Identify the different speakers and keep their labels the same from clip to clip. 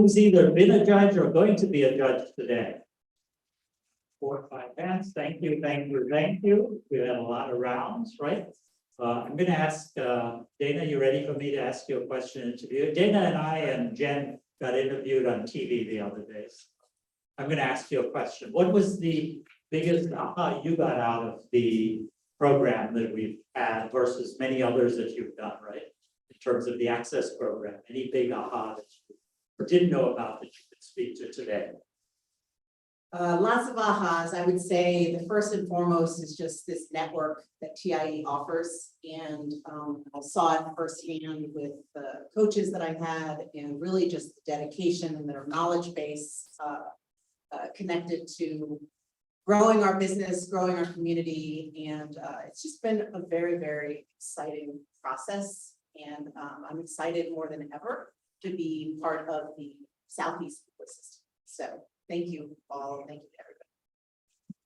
Speaker 1: who's either been a judge or going to be a judge today? 4 or 5 hands. Thank you, thank you, thank you. We had a lot of rounds, right? I'm going to ask Dana, you ready for me to ask you a question interview? Dana and I and Jen got interviewed on TV the other days. I'm going to ask you a question. What was the biggest aha you got out of the program that we've had versus many others that you've done, right? In terms of the access program, any big aha that you didn't know about that you could speak to today?
Speaker 2: Lots of ahas. I would say the first and foremost is just this network that TiE offers. And I saw it firsthand with the coaches that I had, and really just the dedication and their knowledge base connected to growing our business, growing our community. And it's just been a very, very exciting process. And I'm excited more than ever to be part of the Southeast ecosystem. So thank you all. Thank you to everybody.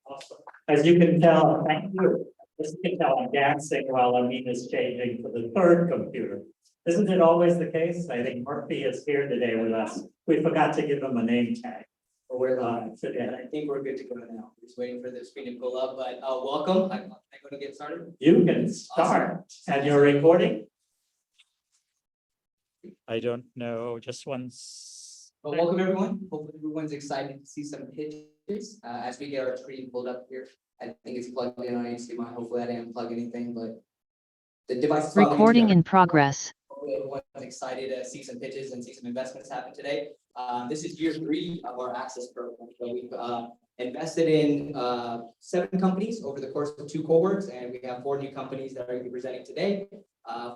Speaker 1: Awesome. As you can tell, thank you. As you can tell, I'm dancing while Amin is changing for the third computer. Isn't it always the case? I think Murphy is here today with us. We forgot to give him a name tag. But we're live today.
Speaker 3: I think we're good to go now. We're just waiting for the screen to pull up, but welcome. I'm going to get started.
Speaker 1: You can start.
Speaker 3: Awesome.
Speaker 1: And you're recording? I don't know, just once.
Speaker 3: Well, welcome everyone. Hopefully everyone's excited to see some pitches as we get our screen pulled up here. I think it's plugged in on HDMI. Hopefully I didn't plug anything, but the device is
Speaker 4: Recording in progress.
Speaker 3: Hopefully everyone's excited to see some pitches and see some investments happen today. This is year 3 of our access program. So we've invested in 7 companies over the course of 2 cohorts, and we have 4 new companies that are going to be presenting today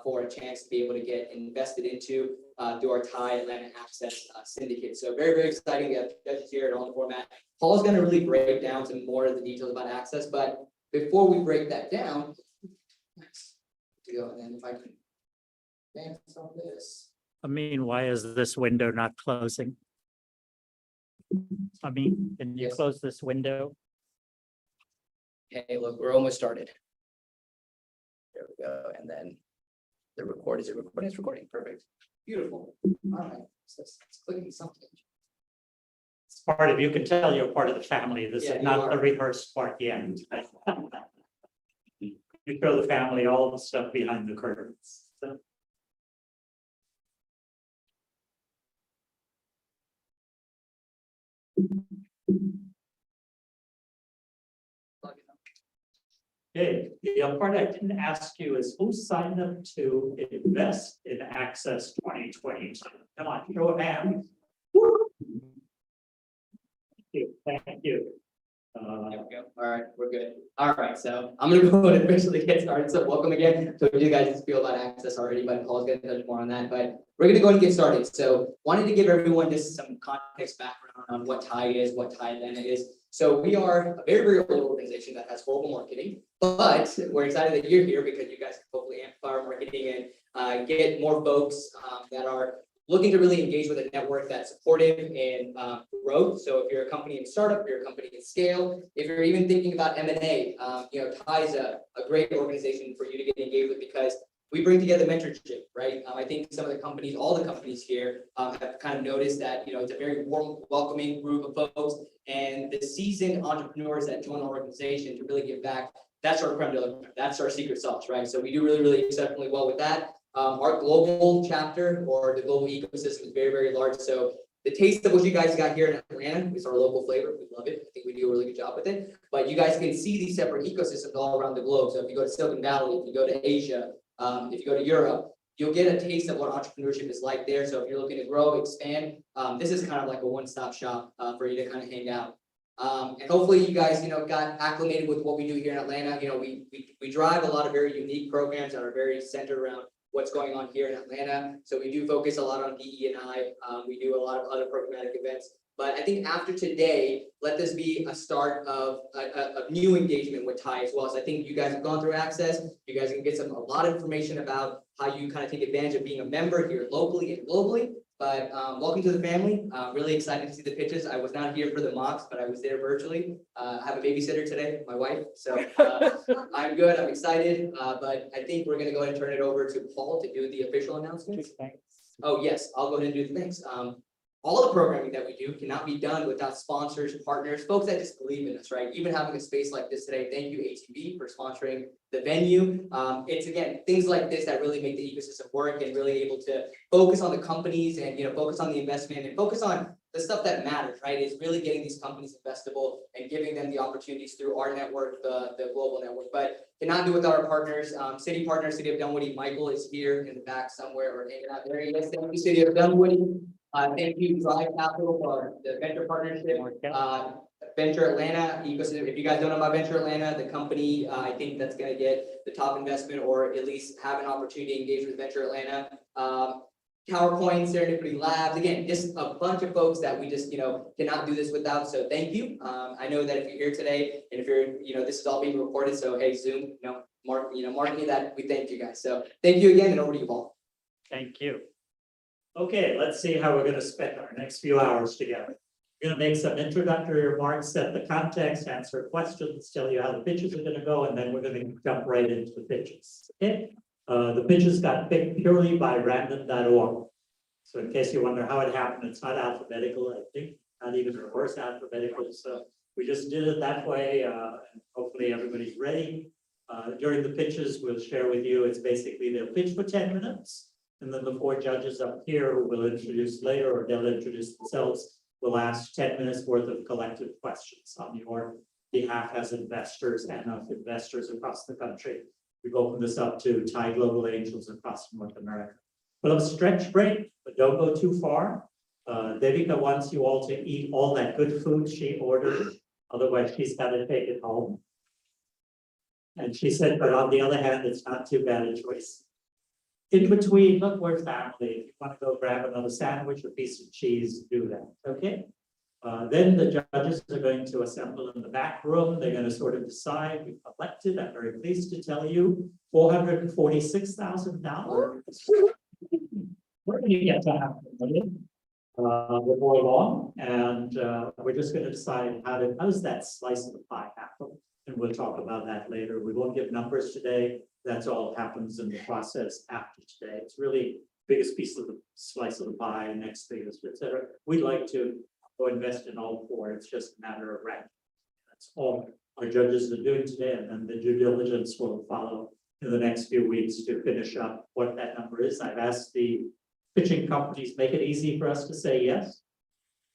Speaker 3: for a chance to be able to get invested into through our TiE Atlanta Access Syndicate. So very, very exciting. We have judges here in all the format. Paul's going to really break down some more of the details about access, but before we break that down, nice to go. And then if I can dance on this.
Speaker 1: I mean, why is this window not closing? I mean, can you
Speaker 3: Yes.
Speaker 1: close this window?
Speaker 3: Hey, look, we're almost started. There we go. And then the record, is it recording? It's recording. Perfect. Beautiful. All right. So it's clicking something.
Speaker 1: It's part of, you can tell you're part of the family. This
Speaker 3: Yeah,
Speaker 1: is
Speaker 3: you
Speaker 1: not
Speaker 3: are.
Speaker 1: the rehearsed part yet. You show the family all the stuff behind the curtains. So, okay, the part I didn't ask you is who signed up to invest in Access 2022? Come on, show of hands. Thank you.
Speaker 3: There we go. All right, we're good. All right, so I'm gonna go and officially get started. So welcome again. So you guys feel about access already, but Paul's gonna touch more on that. But we're gonna go and get started. So wanted to give everyone just some context background on what TiE is, what TiE Atlanta is. So we are a very, very old organization that has horrible marketing, but we're excited that you're here because you guys can hopefully amplify our marketing and get more folks that are looking to really engage with a network that's supportive and growth. So if you're a company in startup, you're a company in scale, if you're even thinking about M&A, TiE is a great organization for you to get engaged with because we bring together mentorship, right? I think some of the companies, all the companies here have kind of noticed that, it's a very warm, welcoming group of folks, and the seasoned entrepreneurs that join our organization to really give back, that's our creme de la creme, that's our secret sauce, right? So we do really, really exceptionally well with that. Our global chapter or the global ecosystem is very, very large. So the taste of what you guys got here in Atlanta is our local flavor. We love it. I think we do a really good job with it. But you guys can see these separate ecosystems all around the globe. So if you go to Silicon Valley, if you go to Asia, if you go to Europe, you'll get a taste of what entrepreneurship is like there. So if you're looking to grow, expand, this is kind of like a one-stop shop for you to kind of hang out. And hopefully you guys, got acclimated with what we do here in Atlanta. We drive a lot of very unique programs that are very centered around what's going on here in Atlanta. So we do focus a lot on DE&I. We do a lot of other programmatic events. But I think after today, let this be a start of a new engagement with TiE as well. So I think you guys have gone through access. You guys can get a lot of information about how you kind of take advantage of being a member here locally and globally. But welcome to the family. Really excited to see the pitches. I was not here for the mocks, but I was there virtually. I have a babysitter today, my wife. So I'm good. I'm excited. But I think we're going to go ahead and turn it over to Paul to do the official announcements. Oh, yes. I'll go ahead and do the thanks. all the programming that we do cannot be done without sponsors, partners, folks that just believe in us, right? Even having a space like this today, thank you ATV for sponsoring the venue. It's again, things like this that really make the ecosystem work and really able to focus on the companies and, focus on the investment and focus on the stuff that matters, right? Is really getting these companies investable and giving them the opportunities through our network, the global network. But cannot do without our partners, city partners, City of Dunwoody. Michael is here in the back somewhere or hanging out there. Yes, thank you, City of Dunwoody. Thank you, Drive Capital, for the venture partnership. Venture Atlanta ecosystem. If you guys don't know about Venture Atlanta, the company, I think that's going to get the top investment or at least have an opportunity to engage with Venture Atlanta. PowerPoint, Serendipity Labs, again, just a bunch of folks that we just, cannot do this without. So thank you. I know that if you're here today and if you're, this is all being recorded. So hey, Zoom, mark me that we thank you guys. So thank you again, and over to you, Paul.
Speaker 1: Thank you. Okay, let's see how we're going to spend our next few hours together. We're going to make some introductory remarks, set the context, answer questions, tell you how the pitches are going to go, and then we're going to jump right into the pitches. Okay. The pitches got picked purely by random.org. So in case you wonder how it happened, it's not alphabetical, I think, not even reverse alphabetical. So we just did it that way. And hopefully everybody's ready. During the pitches, we'll share with you, it's basically they'll pitch for 10 minutes. And then the 4 judges up here who will introduce later, or they'll introduce themselves, will ask 10 minutes worth of collective questions on your behalf as investors and of investors across the country. We've opened this up to TiE Global Angels across North America. We'll have a stretch break, but don't go too far. Devika wants you all to eat all that good food she ordered. Otherwise, she's got to take it home. And she said, but on the other hand, it's not too bad a choice. In between, look, we're family. If you want to go grab another sandwich or piece of cheese, do that, okay? Then the judges are going to assemble in the back room. They're going to sort of decide. We've collected, I'm very pleased to tell you, $446,000. We're going to get to half a million before long, and we're just going to decide how does that slice of the pie happen, and we'll talk about that later. We won't give numbers today. That's all happens in the process after today. It's really biggest piece of the slice of the pie, next biggest, etc. We'd like to go invest in all 4. It's just a matter of ranking. That's all our judges are doing today, and then the due diligence will follow in the next few weeks to finish up what that number is. I've asked the pitching companies, make it easy for us to say yes.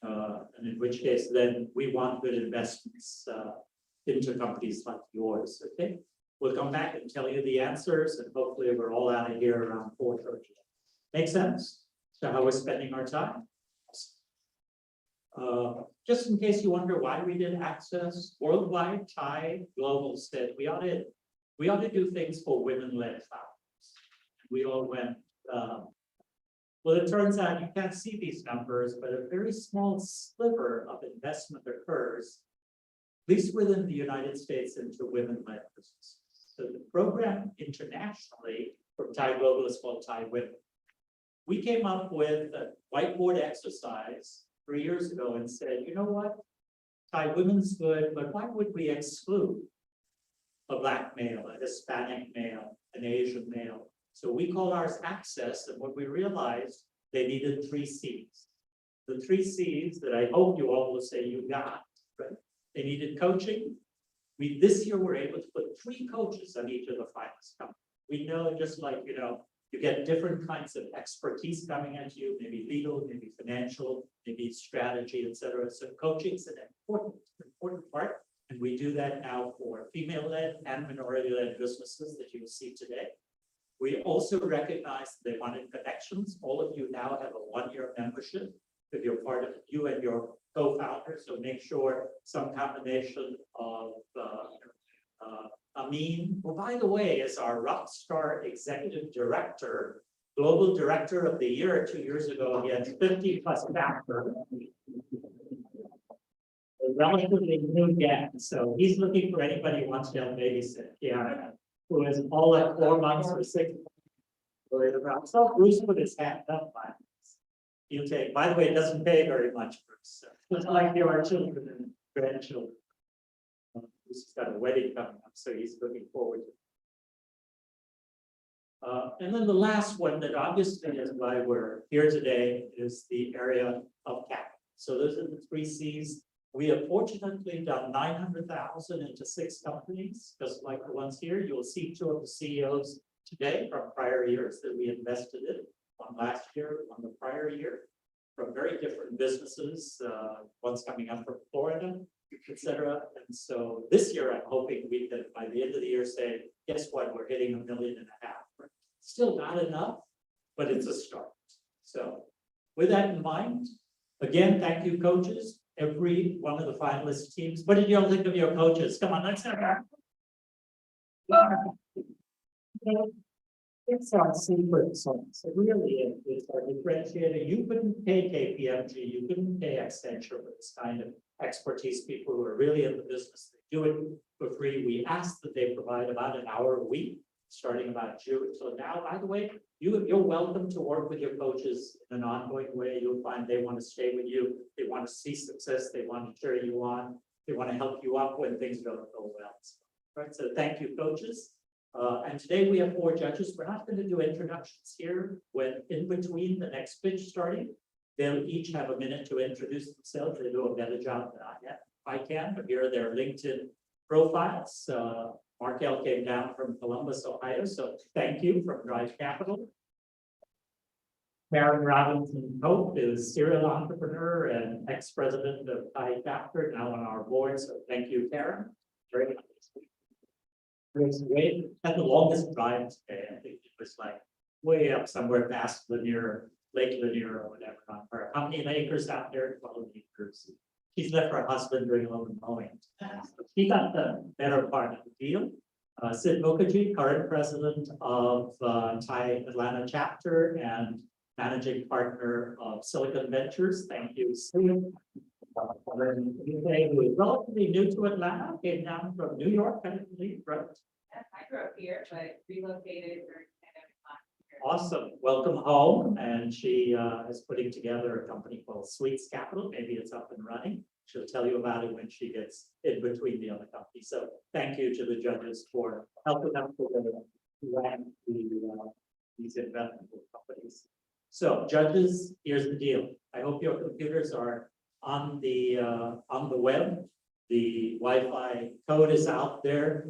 Speaker 1: And in which case, then we want good investments into companies like yours, okay? We'll come back and tell you the answers, and hopefully we're all out of here around 4:30. Make sense? So how we're spending our time? Just in case you wonder why we did access, worldwide TiE Global said we ought to do things for women-led founders. We all went, well, it turns out you can't see these numbers, but a very small sliver of investment occurs, at least within the United States, into women-led businesses. So the program internationally from TiE Global is called TiE Women. We came up with a whiteboard exercise 3 years ago and said, you know what? TiE Women's good, but why would we exclude a Black male, a Hispanic male, an Asian male? So we called ours Access, and what we realized, they needed 3 C's. The 3 C's that I hope you all will say you got, right? They needed coaching. This year we're able to put 3 coaches on each of the finalist companies. We know, just like, you get different kinds of expertise coming at you, maybe legal, maybe financial, maybe strategy, etc. So coaching is an important part. And we do that now for female-led and minority-led businesses that you will see today. We also recognize they wanted connections. All of you now have a 1-year membership if you're part of you and your co-founders. So make sure some combination of Amin, who, by the way, is our rock star executive director, global director of the year 2 years ago. He had 50+ factors. A relatively new guy, so he's looking for anybody who wants to help babysit Kiara, who is all at 4 months or 6 months. So Bruce put his hand up. You take, by the way, it doesn't pay very much, Bruce. So it's like your children and grandchildren. Bruce has got a wedding coming up, so he's looking forward to it. And then the last one that obviously is why we're here today is the area of capital. So those are the 3 C's. We have fortunately done 900,000 into 6 companies, just like the ones here. You'll see 2 of the CEOs today from prior years that we invested in, one last year, one the prior year, from very different businesses, one's coming up from Florida, etc. And so this year, I'm hoping we can, by the end of the year, say, guess what, we're hitting $1.5 million. Still not enough, but it's a start. So with that in mind, again, thank you, coaches. Every one of the finalist teams. What did you all think of your coaches? Come on, let's have It's our secret sauce. It really is. It's our differentiator. You couldn't pay KPMG, you couldn't pay Accenture for this kind of expertise. People who are really in the business, they do it for free. We ask that they provide about an hour a week, starting about June. So now, by the way, you're welcome to work with your coaches in an ongoing way. You'll find they want to stay with you. They want to see success. They want to cheer you on. They want to help you up when things don't go well. Right. So thank you, coaches. And today we have 4 judges. We're not going to do introductions here. When in between the next pitch starting, they'll each have a minute to introduce themselves. They do a better job than I can, but here are their LinkedIn profiles. Markel came down from Columbus, Ohio, so thank you from Drive Capital. Karen Robinson Pope is serial entrepreneur and ex-president of TiE chapter, now on our board. So thank you, Karen. Very nice. Wade had the longest drive today. I think it was like way up somewhere past Lanier, Lake Lanier or whatever. Her how many acres out there? 12 acres. She's left her husband doing a little mowing. He got the better part of the deal. Sid Mukherjee, current president of TiE Atlanta chapter and managing partner of Silicon Ventures. Thank you, Sid. Who is relatively new to Atlanta, came down from New York, I believe, right?
Speaker 4: I grew up here, but relocated during the pandemic last year.
Speaker 1: Awesome. Welcome home. And she is putting together a company called Sweets Capital. Maybe it's up and running. She'll tell you about it when she gets in between the other companies. So thank you to the judges for helping us to rank these investment companies. So judges, here's the deal. I hope your computers are on the web. The Wi-Fi code is out there.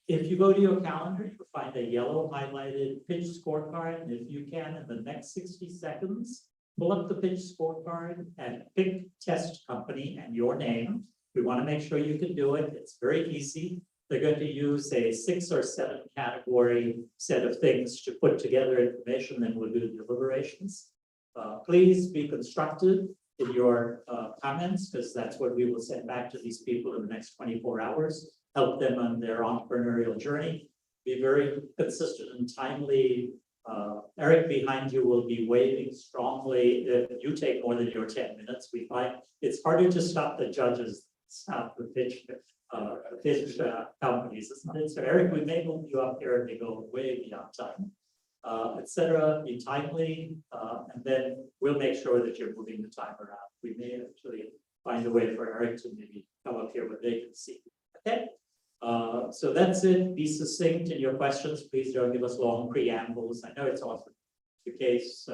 Speaker 1: If you go to your calendar, you'll find a yellow highlighted pitch scorecard. And if you can, in the next 60 seconds, pull up the pitch scorecard and pick test company and your name. We want to make sure you can do it. It's very easy. They're going to use a 6 or 7 category set of things to put together information, then we'll do deliberations. Please be constructive in your comments, because that's what we will send back to these people in the next 24 hours, help them on their entrepreneurial journey. Be very consistent and timely. Eric behind you will be waving strongly if you take more than your 10 minutes. We find it's harder to stop the judges, stop the pitch companies, isn't it? So Eric, we may move you up here and they go way beyond time. Etc. Be timely, and then we'll make sure that you're moving the time around. We may actually find a way for Eric to maybe come up here where they can see. Okay, so that's it. Be succinct in your questions. Please don't give us long preambles. I know it's often the case.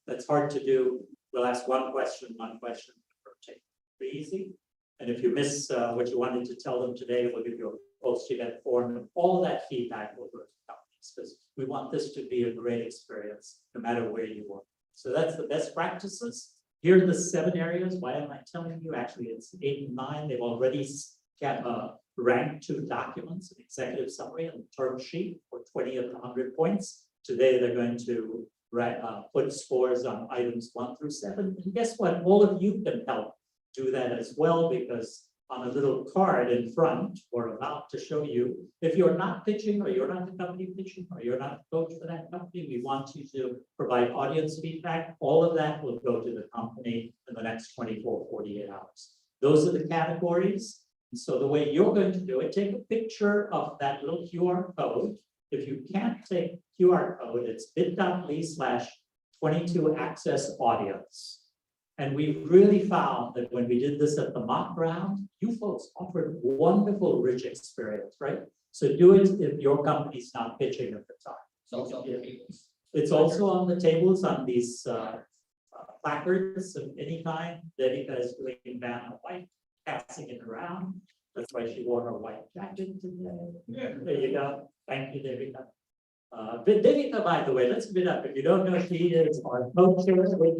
Speaker 1: That's hard to do. We'll ask one question, rotate. Pretty easy. And if you miss what you wanted to tell them today, we'll give you a post-event form, and all that feedback will go to the companies, because we want this to be a great experience, no matter where you are. So that's the best practices. Here are the 7 areas. Why am I telling you? Actually, it's 8 and 9. They've already ranked 2 documents, an executive summary and a term sheet for 20 of the 100 points. Today, they're going to put scores on items 1 through 7. And guess what? All of you can help do that as well, because on a little card in front or about to show you, if you're not pitching or you're not the company pitching or you're not the coach for that company, we want you to provide audience feedback. All of that will go to the company in the next 24, 48 hours. Those are the categories. And so the way you're going to do it, take a picture of that little QR code. If you can't take QR code, it's bit.ly/22access audience. And we really found that when we did this at the mock round, you folks offered wonderful, rich experience, right? So do it if your company's not pitching at the time.
Speaker 3: It's also on the tables.
Speaker 1: It's also on the tables on these placards of any kind. Devika is doing Vanna White, passing it around. That's why she wore her white jacket today. There you go. Thank you, Devika. But Devika, by the way, let's give it up. If you don't know, she is our co-chair with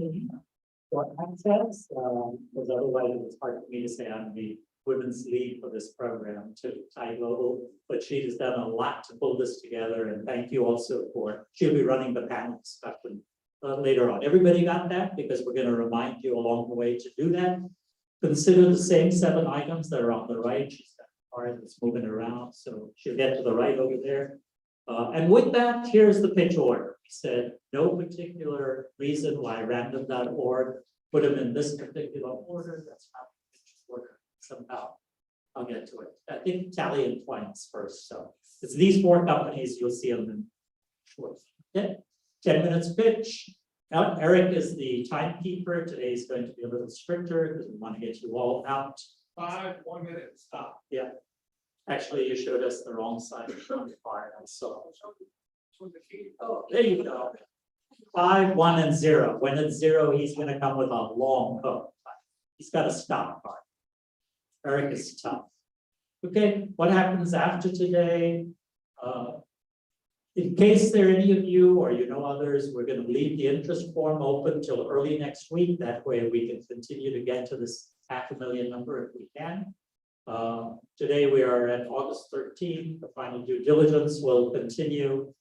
Speaker 1: for access, because otherwise it was hard for me to say I'm the women's lead for this program to TiE Global, but she has done a lot to pull this together, and thank you also for, she'll be running the panel discussion later on. Everybody got that? Because we're going to remind you along the way to do that. Consider the same 7 items that are on the right. She's got a card that's moving around, so she'll get to the right over there. And with that, here's the pitch order. We said no particular reason why random.org put them in this particular order. That's not the pitch order. Somehow I'll get to it. I think TiE and Twines first. So it's these 4 companies. You'll see them in short. Okay. 10 minutes pitch. Now, Eric is the timekeeper. Today is going to be a little stricter because we want to get you all out.
Speaker 5: 1 minute, stop.
Speaker 1: Yeah. Actually, you showed us the wrong side of the card. So oh, there you go. 5, 1, and 0. When it's 0, he's going to come with a long code. He's got a stop card. Eric is tough. Okay, what happens after today? In case there are any of you or you know others, we're going to leave the interest form open till early next week. That way we can continue to get to this 500,000 number if we can. Today we are at August 13th. The final due diligence will continue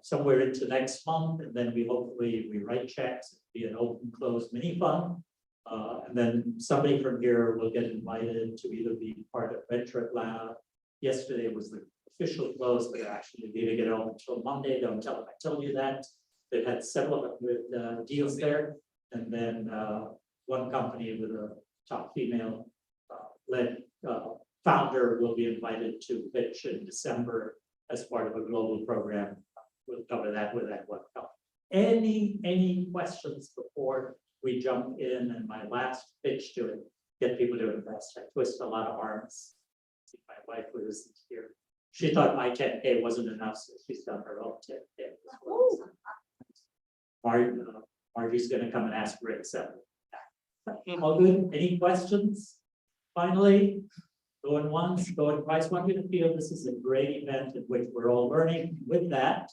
Speaker 1: somewhere into next month, and then we hopefully write checks, be an open close mini fund. And then somebody from here will get invited to either be part of Venture Atlanta. Yesterday was the official close, but actually leaving it on until Monday. Don't tell them I told you that. They've had several with deals there, and then one company with a top female led founder will be invited to pitch in December as part of a global program. We'll cover that with that one company. Any questions before we jump in? And my last pitch to it, get people to invest. I twist a lot of arms. See, my wife who isn't here. She thought my 10K wasn't enough, so she's done her own 10K. Margie's gonna come and ask Rick something. All good? Any questions? Finally, going once, going twice. Want you to feel this is a great event in which we're all learning. With that,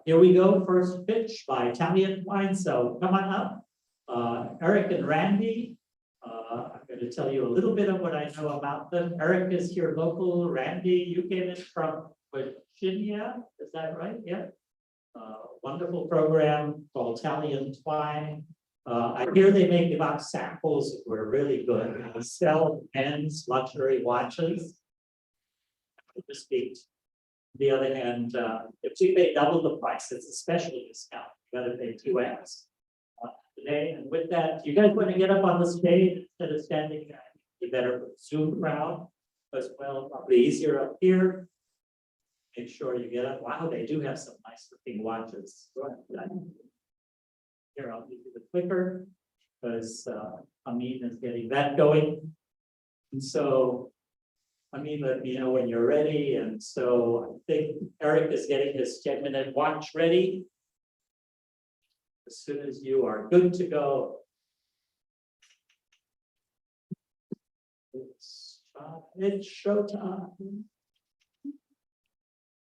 Speaker 1: here we go. First pitch by TiE and Twines. So come on up. Eric and Randy. I'm going to tell you a little bit of what I know about them. Eric is here local. Randy, you came in from Virginia. Is that right? Yeah. Wonderful program called TiE and Twine. I hear they make box samples that were really good. They sell men's luxury watches. To speak. On the other hand, if we pay double the price, it's a special discount. You got to pay 2x today. And with that, you guys want to get up on the stage instead of standing? You better Zoom crowd as well. Probably easier up here. Make sure you get up. Wow, they do have some nice looking watches. Here, I'll give you the clicker because Amin is getting that going. And so, Amin, let me know when you're ready. And so I think Eric is getting his 10-minute watch ready. As soon as you are good to go. It's showtime.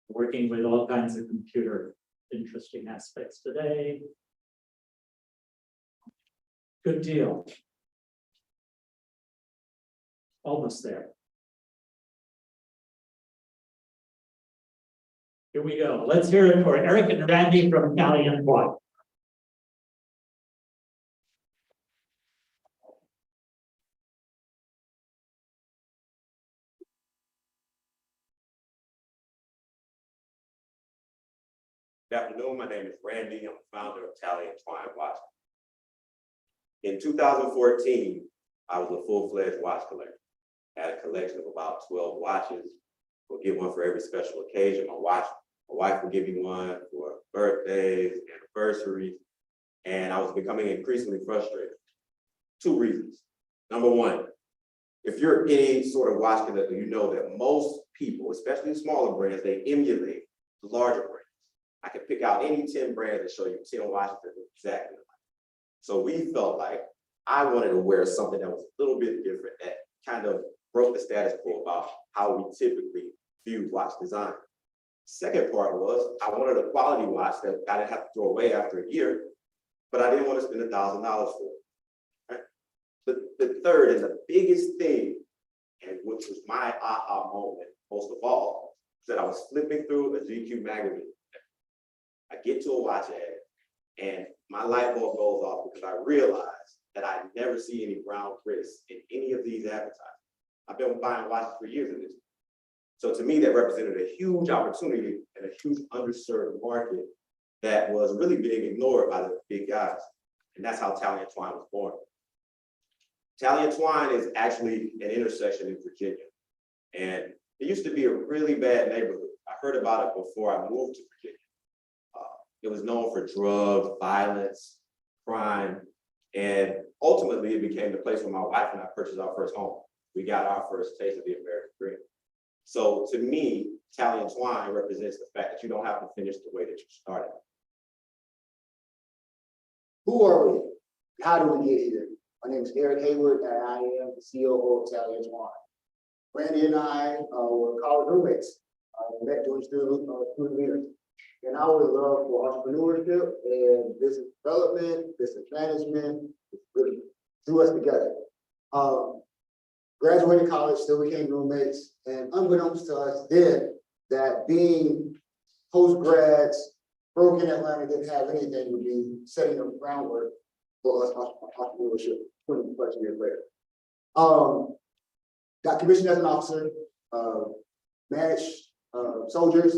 Speaker 1: Working with all kinds of computer interesting aspects today. Good deal. Almost there. Here we go. Let's hear it for Eric and Randy from TiE and Twine.
Speaker 6: Good afternoon. My name is Randy. I'm the founder of TiE and Twine Watch. In 2014, I was a full-fledged watch collector. I had a collection of about 12 watches. We'll get one for every special occasion. My wife will give me one for birthdays, anniversaries, and I was becoming increasingly frustrated. 2 reasons. Number one, if you're any sort of watch collector, you know that most people, especially smaller brands, they emulate the larger brands. I could pick out any 10 brands and show you 10 watches that look exactly alike. So we felt like I wanted to wear something that was a little bit different, that kind of broke the status quo about how we typically view watch design. Second part was I wanted a quality watch that I didn't have to throw away after a year, but I didn't want to spend $1,000 for it. Right? The third and the biggest thing, and which was my aha moment most of all, is that I was flipping through a GQ magazine. I get to a watch ad and my light bulb goes off because I realized that I never see any brown Chris in any of these advertisements. I've been buying watches for years in this. So to me, that represented a huge opportunity and a huge underserved market that was really being ignored by the big guys. And that's how TiE Twine was born. TiE Twine is actually an intersection in Virginia. And it used to be a really bad neighborhood. I heard about it before I moved to Virginia. It was known for drugs, violence, crime, and ultimately it became the place where my wife and I purchased our first home. We got our first taste of the American dream. So to me, TiE Twine represents the fact that you don't have to finish the way that you started.
Speaker 7: Who are we? How do we get here? My name is Eric Hayward, and I am the CEO of TiE Twine. Randy and I were college roommates. We met during student leaders. And our love for entrepreneurship and business development, business management, really drew us together. Graduated college, still became roommates, and unbeknownst to us then, that being post-grads, broke in Atlanta, didn't have anything, would be setting the groundwork for us entrepreneurship 20 plus years later. Got commissioned as an officer, managed soldiers,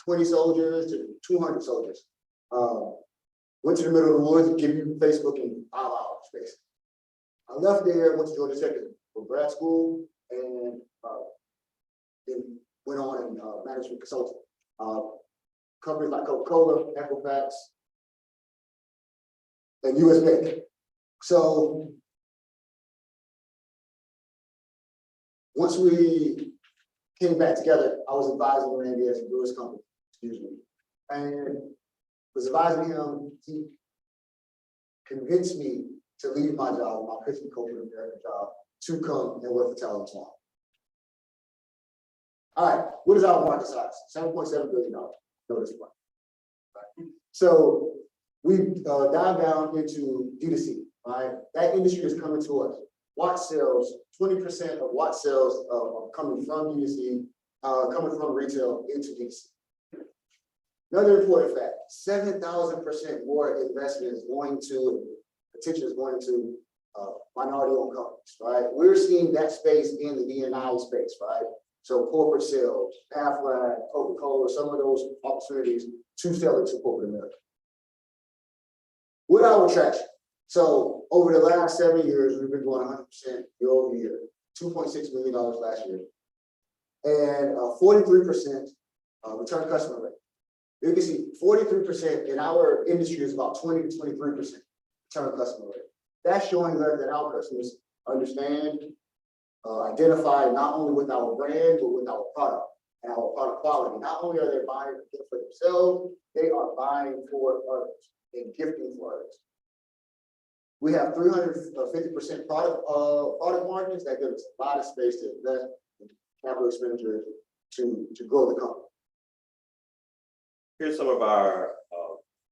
Speaker 7: 20 soldiers to 200 soldiers. Went to the middle of the woods, give you Facebook in 5 hours, basically. I left there, went to Georgia Tech for grad school, and then went on in management consulting. Companies like Coca-Cola, Equifax, and US Bank. So once we came back together, I was advising Randy as a Brewers company, and was advising him. He convinced me to leave my job, my Christian corporate American job, to come and work for TiE Twine. All right, what is our market size? $7.7 billion. Notice one. Right. So we dived down into D2C. Right, that industry is coming to us. Watch sales, 20% of watch sales are coming from D2C, coming from retail into D2C. Another important fact: 7,000% more investment is going to, attention is going to minority-owned companies. Right, we're seeing that space in the D&I space. Right. So corporate sales, Aflac, Coca-Cola, some of those opportunities to sell into corporate America. What our traction? So over the last 7 years, we've been growing 100% year over year, $2.6 million last year, and 43% return customer rate. You can see 43% in our industry is about 20 to 23% return customer rate. That's showing us that our customers understand, identify not only with our brand, but with our product and our product quality. Not only are they buying for themselves, they are buying for others and gifting for others. We have 350% product margins. That gives us a lot of space to invest in capital expenditures to grow the company.
Speaker 6: Here's some of our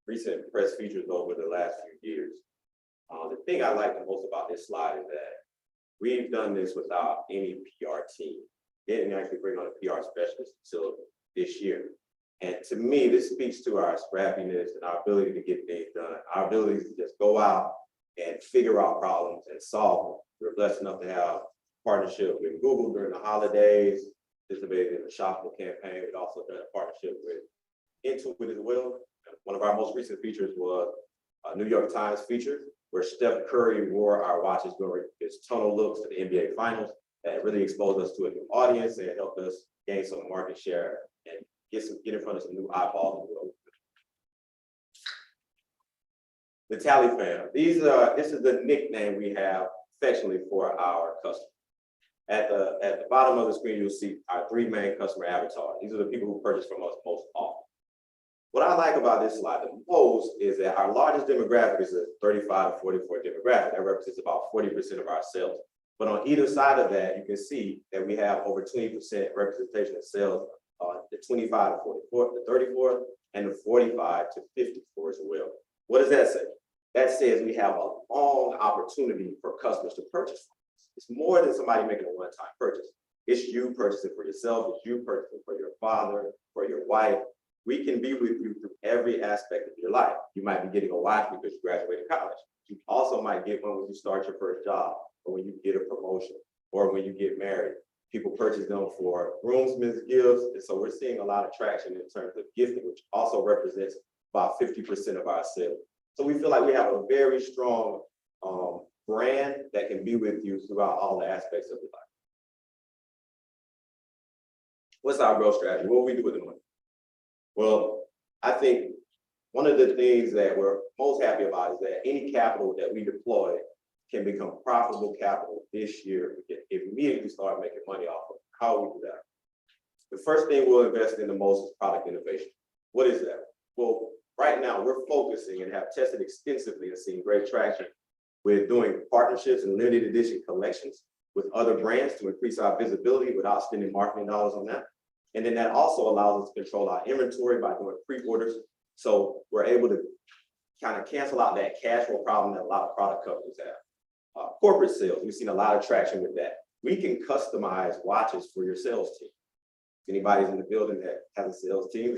Speaker 6: recent press features over the last few years. The thing I like the most about this slide is that we've done this without any PR team. Didn't actually bring on a PR specialist until this year. And to me, this speaks to our scrappiness and our ability to get things done, our ability to just go out and figure out problems and solve them. We're blessed enough to have partnership with Google during the holidays, participated in the shoppable campaign. We've also done a partnership with Intuit as well. One of our most recent features was a New York Times feature where Steph Curry wore our watches during his tunnel looks to the NBA Finals. That really exposed us to a new audience and helped us gain some market share and get in front of some new eyeballs in the world. The Tally fam. This is the nickname we have affectionately for our customers. At the bottom of the screen, you'll see our three main customer avatars. These are the people who purchase from us most often. What I like about this slide the most is that our largest demographic is a 35 to 44 demographic. That represents about 40% of our sales. But on either side of that, you can see that we have over 20% representation of sales on the 25 to 44, the 34, and the 45 to 54 as well. What does that say? That says we have a long opportunity for customers to purchase. It's more than somebody making a one-time purchase. It's you purchasing for yourself, it's you purchasing for your father, for your wife. We can be with you through every aspect of your life. You might be getting a watch because you graduated college. You also might get one when you start your first job, or when you get a promotion, or when you get married. People purchase them for groomsmen's gifts. And so we're seeing a lot of traction in terms of gifting, which also represents about 50% of our sales. So we feel like we have a very strong brand that can be with you throughout all the aspects of your life. What's our growth strategy? What will we do with the money? Well, I think one of the things that we're most happy about is that any capital that we deploy can become profitable capital this year. We can immediately start making money off of. How we do that? The first thing we'll invest in the most is product innovation. What is that? Well, right now we're focusing and have tested extensively and seen great traction with doing partnerships and limited edition collections with other brands to increase our visibility without spending marketing dollars on that. And then that also allows us to control our inventory by doing pre-orders. So we're able to kind of cancel out that cash flow problem that a lot of product companies have. Corporate sales, we've seen a lot of traction with that. We can customize watches for your sales team. If anybody's in the building that has a sales team,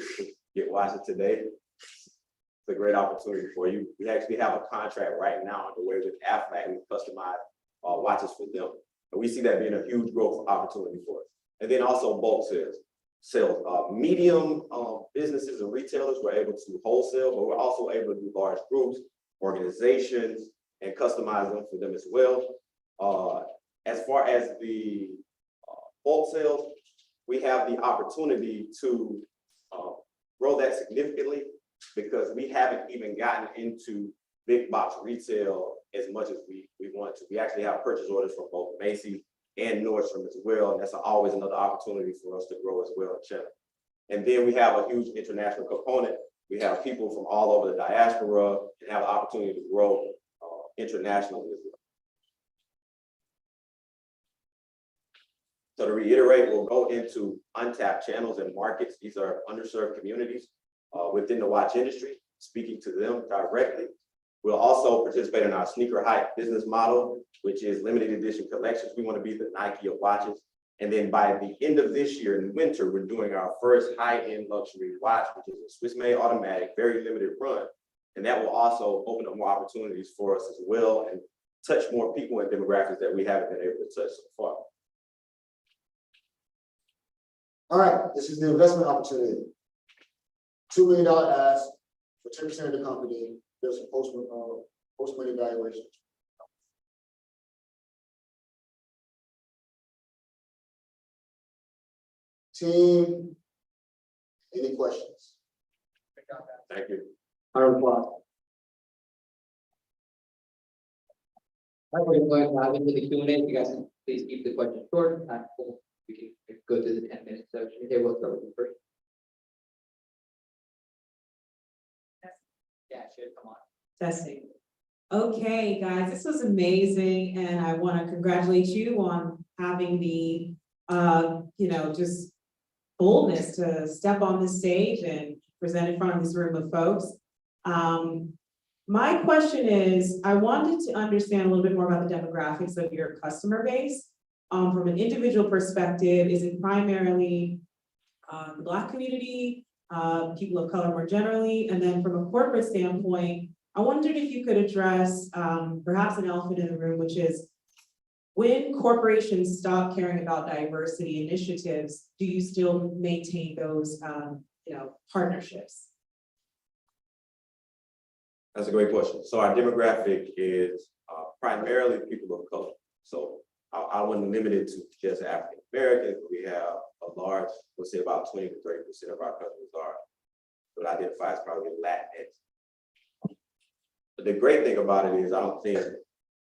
Speaker 6: get watches today. It's a great opportunity for you. We actually have a contract right now underway with Aflac. We customize watches for them. And we see that being a huge growth opportunity for us. And then also bulk sales. Medium businesses and retailers were able to wholesale, but we're also able to do large groups, organizations, and customize them for them as well. As far as the bulk sales, we have the opportunity to grow that significantly because we haven't even gotten into big box retail as much as we want to. We actually have purchase orders from both Macy's and Nordstrom as well. And that's always another opportunity for us to grow as well in channel. And then we have a huge international component. We have people from all over the diaspora and have the opportunity to grow internationally as well. So to reiterate, we'll go into untapped channels and markets. These are underserved communities within the watch industry, speaking to them directly. We'll also participate in our sneaker hype business model, which is limited edition collections. We want to be the Nike of watches. And then by the end of this year in winter, we're doing our first high-end luxury watch, which is a Swiss-made automatic, very limited run. And that will also open up more opportunities for us as well and touch more people and demographics that we haven't been able to touch so far.
Speaker 7: All right, this is the investment opportunity. $2 million ask for 10% of the company. There's a post-money valuation. Team, any questions?
Speaker 6: Thank you.
Speaker 3: Round of applause. All right, we're going to dive into the Q&A. You guys can please keep the questions short. We can go through the 10-minute section. Okay, we'll start with you first. Yeah, it should come on.
Speaker 8: Testing. Okay, guys, this was amazing, and I want to congratulate you on having the, just boldness to step on this stage and present in front of this room of folks. My question is, I wanted to understand a little bit more about the demographics of your customer base. From an individual perspective, is it primarily the Black community, people of color more generally? And then from a corporate standpoint, I wondered if you could address perhaps an elephant in the room, which is when corporations stop caring about diversity initiatives, do you still maintain those partnerships?
Speaker 6: That's a great question. So our demographic is primarily people of color. So I wouldn't limit it to just African Americans. We have a large, we'll say about 20 to 30% of our customers are what I identify as probably Latinx. But the great thing about it is I don't think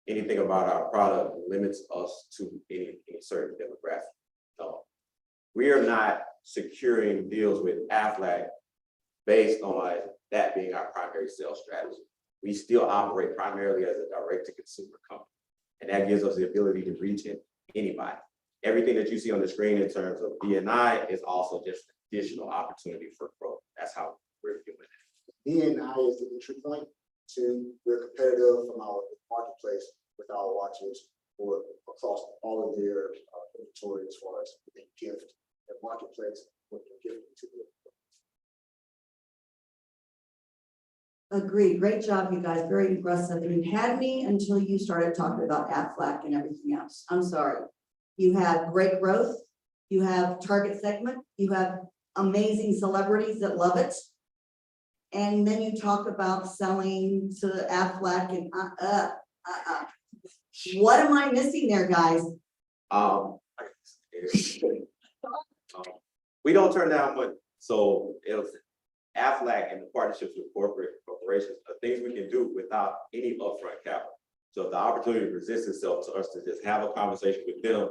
Speaker 6: anything about our product limits us to any certain demographic. No. We are not securing deals with Aflac based on that being our primary sales strategy. We still operate primarily as a direct-to-consumer company. And that gives us the ability to reach anybody. Everything that you see on the screen in terms of D&I is also just additional opportunity for growth. That's how we're doing it.
Speaker 7: D&I is the entry point to, we're competitive from our marketplace with our watches or across all of their inventory as far as the gift and marketplace, what they're giving to the
Speaker 9: Agreed. Great job, you guys. Very impressive. You had me until you started talking about Aflac and everything else. I'm sorry. You have great growth. You have target segment. You have amazing celebrities that love it. And then you talk about selling to Aflac and What am I missing there, guys?
Speaker 6: We don't turn down money. So if Aflac and the partnerships with corporations are things we can do without any upfront capital. So if the opportunity presents itself to us to just have a conversation with them,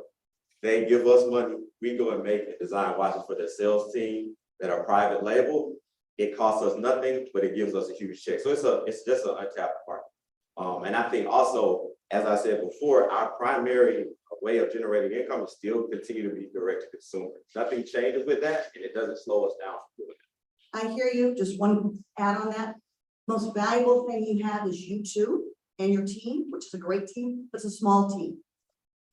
Speaker 6: they give us money, we go and make and design watches for their sales team that are private label. It costs us nothing, but it gives us a huge check. So it's just an untapped part. And I think also, as I said before, our primary way of generating income is still continue to be direct to consumer. Nothing changes with that, and it doesn't slow us down from doing it.
Speaker 9: I hear you. Just one add on that. Most valuable thing you have is you two and your team, which is a great team, but it's a small team.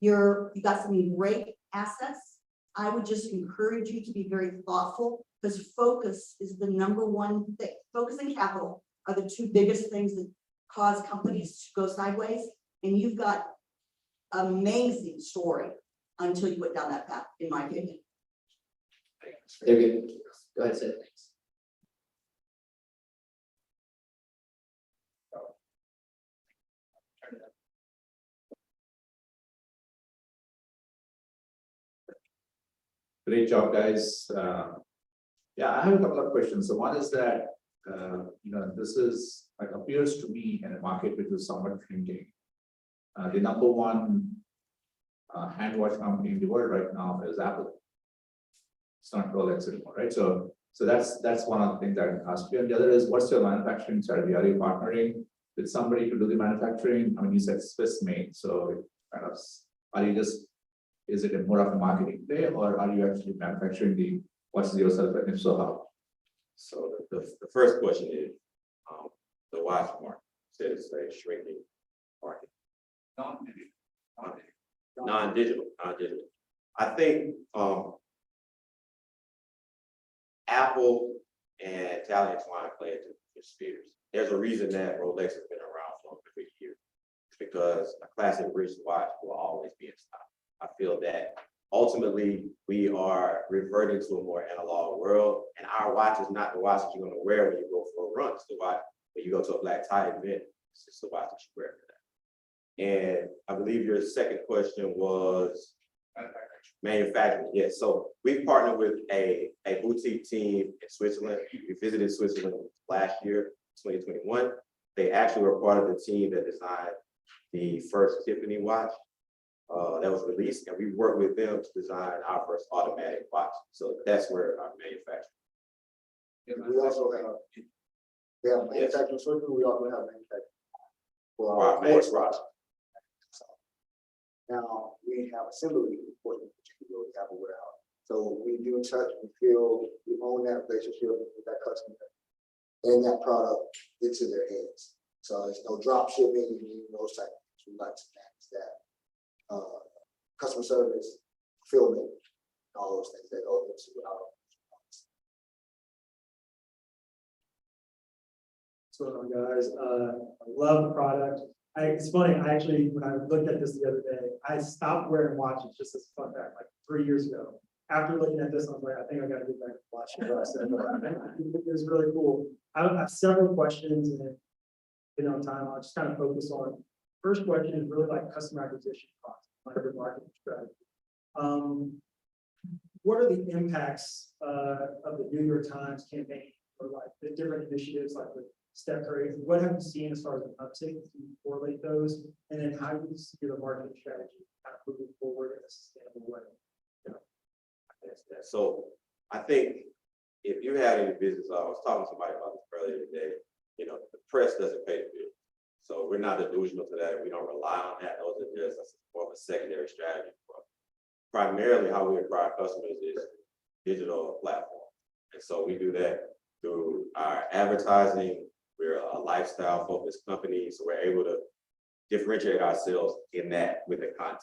Speaker 9: You got some great assets. I would just encourage you to be very thoughtful because focus is the number one thing. Focus and capital are the two biggest things that cause companies to go sideways. And you've got amazing story until you went down that path, in my opinion.
Speaker 3: They're good. Go ahead, Sid. Thanks.
Speaker 10: Great job, guys. Yeah, I have a couple of questions. So one is that, this is like appears to me in a market which is somewhat shrinking. The number one hand watch company in the world right now is Apple. It's not Rolex anymore, right? So that's one of the things that I ask you. And the other is, what's your manufacturing strategy? Are you partnering with somebody to do the manufacturing? I mean, you said Swiss made, so kind of, is it more of a marketing play, or are you actually manufacturing the watches yourself, and if so, how?
Speaker 6: So the first question is, the watch market, said it's a shrinking market. Non-digital. I think Apple and Italian Twine play into the spheres. There's a reason that Rolex has been around for over 50 years. It's because a classic British watch will always be in stock. I feel that ultimately we are reverting to a more analog world, and our watch is not the watch that you're going to wear when you go for a run. It's the watch when you go to a black tie event. It's just the watch that you wear for that. And I believe your second question was manufacturing. Yes. So we partnered with a boutique team in Switzerland. We visited Switzerland last year, 2021. They actually were part of the team that designed the first Tiffany watch that was released, and we worked with them to design our first automatic watch. So that's where our manufacturing.
Speaker 7: We also have manufacturing circuit. We also have manufacturing for
Speaker 6: Our
Speaker 7: our
Speaker 6: manufacturing.
Speaker 7: sports products. Now we have assembly equipment, which we have a warehouse. So we do touch, we feel we own that relationship with that customer and that product into their hands. So there's no drop shipping and those type of things. We like to manage that. Customer service, fulfillment, all those things that go into our.
Speaker 11: What's going on, guys? I love the product. It's funny, when I looked at this the other day, I stopped wearing watches just as a fun fact, like 3 years ago. After looking at this, I was like, I think I gotta get back to watching. It was really cool. I have several questions, and time, I'll just kind of focus on. First question is really like customer acquisition costs, like your marketing strategy. What are the impacts of the New York Times campaign, or like the different initiatives like with step rate, what have you seen as far as an uptick, do you correlate those? And then how do you see the marketing strategy kind of moving forward in a sustainable way?
Speaker 6: So I think if you had any business, I was talking to somebody about this earlier today, you know, the press doesn't pay the bill. So we're not delusional to that. We don't rely on that. Those are just more of a secondary strategy for us. Primarily how we acquire customers is digital platform. And so we do that through our advertising. We're a lifestyle focused company, so we're able to differentiate ourselves in that with the content.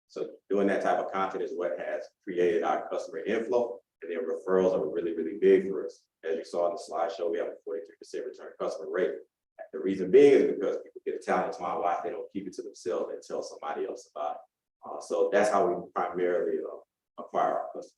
Speaker 6: So doing that type of content is what has created our customer inflow, and then referrals are really, really big for us. As you saw in the slideshow, we have a 43% return customer rate. The reason being is because people get a talent to my wife, they don't keep it to themselves and tell somebody else about it. So that's how we primarily acquire our customers.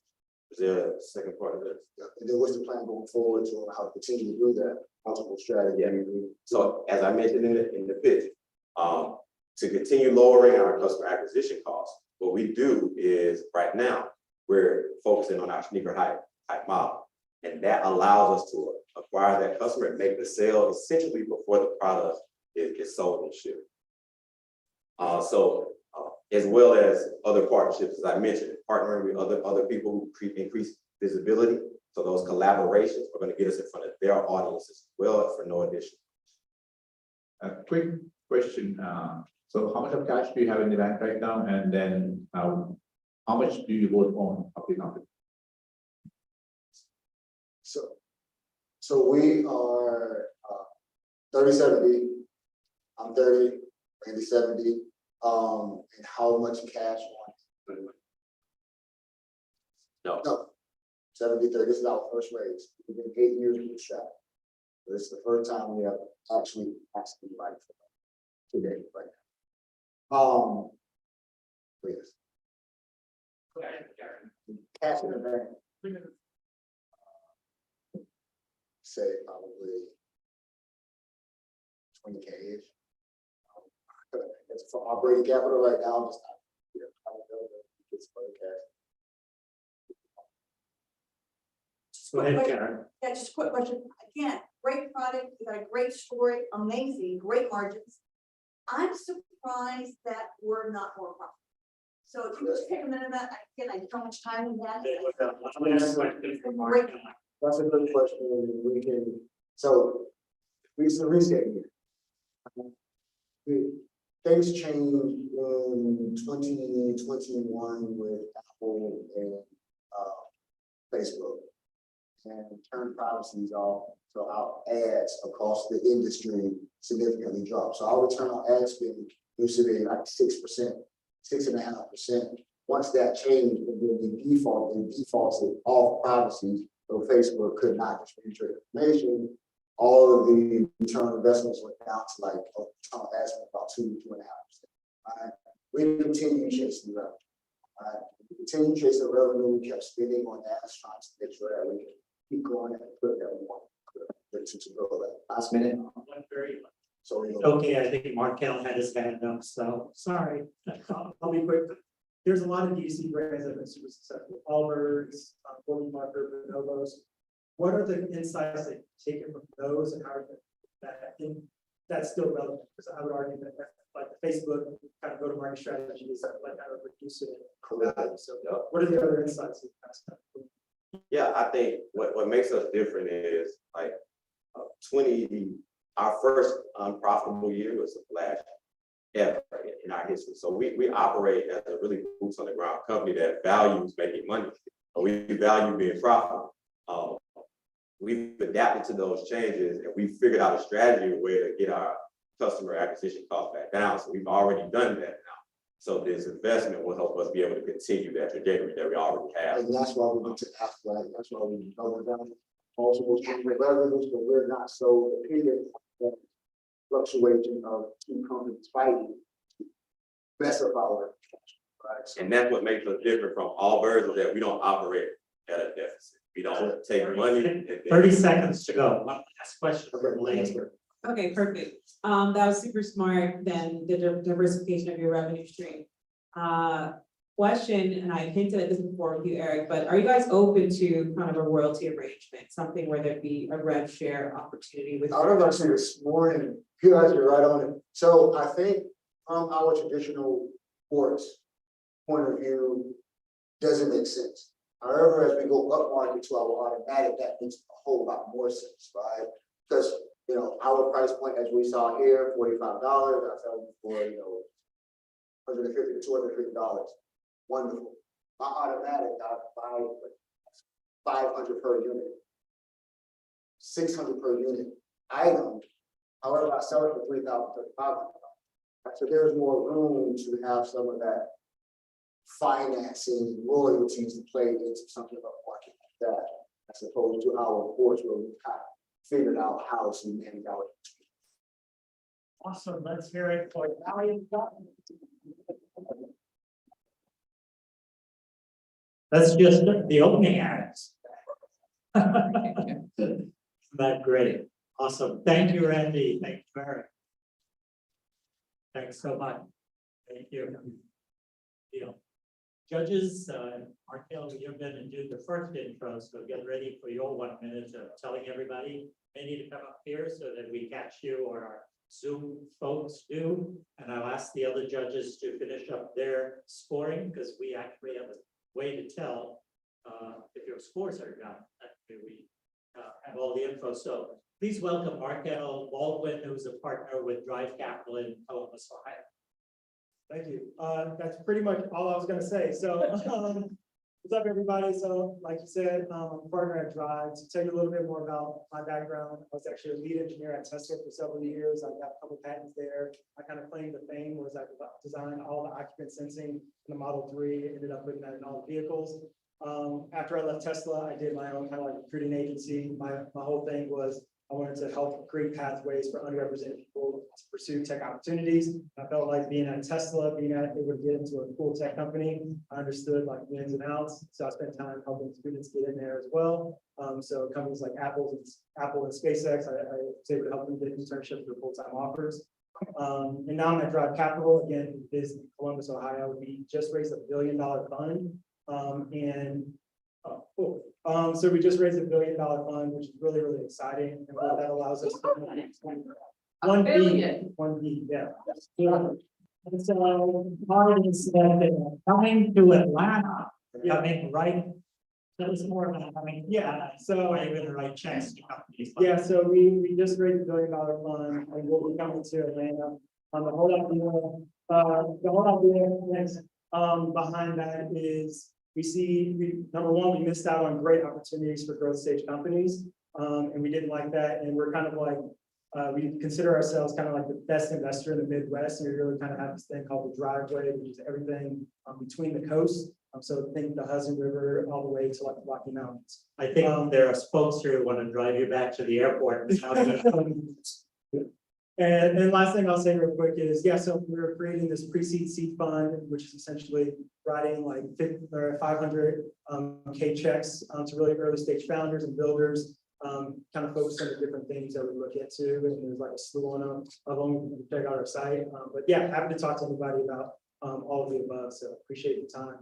Speaker 6: Is there a second part of this?
Speaker 7: Yeah, and then what's the plan going forward to how to continue to do that, multiple strategy?
Speaker 6: Yeah. So as I mentioned in the pitch, to continue lowering our customer acquisition costs, what we do is right now, we're focusing on our sneaker hype model. And that allows us to acquire that customer and make the sale essentially before the product is sold and shipped. As well as other partnerships, as I mentioned, partnering with other people who increase visibility. So those collaborations are going to get us in front of their audiences as well for no addition.
Speaker 10: A quick question. So how much of cash do you have in the bank right now? And then how much do you both own of the company?
Speaker 7: So we are 30-70. I'm 30, Randy 70. And how much cash on? No. 70-30. This is our first raise. We've been 8 years with the shop. This is the first time we have actually asked anybody for today, right now. Please. Cash in the bank. Say probably 20K-ish. It's for operating capital right now. Just I don't know if it's for cash.
Speaker 1: Go ahead, Karen.
Speaker 9: Yeah, just a quick question. Again, great product, you got a great story, amazing, great margins. I'm surprised that we're not more profitable. So if you just take a minute, again, I don't know how much time we have. Great.
Speaker 7: That's a good question. We can, so we used to reset here. Things changed in 2021 with Apple and Facebook, and turned privacies off. So our ads across the industry significantly dropped. So our return on ad spend used to be like 6%, 6.5%. Once that changed, and then they defaulted off privacy. So Facebook could not distribute your information. All of the return on investments went down to like a return on ad spend about 2.5%. Right? We continue chasing revenue. Right? We continue chasing revenue. We kept spending on ads, trying to make sure that we can keep growing and put that we want to grow that. Last minute. So
Speaker 1: Okay, I think Markel had his hand up, so sorry.
Speaker 11: I'll be quick. There's a lot of DC brands that have been super successful. Allbirds, Golden Marker, Bonobos. What are the insights that you take from those, and how are that's still relevant? Because I would argue that like the Facebook kind of go-to-market strategies that like kind of reduce it. So what are the other insights you guys have?
Speaker 6: Yeah, I think what makes us different is like our first unprofitable year was the last ever in our history. So we operate as a really boots on the ground company that values making money. We value being profitable. We've adapted to those changes, and we figured out a strategy, a way to get our customer acquisition cost back down. So we've already done that now. So this investment will help us be able to continue that trajectory that we already have.
Speaker 7: and that's why we went to Aflac. That's why we doubled down. Also, with revenues, but we're not so dependent on fluctuation of two companies fighting to mess up our cash, right? So
Speaker 6: And that's what makes us different from all birds, is that we don't operate at a deficit. We don't take money. And then-
Speaker 1: 30 seconds to go. One last question for Blaine.
Speaker 8: Okay, perfect. That was super smart, then the diversification of your revenue stream. question, and I hinted at this before with you, Eric, but are you guys open to kind of a royalty arrangement, something where there'd be a rev share opportunity with?
Speaker 7: I don't know, actually this morning, you guys are right on it. So I think from our traditional courts point of view, doesn't make sense. However, as we go up market to our automatic, that makes a whole lot more sense, right? Because, you know, our price point, as we saw here, $45, I sell for, you know, $150 to $250. Wonderful. My automatic, I buy 500 per unit, 600 per unit item. However, I sell it for $3,000 to $500. So there's more room to have some of that financing royalties to play into something of a market like that, as opposed to our courts where we kind of figured out how to manage our.
Speaker 1: Awesome, let's hear it for Valley. That's just the opening acts. But great, awesome. Thank you, Randy. Thank you, Mary. Thanks so much. Thank you. Deal. Judges, Markel, you're going to do the first intro, so get ready for your 1 minute of telling everybody they need to come up here so that we catch you, or our Zoom folks do. And I'll ask the other judges to finish up their scoring, because we actually have a way to tell if your scores are done. Actually, we have all the info. So please welcome Markel Baldwin, who's a partner with Drive Capital in Columbus, Ohio.
Speaker 11: Thank you. That's pretty much all I was gonna say. So, what's up, everybody? So, like you said, I'm a partner at Drive. To tell you a little bit more about my background, I was actually a lead engineer at Tesla for several years. I got a couple patents there. I kind of claimed the fame was I designed all the occupant sensing in the Model 3, ended up putting that in all the vehicles. After I left Tesla, I did my own kind of like recruiting agency. My whole thing was I wanted to help create pathways for underrepresented people to pursue tech opportunities. I felt like being at Tesla, being able to get into a cool tech company, I understood like the ins and outs. So I spent time helping students get in there as well. So companies like Apple and SpaceX, I was able to help them get internships or full-time offers. And now I'm at Drive Capital, again, is Columbus, Ohio. We just raised $1 billion fund. So we just raised $1 billion fund, which is really, really exciting. And what that allows us to one B, yeah.
Speaker 1: And so Martin said that coming to Atlanta, coming right. Tell us more about coming.
Speaker 11: Yeah, so
Speaker 1: Are you going to write checks to companies?
Speaker 11: yeah, so we just raised $1 billion fund and we'll be coming to Atlanta. The whole idea is, behind that is number one, we missed out on great opportunities for growth stage companies. And we didn't like that. And we're kind of like, we consider ourselves kind of like the best investor in the Midwest. And we really kind of have this thing called the driveway, which is everything between the coast. So think the Hudson River all the way to like the Rocky Mountains.
Speaker 1: I think there are folks here who want to drive you back to the airport.
Speaker 11: And last thing I'll say real quick is, yeah, so we're creating this pre-seed seed fund, which is essentially writing like 500 K checks to really early stage founders and builders, kind of focus on the different things that we look into. And there's like a slew of them. You can check out our site. But yeah, happy to talk to anybody about all of the above. So appreciate your time.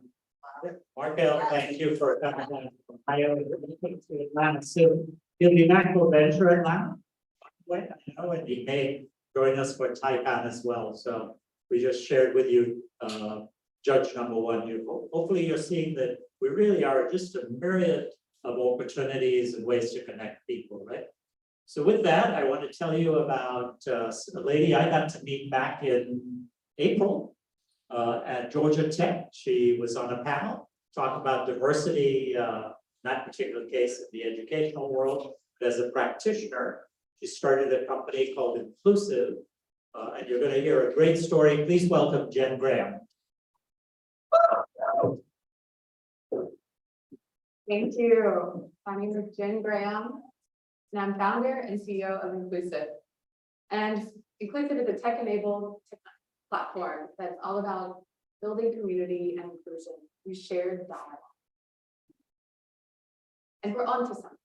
Speaker 1: Markel, thank you for coming down from Ohio to Atlanta. So you'll be back for Venture Atlanta. I know, and he may join us for TiECon as well. So we just shared with you judge number one. Hopefully you're seeing that we really are just a myriad of opportunities and ways to connect people, right? So with that, I want to tell you about a lady I got to meet back in April at Georgia Tech. She was on a panel talking about diversity, not particular case in the educational world, but as a practitioner. She started a company called Inclusive, and you're going to hear a great story. Please welcome Jen Graham.
Speaker 4: Thank you. My name is Jen Graham, and I'm founder and CEO of Inclusive. And Inclusive is a tech-enabled platform that's all about building community and inclusion. We share dialogue. And we're on to something.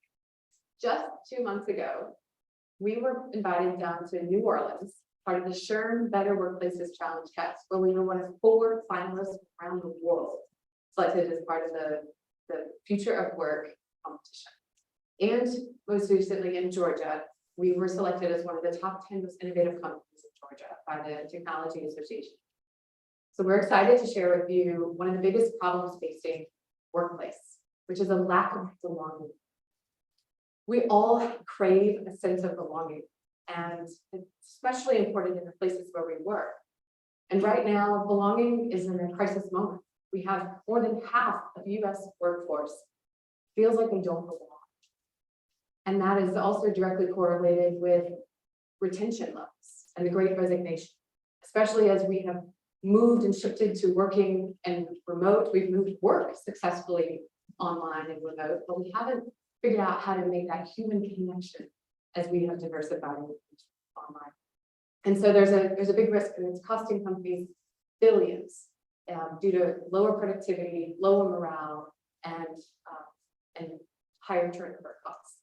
Speaker 4: Just 2 months ago, we were invited down to New Orleans part of the SHRM Better Workplaces Challenge test, where we were one of 4 finalists around the world selected as part of the Future of Work competition. And most recently in Georgia, we were selected as one of the top 10 most innovative companies in Georgia by the Technology Association. So we're excited to share with you one of the biggest problems facing workplace, which is a lack of belonging. We all crave a sense of belonging, and it's especially important in the places where we work. And right now, belonging is in a crisis moment. We have more than half of US workforce feels like they don't belong. And that is also directly correlated with retention levels and the Great Resignation, especially as we have moved and shifted to working and remote. We've moved work successfully online and remote, but we haven't figured out how to make that human connection as we have diversified online. And so there's a big risk, and it's costing companies billions due to lower productivity, lower morale, and higher turnover costs.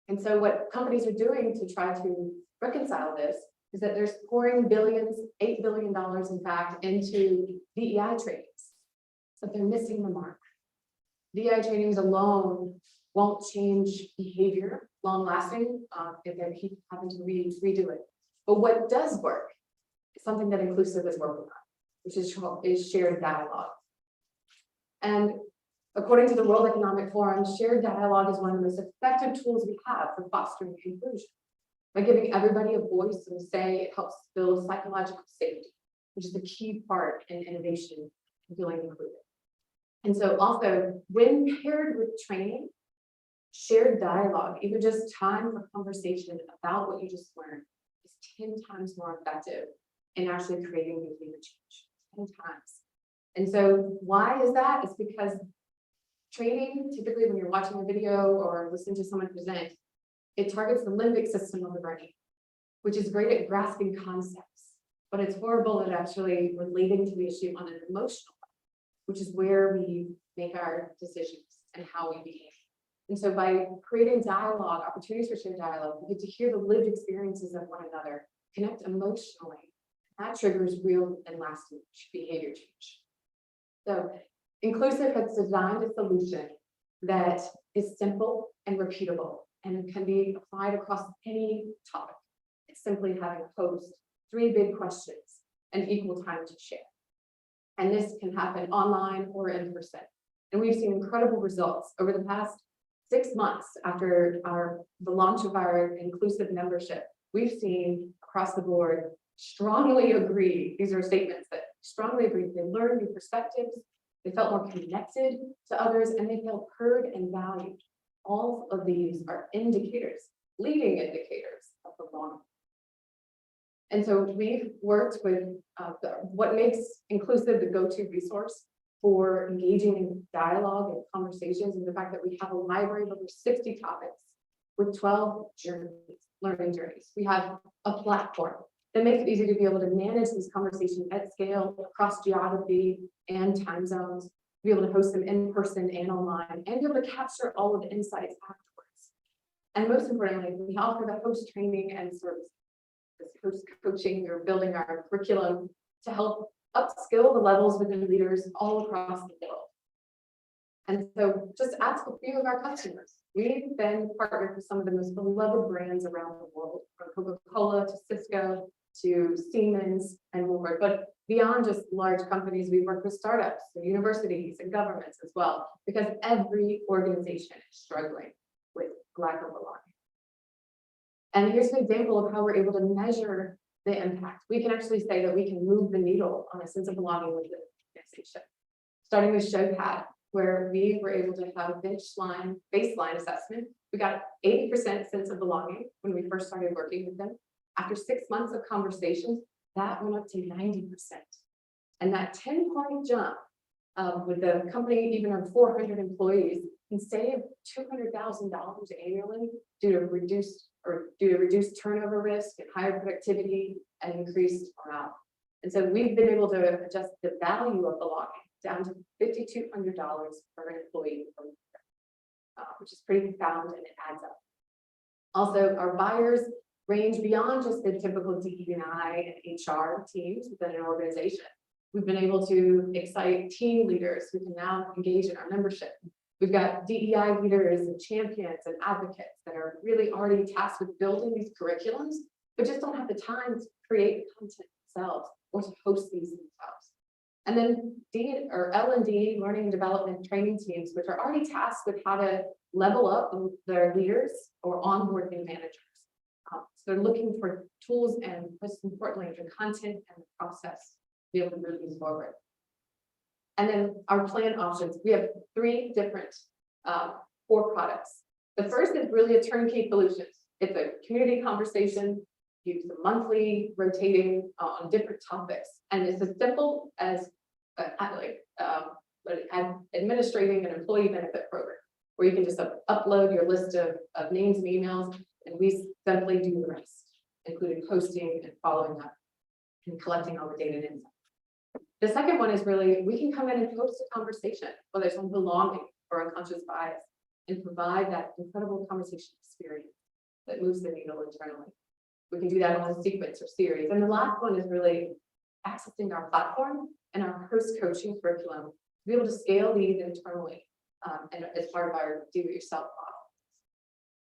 Speaker 4: And so what companies are doing to try to reconcile this is that they're pouring billions, $8 billion in fact, into DEI trainings, but they're missing the mark. DEI trainings alone won't change behavior long lasting if they keep having to redo it. But what does work is something that Inclusive is working on, which is shared dialogue. And according to the World Economic Forum, shared dialogue is one of the most effective tools we have for fostering inclusion. By giving everybody a voice and say, it helps build psychological safety, which is the key part in innovation and feeling included. And so also, when paired with training, shared dialogue, even just time for conversation about what you just learned, is 10 times more effective in actually creating behavior change, 10 times. And so why is that? It's because training, typically when you're watching a video or listening to someone present, it targets the limbic system of the brain, which is great at grasping concepts, but it's horrible at actually relating to the issue on an emotional level, which is where we make our decisions and how we behave. And so by creating dialogue, opportunities for shared dialogue, we get to hear the lived experiences of one another, connect emotionally. That triggers real and lasting behavior change. So Inclusive has designed a solution that is simple and repeatable, and it can be applied across any topic. It's simply having posed 3 big questions and equal time to share. And this can happen online or in person. And we've seen incredible results over the past 6 months after the launch of our Inclusive membership. We've seen across the board strongly agree. These are statements that strongly agree. They learned new perspectives. They felt more connected to others, and they felt heard and valued. All of these are indicators, leading indicators of belonging. And so we've worked with what makes Inclusive the go-to resource for engaging in dialogue and conversations, and the fact that we have a library of over 60 topics with 12 learning journeys. We have a platform that makes it easy to be able to manage these conversations at scale across geography and time zones, be able to host them in person and online, and be able to capture all of the insights afterwards. And most importantly, we offer the host training and services, this host coaching or building our curriculum to help upskill the levels within leaders all across the world. And so just ask a few of our customers. We've been partnered with some of the most beloved brands around the world, from Coca-Cola to Cisco to Siemens and more. But beyond just large companies, we work with startups and universities and governments as well, because every organization is struggling with lack of belonging. And here's an example of how we're able to measure the impact. We can actually say that we can move the needle on a sense of belonging with the organization. Starting with Showpad, where we were able to have a baseline assessment. We got 80% sense of belonging when we first started working with them. After 6 months of conversations, that went up to 90%. And that 10-point jump with the company, even of 400 employees, can save $200,000 annually due to reduced turnover risk and higher productivity and increased morale. And so we've been able to adjust the value of belonging down to $5,200 per employee per year, which is pretty profound, and it adds up. Also, our buyers range beyond just the typical DE&I and HR teams within an organization. We've been able to excite team leaders who can now engage in our membership. We've got DEI leaders and champions and advocates that are really already tasked with building these curriculums, but just don't have the time to create the content themselves or to host these themselves. And then L&D, learning and development training teams, which are already tasked with how to level up their leaders or onboard new managers. So they're looking for tools and, most importantly, the content and the process to be able to move these forward. And then our plan options, we have 3 different core products. The first is really a turnkey solution. It's a community conversation, use the monthly rotating on different topics. And it's as simple as administrating an employee benefit program, where you can just upload your list of names and emails, and we simply do the rest, including posting and following up and collecting all the data and insights. The second one is really, we can come in and host a conversation, whether it's on belonging or unconscious bias, and provide that incredible conversation experience that moves the needle internally. We can do that on a sequence or series. And the last one is really accessing our platform and our post-coaching curriculum to be able to scale these internally and as part of our do-it-yourself model.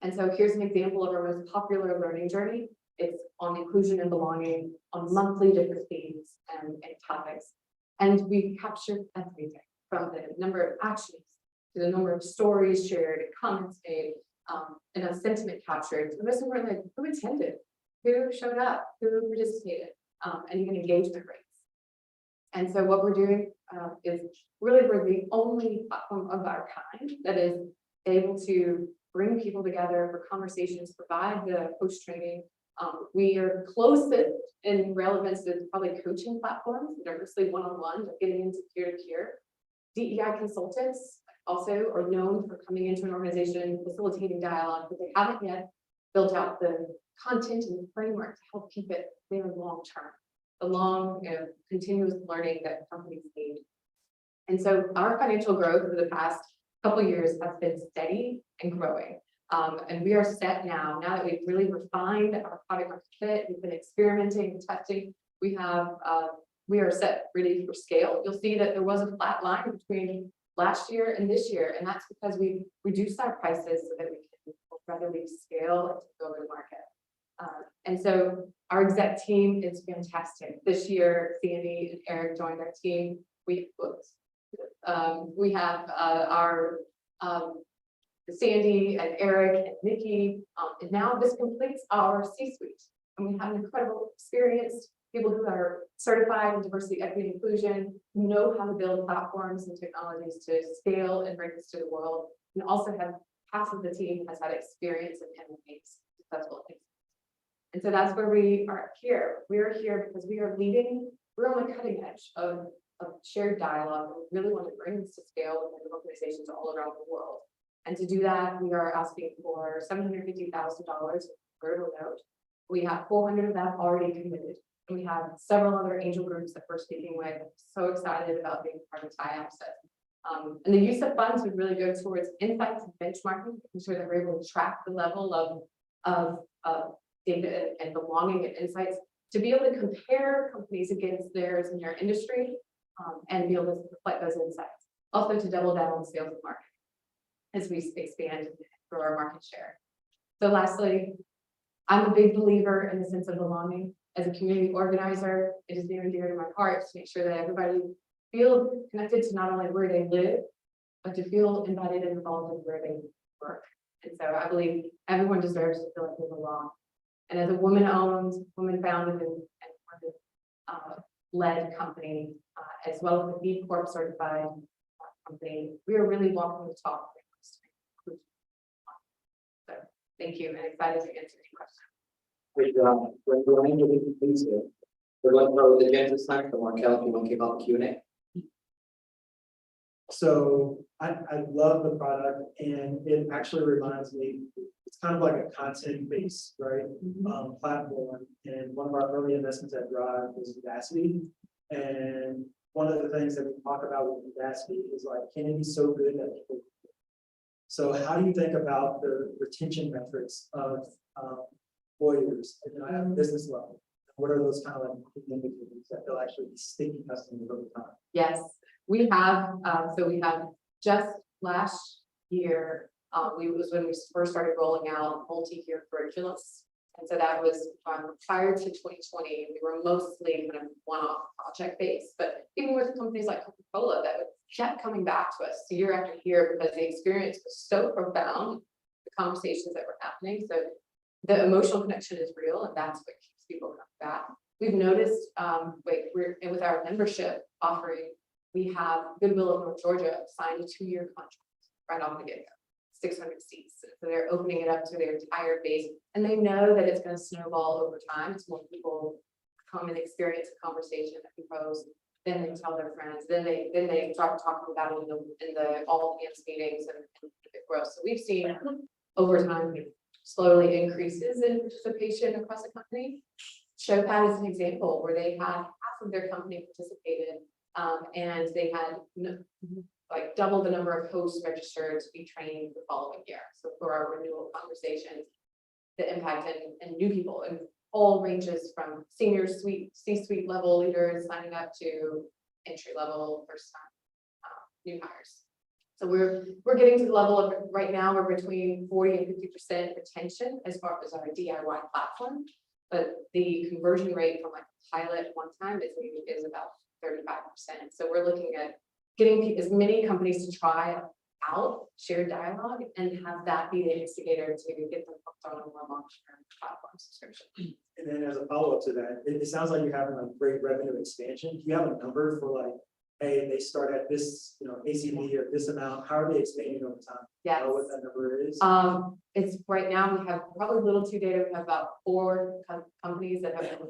Speaker 4: And so here's an example of our most popular learning journey. It's on inclusion and belonging, on monthly different themes and topics. And we captured everything from the number of actions to the number of stories shared, comments made, and a sentiment captured. The most important, like, who attended, who showed up, who participated, and even engagement rates. And so what we're doing is really, we're the only platform of our kind that is able to bring people together for conversations, provide the post-training. We are closest in relevance to probably coaching platforms that are mostly one-on-one, but getting into peer-to-peer. DEI consultants also are known for coming into an organization, facilitating dialogue, but they haven't yet built out the content and the framework to help keep it there long-term, the long, continuous learning that companies need. And so our financial growth over the past couple of years has been steady and growing. And we are set now that we've really refined our product market fit, we've been experimenting and testing, we are set really for scale. You'll see that there was a flat line between last year and this year, and that's because we reduced our prices so that we can readily scale and go to market. And so our exec team is fantastic. This year, Sandy and Eric joined our team. We have our Sandy and Eric and Nikki, and now this completes our C-suite. And we have an incredible experienced people who are certified in diversity, equity, and inclusion, who know how to build platforms and technologies to scale and bring this to the world. And also have half of the team has had experience in M&A successful things. And so that's where we are here. We are here because we are leading, we're on the cutting edge of shared dialogue. We really want to bring this to scale within organizations all around the world. And to do that, we are asking for $750,000 convertible note. We have 400 of that already committed. And we have several other angel groups that we're speaking with. So excited about being part of TiE Access. And the use of funds would really go towards insights and benchmarking, making sure that we're able to track the level of data and belonging and insights to be able to compare companies against theirs in their industry and be able to reflect those insights. Also to double down on sales and marketing as we expand and grow our market share. So lastly, I'm a big believer in the sense of belonging. As a community organizer, it is near and dear to my heart to make sure that everybody feels connected to not only where they live, but to feel embedded and involved in where they work. And so I believe everyone deserves to feel like they belong. And as a woman-owned, woman-founded, and led company, as well as a B Corp certified company, we are really walking the talk. So thank you, and excited to answer any questions.
Speaker 3: Great job. When we're going to be completed, we're going to throw the Genesis time for Markel if you want to kick off the Q&A.
Speaker 11: So I love the product, and it actually reminds me, it's kind of like a content-based, right, platform. And one of our early investments at Drive was Udacity. And one of the things that we talk about with Udacity is like, can it be so good that people? So how do you think about the retention metrics of employers, and at a business level? What are those kind of like indicators that they'll actually be sticky customers over time?
Speaker 4: Yes, we have, so we have just last year, was when we first started rolling out multi-year curriculums. And so that was prior to 2020, we were mostly kind of one-off project based, but even with companies like Coca-Cola that kept coming back to us year after year because the experience was so profound, the conversations that were happening. So the emotional connection is real, and that's what keeps people coming back. We've noticed, with our membership offering, we have Goodwill of North Georgia signed a 2-year contract right off the get-go. 600 seats. So they're opening it up to their entire base, and they know that it's going to snowball over time. It's more people come and experience a conversation that we pose, then they tell their friends, then they start talking about it in the all hands meetings and it grows. So we've seen over time slowly increases in participation across the company. Showpad is an example where they had half of their company participated, and they had like double the number of hosts registered to be trained the following year. So for our renewal conversations, the impact and new people and all ranges from senior C-suite level leaders signing up to entry level first time new hires. So we're getting to the level of right now we're between 40 and 50% retention as far as our DIY platform, but the conversion rate from like a pilot one time is about 35%. So we're looking at getting as many companies to try out shared dialogue and have that be the instigator to get them hooked on a more long-term platform subscription.
Speaker 11: And then as a follow-up to that, it sounds like you're having a great revenue expansion. Do you have a number for like, hey, they start at this, ACV or this amount, how are they expanding over time?
Speaker 4: Yes.
Speaker 11: What that number is?
Speaker 4: It's right now we have probably little too data. We have about 4 companies that have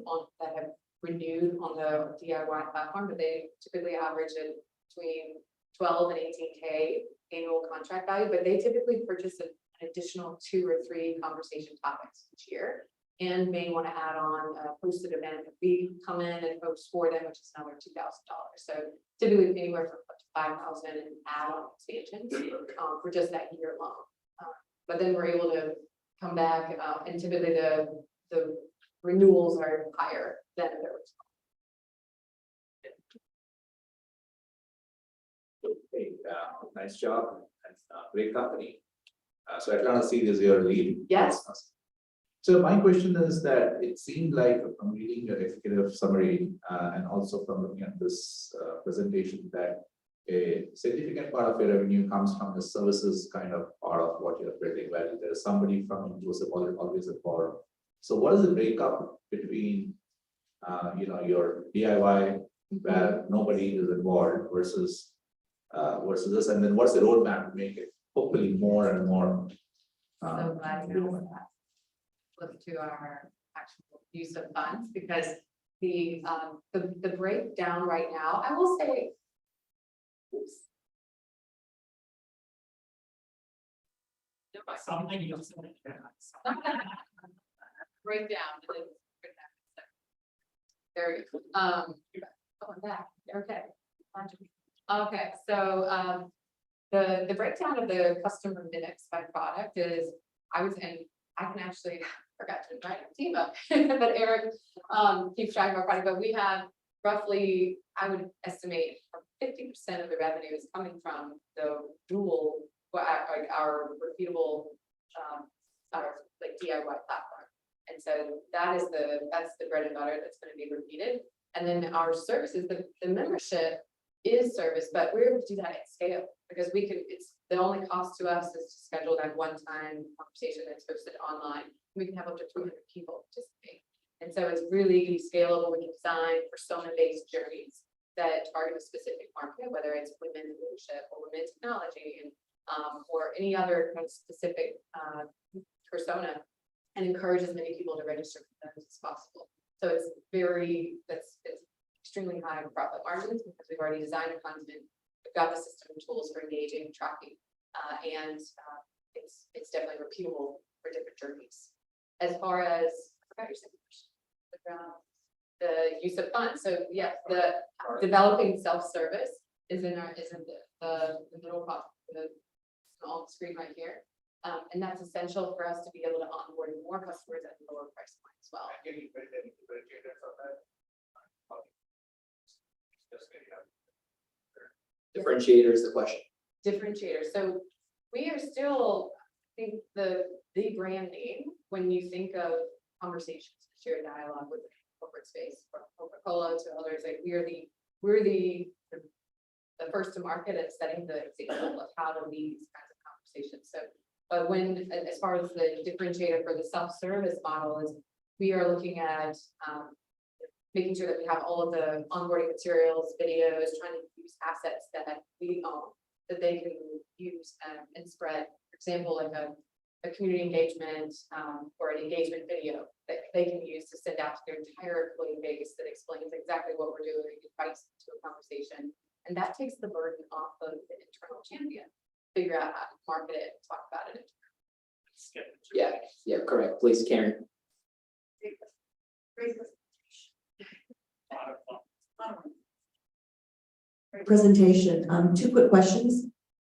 Speaker 4: renewed on the DIY platform, but they typically average it between 12 and 18K annual contract value, but they typically purchase an additional 2 or 3 conversation topics each year and may want to add on a hosted event that we come in and host for them, which is another $2,000. So typically anywhere from $5,000 and add on expansions for just that year alone. But then we're able to come back and typically the renewals are higher than the original.
Speaker 10: Hey, nice job and great company. So Atlanta Seed is your lead.
Speaker 4: Yes.
Speaker 10: So my question is that it seemed like from reading your executive summary and also from looking at this presentation that a significant part of your revenue comes from the services kind of part of what you're building, where there's somebody from inclusive always involved. So what is the breakup between your DIY where nobody is involved versus this, and then what's the roadmap to make it hopefully more and more?
Speaker 4: So glad you asked that. Look to our actual use of funds because the breakdown right now, I will say. Oops.
Speaker 1: Something you don't
Speaker 4: Breakdown. There you go. Oh, I'm back. Okay. Okay, so the breakdown of the customer minutes by product is, I can actually forgot to invite our team up, but Eric keeps track of our product, but we have roughly, I would estimate 50% of the revenue is coming from the dual, like our repeatable, our like DIY platform. And so that's the bread and butter that's going to be repeated. And then our services, the membership is service, but we're able to do that at scale because it's the only cost to us is to schedule that one-time conversation that's posted online. We can have up to 300 people participate. And so it's really scalable. We can design persona-based journeys that target a specific market, whether it's women in leadership or women in technology and or any other kind of specific persona, and encourage as many people to register for them as possible. So it's extremely high profit margins because we've already designed the content, we've got the system and tools for engaging and tracking, and it's definitely repeatable for different journeys. As far as the use of funds, so yeah, the developing self-service is in the middle part, on the screen right here. And that's essential for us to be able to onboard more customers at a lower price point as well.
Speaker 3: Differentiator is the question.
Speaker 4: Differentiator. So we are still, I think the brand name, when you think of conversations, shared dialogue with the corporate space, from Coca-Cola to others, like we're the first to market at setting the example of how to lead these kinds of conversations. So, but when, as far as the differentiator for the self-service model is, we are looking at making sure that we have all of the onboarding materials, videos, trying to use assets that we own, that they can use and spread. For example, like a community engagement or an engagement video that they can use to send out to their entire employee base that explains exactly what we're doing, invites to a conversation. And that takes the burden off of the internal champion, figure out how to market it, talk about it.
Speaker 3: Yeah, correct. Please, Karen.
Speaker 9: Presentation, two quick questions,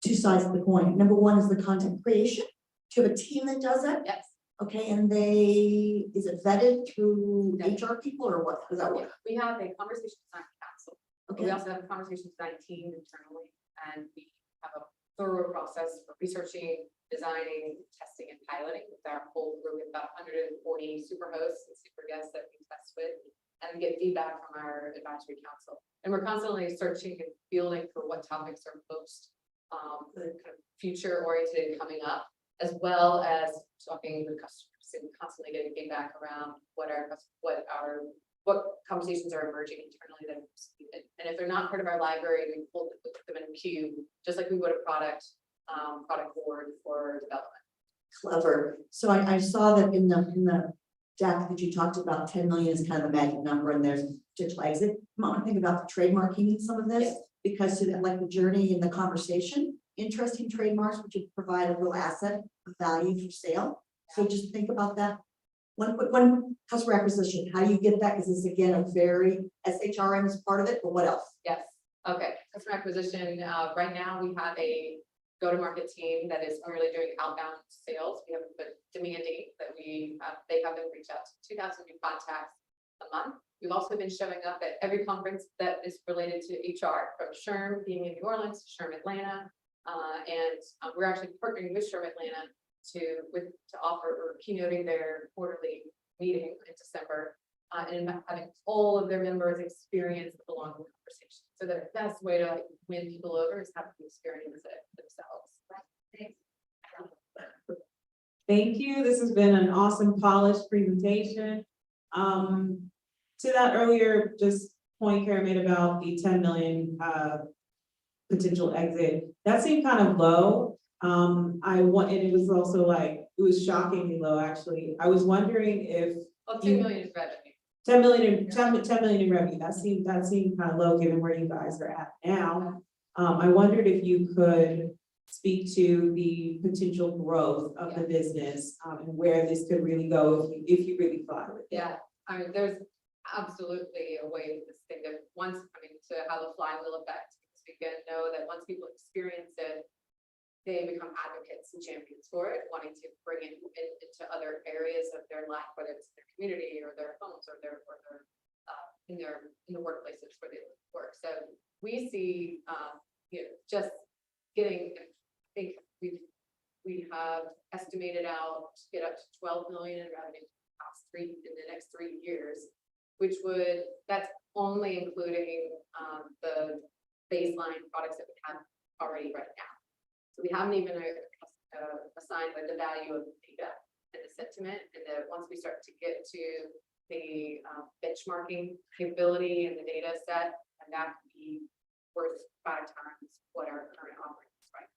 Speaker 9: two sides of the coin. Number one is the content creation. Do you have a team that does that?
Speaker 4: Yes.
Speaker 9: Okay, and is it vetted through HR people or what? How does that work?
Speaker 4: We have a conversation design council. We
Speaker 9: Okay,
Speaker 4: also have a conversation design team internally, and we have a thorough process for researching, designing, testing, and piloting with our whole group of about 140 super hosts and super guests that we test with, and get feedback from our advisory council. And we're constantly searching and fielding for what topics are most kind of future oriented and coming up, as well as talking with customers and constantly getting feedback around what conversations are emerging internally that are needed. And if they're not part of our library, we pull them in a queue, just like we would a product board for development.
Speaker 9: clever. So I saw that in the deck that you talked about, 10 million is kind of the magic number and there's potential exit. I want to think about the trademarking in some of this,
Speaker 4: Yes.
Speaker 9: because to like the journey in the conversation, interesting trademarks, which would provide a real asset of value for sale. So just think about that. One customer acquisition, how do you get that? Because this again, a very SHRM is part of it, but what else?
Speaker 4: Yes, okay, customer acquisition, right now we have a go-to-market team that is primarily doing outbound sales. We have been demanding that they have them reach out to 2,000 new contacts a month. We've also been showing up at every conference that is related to HR, from SHRM being in New Orleans, to SHRM Atlanta, and we're actually partnering with SHRM Atlanta to offer or keynoting their quarterly meeting in December, and having all of their members experience the long conversation. So the best way to like win people over is have them experience it themselves.
Speaker 8: Thank you. This has been an awesome polished presentation. To that earlier just point Karen made about the 10 million potential exit, that seemed kind of low. And it was also like, it was shockingly low, actually. I was wondering if
Speaker 4: Well, 2 million is revenue.
Speaker 8: 10 million in revenue, that seemed kind of low given where you guys are at now. I wondered if you could speak to the potential growth of the business, and where this could really go if you really fly with it.
Speaker 4: Yeah, I mean, there's absolutely a way for this thing to to have a flywheel effect. Because we can know that once people experience it, they become advocates and champions for it, wanting to bring it into other areas of their life, whether it's their community or their homes or their in the workplaces where they work. So we see just getting, I think we have estimated out to get up to 12 million in revenue in the next 3 years, that's only including the baseline products that we have already right now. So we haven't even assigned the value of the data and the sentiment, and that once we start to get to the benchmarking capability and the data set, and that could be worth 5 times what our current offering is right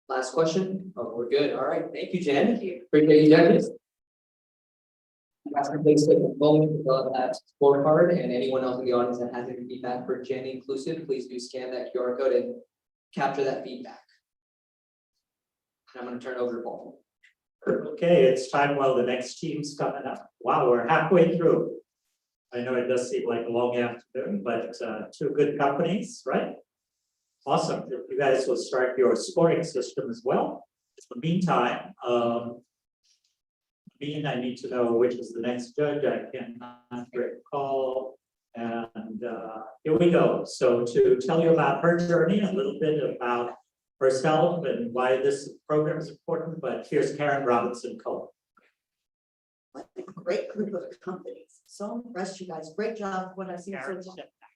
Speaker 4: now.
Speaker 3: Last question. Oh, we're good. All right. Thank you, Jen.
Speaker 4: Thank you.
Speaker 3: Appreciate you, judges. That's the place to take a moment to fill out that scorecard, and anyone else in the audience that has any feedback for Jen inclusive, please do scan that QR code and capture that feedback. And I'm going to turn it over to Paul.
Speaker 1: Okay, it's time while the next team's coming up. Wow, we're halfway through. I know it does seem like a long afternoon, but 2 good companies, right? Awesome. You guys will start your scoring system as well. In the meantime, I need to know which is the next judge. I cannot recall. And here we go. So to tell you about her journey, a little bit about herself and why this program is important, but here's Karen Robinson Cole.
Speaker 9: What a great group of companies. So impressed, you guys. Great job. What I've seen so
Speaker 1: Karen,
Speaker 9: far.
Speaker 1: step back.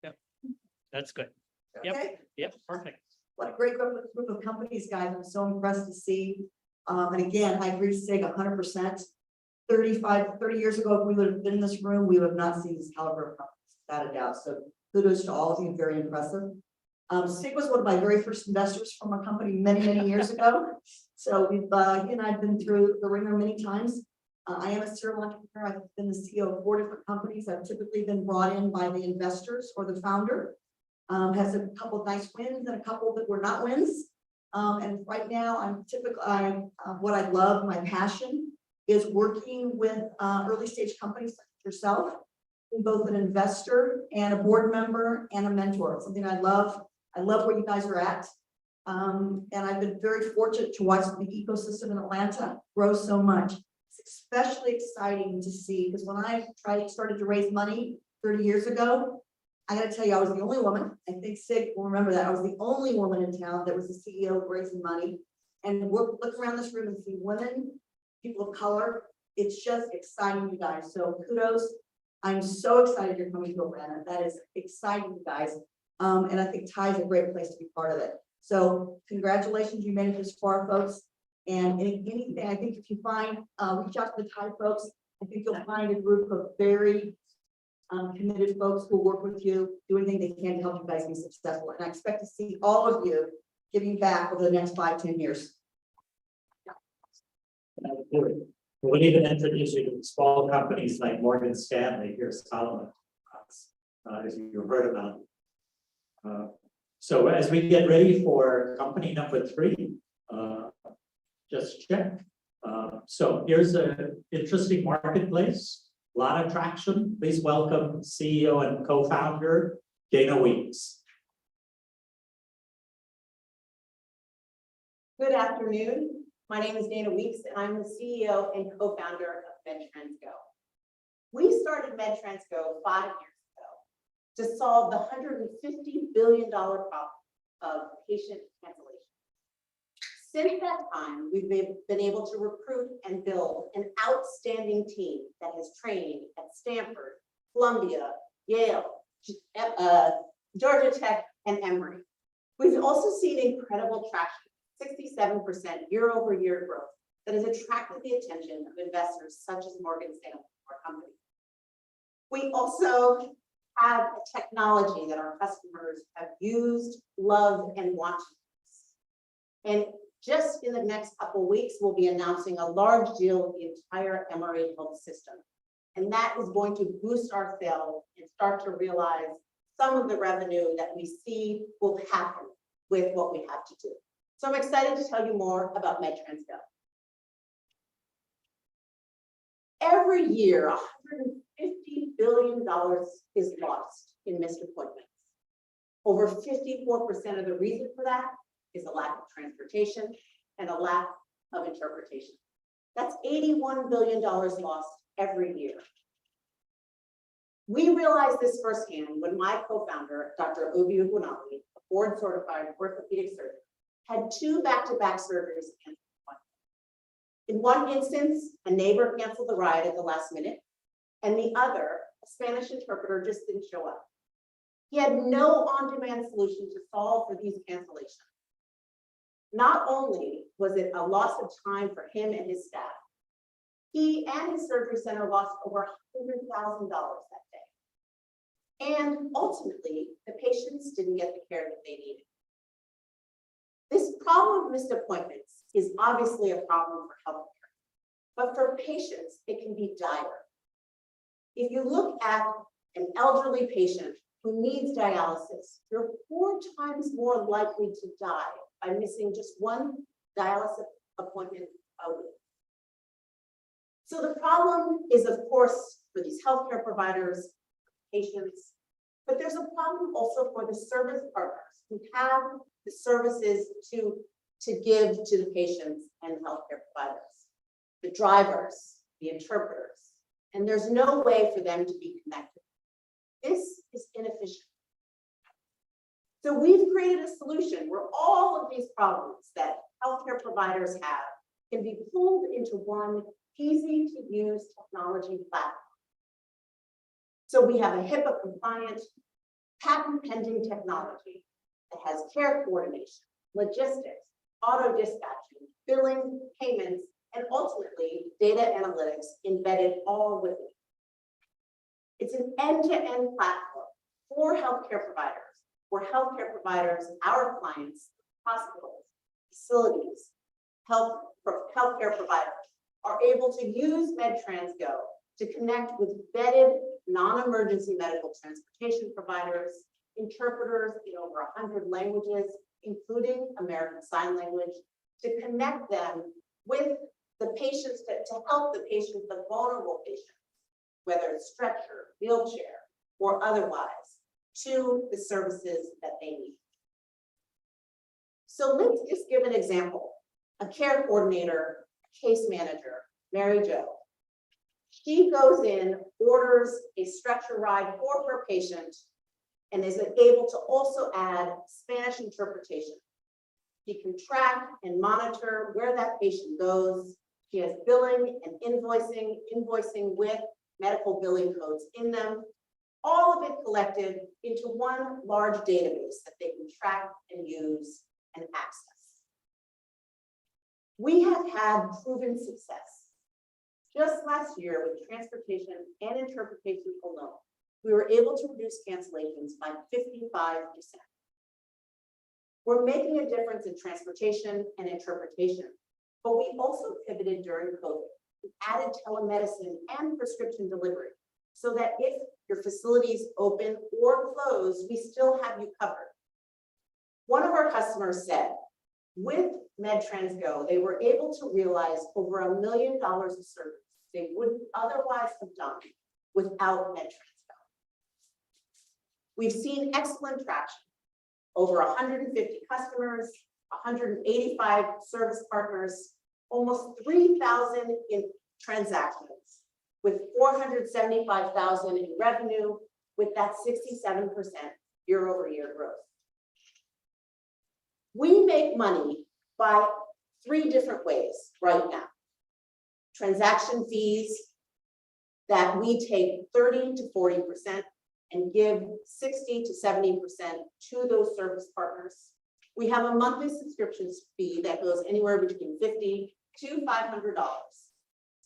Speaker 1: Yep, that's good. Yep.
Speaker 9: Okay.
Speaker 1: Yep, perfect.
Speaker 9: What a great group of companies, guys. I'm so impressed to see. And again, I agree, Sig, 100%. 30 years ago, if we would have been in this room, we would have not seen this caliber of companies, without a doubt. So kudos to all of you, very impressive. Sig was one of my very first investors from a company many years ago. So we've, he and I've been through the ringer many times. I am a serial entrepreneur. I've been the CEO of 4 different companies. I've typically been brought in by the investors or the founder. Has a couple of nice wins and a couple that were not wins. And right now I'm what I love, my passion is working with early stage companies like yourself, both an investor and a board member and a mentor. It's something I love. I love where you guys are at. And I've been very fortunate to watch the ecosystem in Atlanta grow so much. It's especially exciting to see, because when I started to raise money 30 years ago, I gotta tell you, I was the only woman. I think Sig will remember that. I was the only woman in town that was the CEO of raising money. And look around this room and see women, people of color. It's just exciting, you guys. So kudos. I'm so excited you're coming to Atlanta. That is exciting, you guys. And I think TiE is a great place to be part of it. So congratulations, you made it this far, folks. And anything, I think if you find, reach out to the TiE folks, I think you'll find a group of very committed folks who work with you, do anything they can to help you guys be successful. And I expect to see all of you giving back over the next 5-10 years.
Speaker 1: We'll even introduce you to small companies like Morgan Stanley. Here's Solomon, as you heard about. So as we get ready for company number 3, just check. So here's an interesting marketplace. A lot of traction. Please welcome CEO and co-founder Dana Weeks.
Speaker 2: Good afternoon. My name is Dana Weeks, and I'm the CEO and co-founder of MedTransGo. We started MedTransGo 5 years ago to solve the $150 billion problem of patient cancellation. Since that time, we've been able to recruit and build an outstanding team that has trained at Stanford, Columbia, Yale, Georgia Tech, and Emory. We've also seen incredible traction, 67% year-over-year growth that has attracted the attention of investors such as Morgan Stanley, our company. We also have a technology that our customers have used, loved, and want to use. And just in the next couple of weeks, we'll be announcing a large deal with the entire Emory health system. And that is going to boost our sales and start to realize some of the revenue that we see will happen with what we have to do. So I'm excited to tell you more about MedTransGo. Every year, $150 billion is lost in missed appointments. Over 54% of the reason for that is a lack of transportation and a lack of interpretation. That's $81 billion lost every year. We realized this firsthand when my co-founder, Dr. Obi Ugwunali, a board-certified orthopedic surgeon, had 2 back-to-back surgeries and in one instance, a neighbor canceled the ride at the last minute, and the other, a Spanish interpreter, just didn't show up. He had no on-demand solution to solve for these cancellations. Not only was it a loss of time for him and his staff, he and his surgery center lost over $100,000 that day. And ultimately, the patients didn't get the care that they needed. This problem of missed appointments is obviously a problem for healthcare, but for patients, it can be dire. If you look at an elderly patient who needs dialysis, you're 4 times more likely to die by missing just one dialysis appointment a week. So the problem is, of course, for these healthcare providers, patients, But there's a problem also for the service partners who have the services to give to the patients and healthcare providers, the drivers, the interpreters, and there's no way for them to be connected. This is inefficient. So we've created a solution where all of these problems that healthcare providers have can be pulled into one easy-to-use technology platform. So we have a HIPAA compliant, patent pending technology that has care coordination, logistics, auto dispatching, billing, payments, and ultimately data analytics embedded all within it. It's an end-to-end platform for healthcare providers, where healthcare providers, our clients, hospitals, facilities, healthcare providers are able to use MedTransGo to connect with vetted non-emergency medical transportation providers, interpreters in over 100 languages, including American Sign Language, to connect them with the patients, to help the patients, the vulnerable patients, whether it's stretcher, wheelchair, or otherwise, to the services that they need. So let's just give an example. A care coordinator, a case manager, Mary Jo. She goes in, orders a stretcher ride for her patient, and is able to also add Spanish interpretation. She can track and monitor where that patient goes. She has billing and invoicing with medical billing codes in them, all of it collected into one large database that they can track and use and access. We have had proven success. Just last year with transportation and interpretation alone, we were able to reduce cancellations by 55%. We're making a difference in transportation and interpretation, but we also pivoted during COVID. We added telemedicine and prescription delivery so that if your facility is open or closed, we still have you covered. One of our customers said, with MedTransGo, they were able to realize over $1 million of service they wouldn't otherwise have done without MedTransGo. We've seen excellent traction. Over 150 customers, 185 service partners, almost 3,000 in transactions, with 475,000 in revenue, with that 67% year-over-year growth. We make money by 3 different ways right now. Transaction fees that we take 30 to 40% and give 60 to 70% to those service partners. We have a monthly subscription fee that goes anywhere between $50 to $500.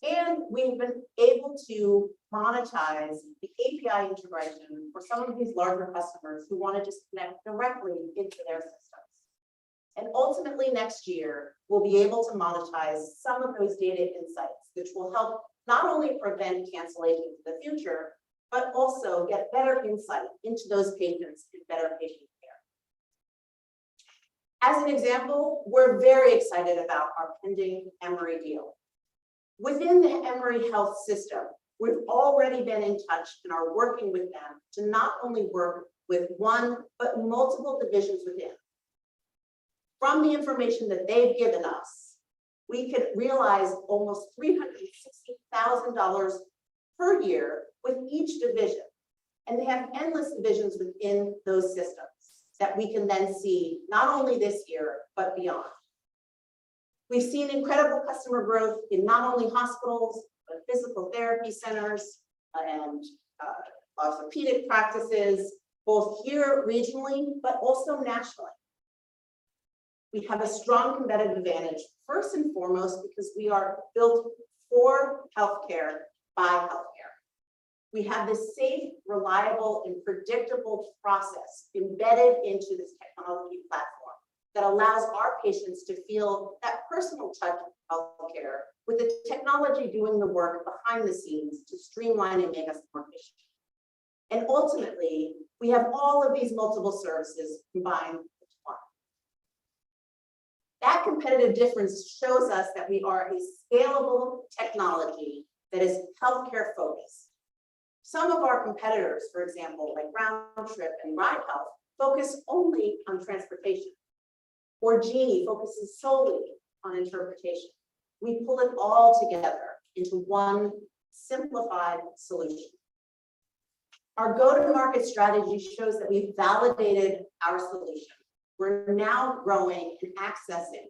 Speaker 2: And we've been able to monetize the API integration for some of these larger customers who want to just connect directly into their systems. And ultimately next year, we'll be able to monetize some of those data insights, which will help not only prevent cancellations in the future, but also get better insight into those patients and better patient care. As an example, we're very excited about our pending Emory deal. Within the Emory Health system, we've already been in touch and are working with them to not only work with one, but multiple divisions within. From the information that they've given us, we could realize almost $360,000 per year with each division. And they have endless divisions within those systems that we can then see not only this year, but beyond. We've seen incredible customer growth in not only hospitals, but physical therapy centers and orthopedic practices, both here regionally, but also nationally. We have a strong competitive advantage, first and foremost, because we are built for healthcare by healthcare. We have this safe, reliable, and predictable process embedded into this technology platform that allows our patients to feel that personal touch of healthcare with the technology doing the work behind the scenes to streamline and make us more efficient. And ultimately, we have all of these multiple services combined into one. That competitive difference shows us that we are a scalable technology that is healthcare focused. Some of our competitors, for example, like Round Trip and Ride Health, focus only on transportation. Or Genie focuses solely on interpretation. We pull it all together into one simplified solution. Our go-to-market strategy shows that we've validated our solution. We're now growing and accessing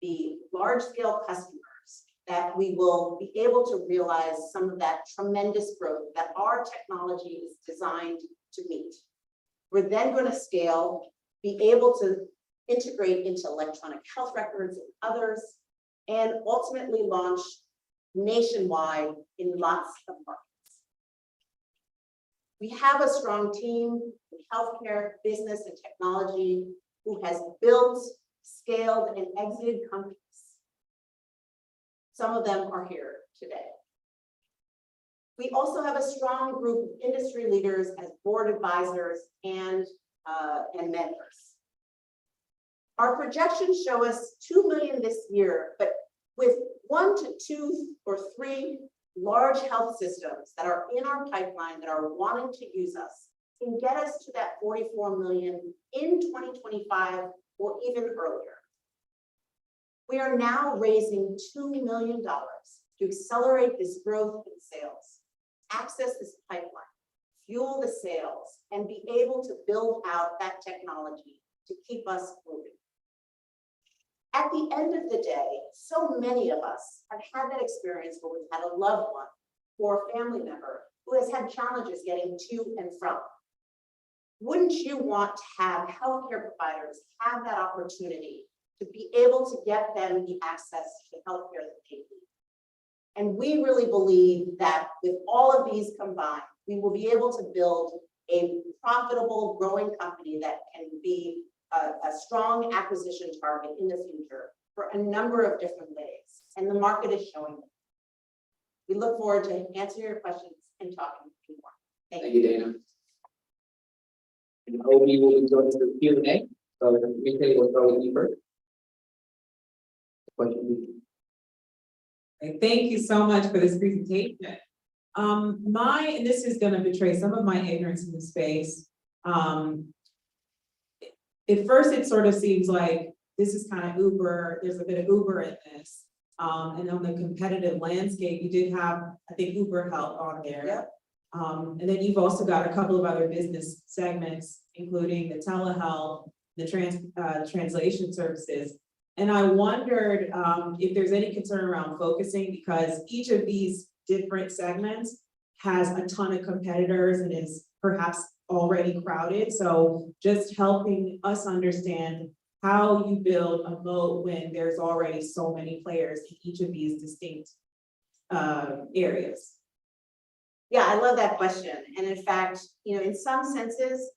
Speaker 2: the large-scale customers that we will be able to realize some of that tremendous growth that our technology is designed to meet. We're then going to scale, be able to integrate into electronic health records and others, and ultimately launch nationwide in lots of markets. We have a strong team in healthcare, business, and technology who has built, scaled, and exited companies. Some of them are here today. We also have a strong group of industry leaders as board advisors and mentors. Our projections show us 2 million this year, but with 1 to 2 or 3 large health systems that are in our pipeline that are wanting to use us can get us to that 44 million in 2025 or even earlier. We are now raising $2 million to accelerate this growth in sales, access this pipeline, fuel the sales, and be able to build out that technology to keep us moving. At the end of the day, so many of us have had that experience where we've had a loved one or a family member who has had challenges getting to and from. Wouldn't you want to have healthcare providers have that opportunity to be able to get them the access to healthcare that they need? And we really believe that with all of these combined, we will be able to build a profitable, growing company that can be a strong acquisition target in the future for a number of different ways. And the market is showing it. We look forward to answering your questions and talking with you more.
Speaker 3: Thank you, Dana. And Obi will be joining the Q&A. So we will start with you first.
Speaker 8: Thank you so much for this presentation. And this is going to betray some of my ignorance in the space. At first, it sort of seems like this is kind of Uber. There's a bit of Uber in this. And on the competitive landscape, you did have, I think, Uber Health on there.
Speaker 2: Yep.
Speaker 8: And then you've also got a couple of other business segments, including the telehealth, the translation services. And I wondered if there's any concern around focusing, because each of these different segments has a ton of competitors and is perhaps already crowded. So just helping us understand how you build a moat when there's already so many players in each of these distinct areas.
Speaker 2: Yeah, I love that question. And in fact, in some senses,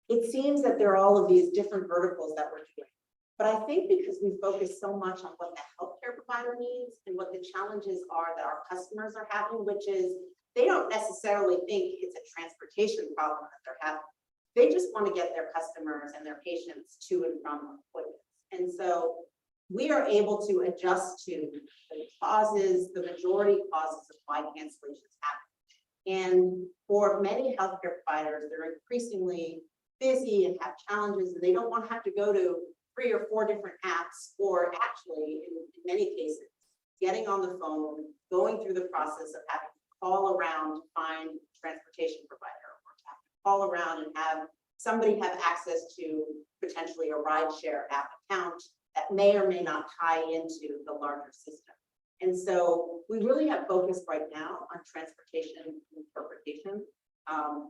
Speaker 2: it seems that there are all of these different verticals that we're doing. But I think because we focus so much on what the healthcare provider needs and what the challenges are that our customers are having, which is they don't necessarily think it's a transportation problem that they're having. They just want to get their customers and their patients to and from appointments. And so we are able to adjust to the causes, the majority causes of why cancellations happen. And for many healthcare providers, they're increasingly busy and have challenges, and they don't want to have to go to 3 or 4 different apps, or actually, in many cases, getting on the phone, going through the process of having to call around to find a transportation provider, or have to call around and have somebody have access to potentially a rideshare app account that may or may not tie into the larger system. And so we really have focused right now on transportation and interpretation.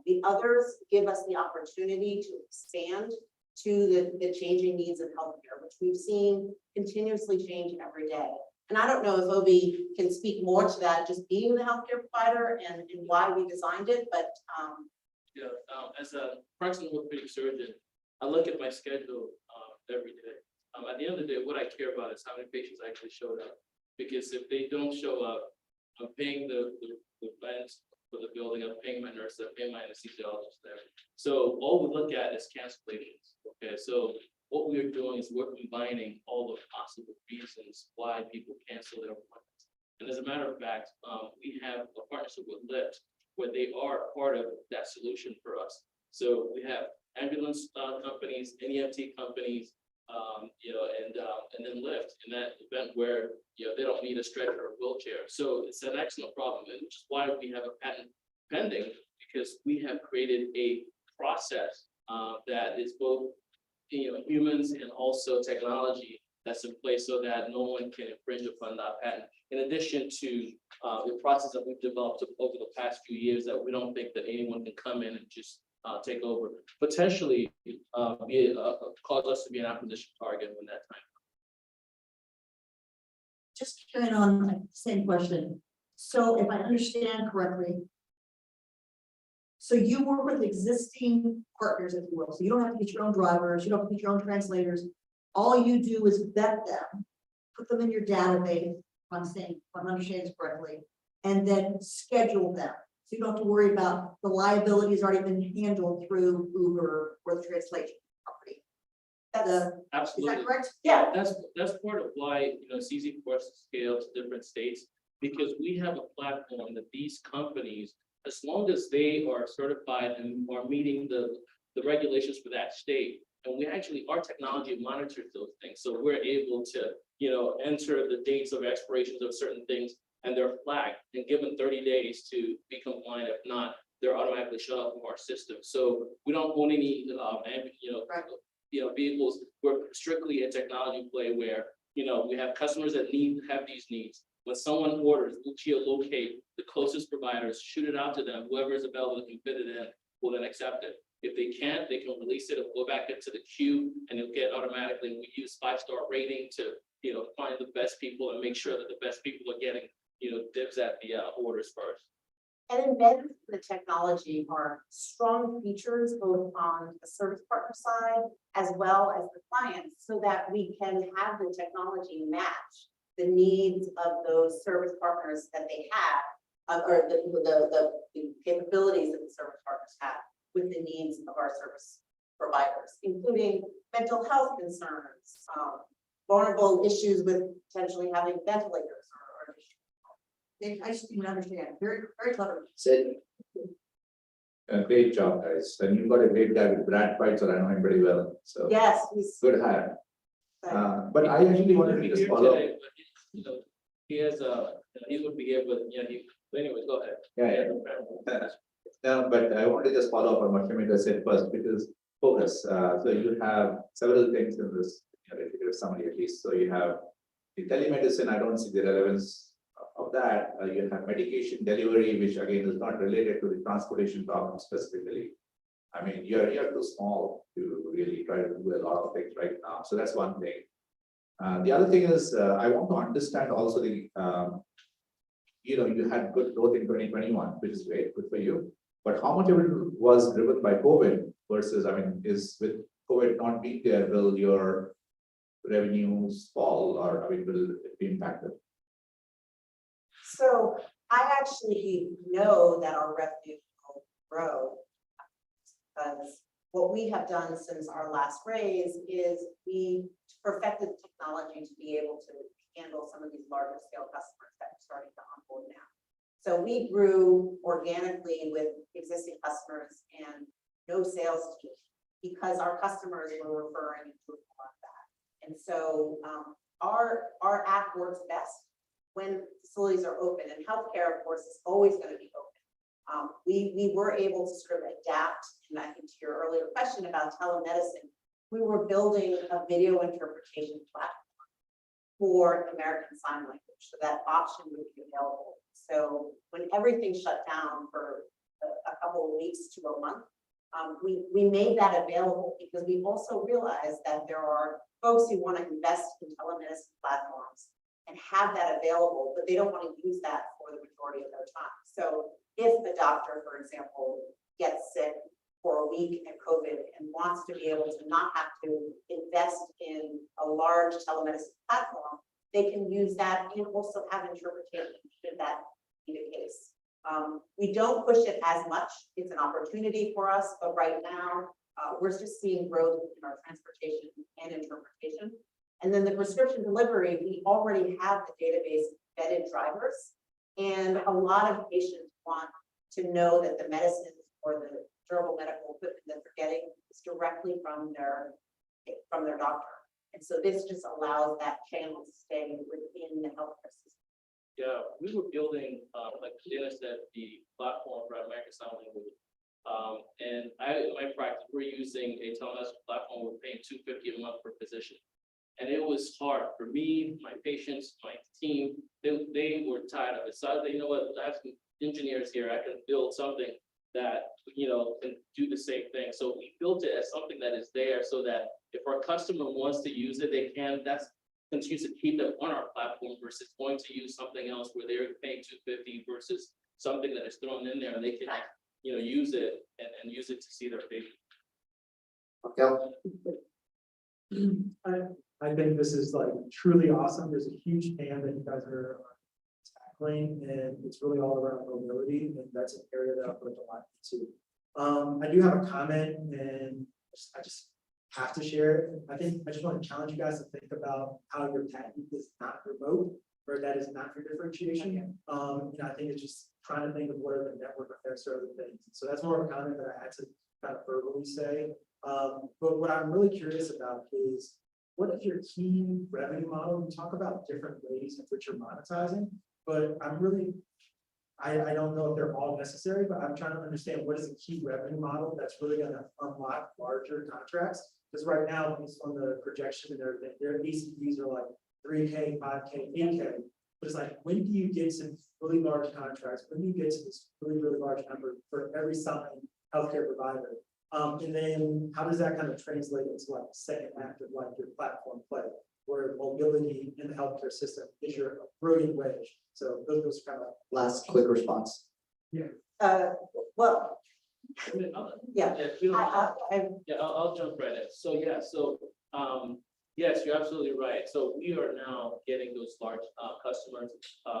Speaker 2: The others give us the opportunity to expand to the changing needs of healthcare, which we've seen continuously change every day. And I don't know if Obi can speak more to that, just being the healthcare provider and why we designed it, but
Speaker 12: as a practicing orthopedic surgeon, I look at my schedule every day. At the end of the day, what I care about is how many patients actually showed up. Because if they don't show up, I'm paying the rent for the building, I'm paying my nurse, I'm paying my anesthesiologist there. So all we look at is cancellations. Okay, so what we're doing is we're combining all the possible reasons why people cancel their appointments. And as a matter of fact, we have a partnership with Lyft, where they are part of that solution for us. So we have ambulance companies, NEMT companies, and then Lyft in that event where, they don't need a stretcher or wheelchair. So it's an excellent problem, and which is why we have a patent pending, because we have created a process that is both, humans and also technology that's in place so that no one can infringe upon that patent. In addition to the process that we've developed over the past few years that we don't think that anyone can come in and just take over, potentially cause us to be an acquisition target when that time.
Speaker 9: Just carrying on the same question. So if I understand correctly, so you work with existing partners, if you will. So you don't have to get your own drivers, you don't have to get your own translators. All you do is vet them, put them in your database, if I'm understanding this correctly, and then schedule them. So you don't have to worry about the liability has already been handled through Uber or the translation company. Is
Speaker 12: Absolutely.
Speaker 9: that correct?
Speaker 12: Yeah, that's part of why, it's easy for us to scale to different states, because we have a platform that these companies, as long as they are certified and are meeting the regulations for that state, and our technology monitors those things. So we're able to, enter the dates of expirations of certain things, and they're flagged and given 30 days to be compliant. If not, they're automatically shut off from our system. So we don't own any, vehicles. We're strictly a technology play where, we have customers that have these needs. When someone orders, we'll geolocate the closest providers, shoot it out to them. Whoever is available that can fit it in will then accept it. If they can't, they can release it. It'll go back into the queue and it'll get automatically. We use 5-star rating to, find the best people and make sure that the best people are getting, dibs at the orders first.
Speaker 2: And embedded in the technology are strong features both on the service partner side as well as the clients, so that we can have the technology match the needs of those service partners that they have, or the capabilities that the service partners have with the needs of our service providers, including mental health concerns, vulnerable issues with potentially having ventilators or
Speaker 9: I just didn't understand. Very, very clever.
Speaker 3: Sid?
Speaker 10: Great job, guys. And you've got a great guy with Brad Pitt, so I know him pretty well. So
Speaker 2: yes, he's
Speaker 10: good hire. But I actually wanted to just follow up.
Speaker 12: He has he would be here, but anyways, go ahead.
Speaker 10: Yeah. No, but I want to just follow up on what Shamita said first, because focus. So you have several things in this summary at least. So you have the telemedicine. I don't see the relevance of that. You have medication delivery, which again is not related to the transportation problem specifically. I mean, you're too small to really try to do a lot of things right now. So that's one thing. The other thing is, I want to understand also the, you had good growth in 2021, which is great, good for you. But how much of it was driven by COVID versus, is with COVID not being there, will your revenues fall, or will it be impacted?
Speaker 2: so I actually know that our revenue will grow, because what we have done since our last raise is we perfected the technology to be able to handle some of these larger scale customers that are starting to onboard now. So we grew organically with existing customers and no sales team, because our customers were referring to that. And so our app works best when facilities are open, and healthcare, of course, is always going to be open. We were able to sort of adapt, and I think to your earlier question about telemedicine, we were building a video interpretation platform for American Sign Language, so that option would be available. So when everything shut down for a couple of weeks to a month, we made that available, because we also realized that there are folks who want to invest in telemedicine platforms and have that available, but they don't want to use that for the majority of their time. So if a doctor, for example, gets sick for a week in COVID and wants to be able to not have to invest in a large telemedicine platform, they can use that and also have interpretation should that be the case. We don't push it as much. It's an opportunity for us, but right now we're just seeing growth in our transportation and interpretation. And then the prescription delivery, we already have the database of vetted drivers, and a lot of patients want to know that the medicine or the durable medical equipment that they're getting is directly from their doctor. And so this just allows that channel to stay within the healthcare system.
Speaker 12: Yeah, we were building, like Dana said, the platform for American Sign Language. And in my practice, we're using a telemedicine platform, we're paying $250 a month per physician. And it was hard for me, my patients, my team, they were tired of it. So I said, you know what, I have some engineers here, I can build something that, can do the same thing. So we built it as something that is there so that if our customer wants to use it, they can. That's continue to keep them on our platform versus going to use something else where they're paying $250 versus something that is thrown in there and they can, use it and use it to see their patient.
Speaker 11: I think this is like truly awesome. There's a huge TAM that you guys are tackling, and it's really all around mobility, and that's an area that I've put a lot into. I do have a comment, and I just have to share it. I just want to challenge you guys to think about how your patent is not remote, or that is not your differentiation. I think it's just trying to think of what are the network effects or other things. So that's more of a comment that I had to kind of verbally say. But what I'm really curious about is, what is your key revenue model? We talk about different ways in which you're monetizing, but I don't know if they're all necessary, but I'm trying to understand what is a key revenue model that's really going to unlock larger contracts. Because right now, based on the projection and everything, their ACVs are like 3K, 5K, 8K. But it's like, when do you get some really large contracts? When do you get to this really, really large number for every signed healthcare provider? And then how does that kind of translate into like the second act of like your platform play, where mobility in the healthcare system is your brilliant wedge? So those kind of
Speaker 3: Last quick response.
Speaker 2: Well, yeah.
Speaker 12: Yeah, if you don't- Yeah, I'll jump right in. So, yes, you're absolutely right. So we are now getting those large customers,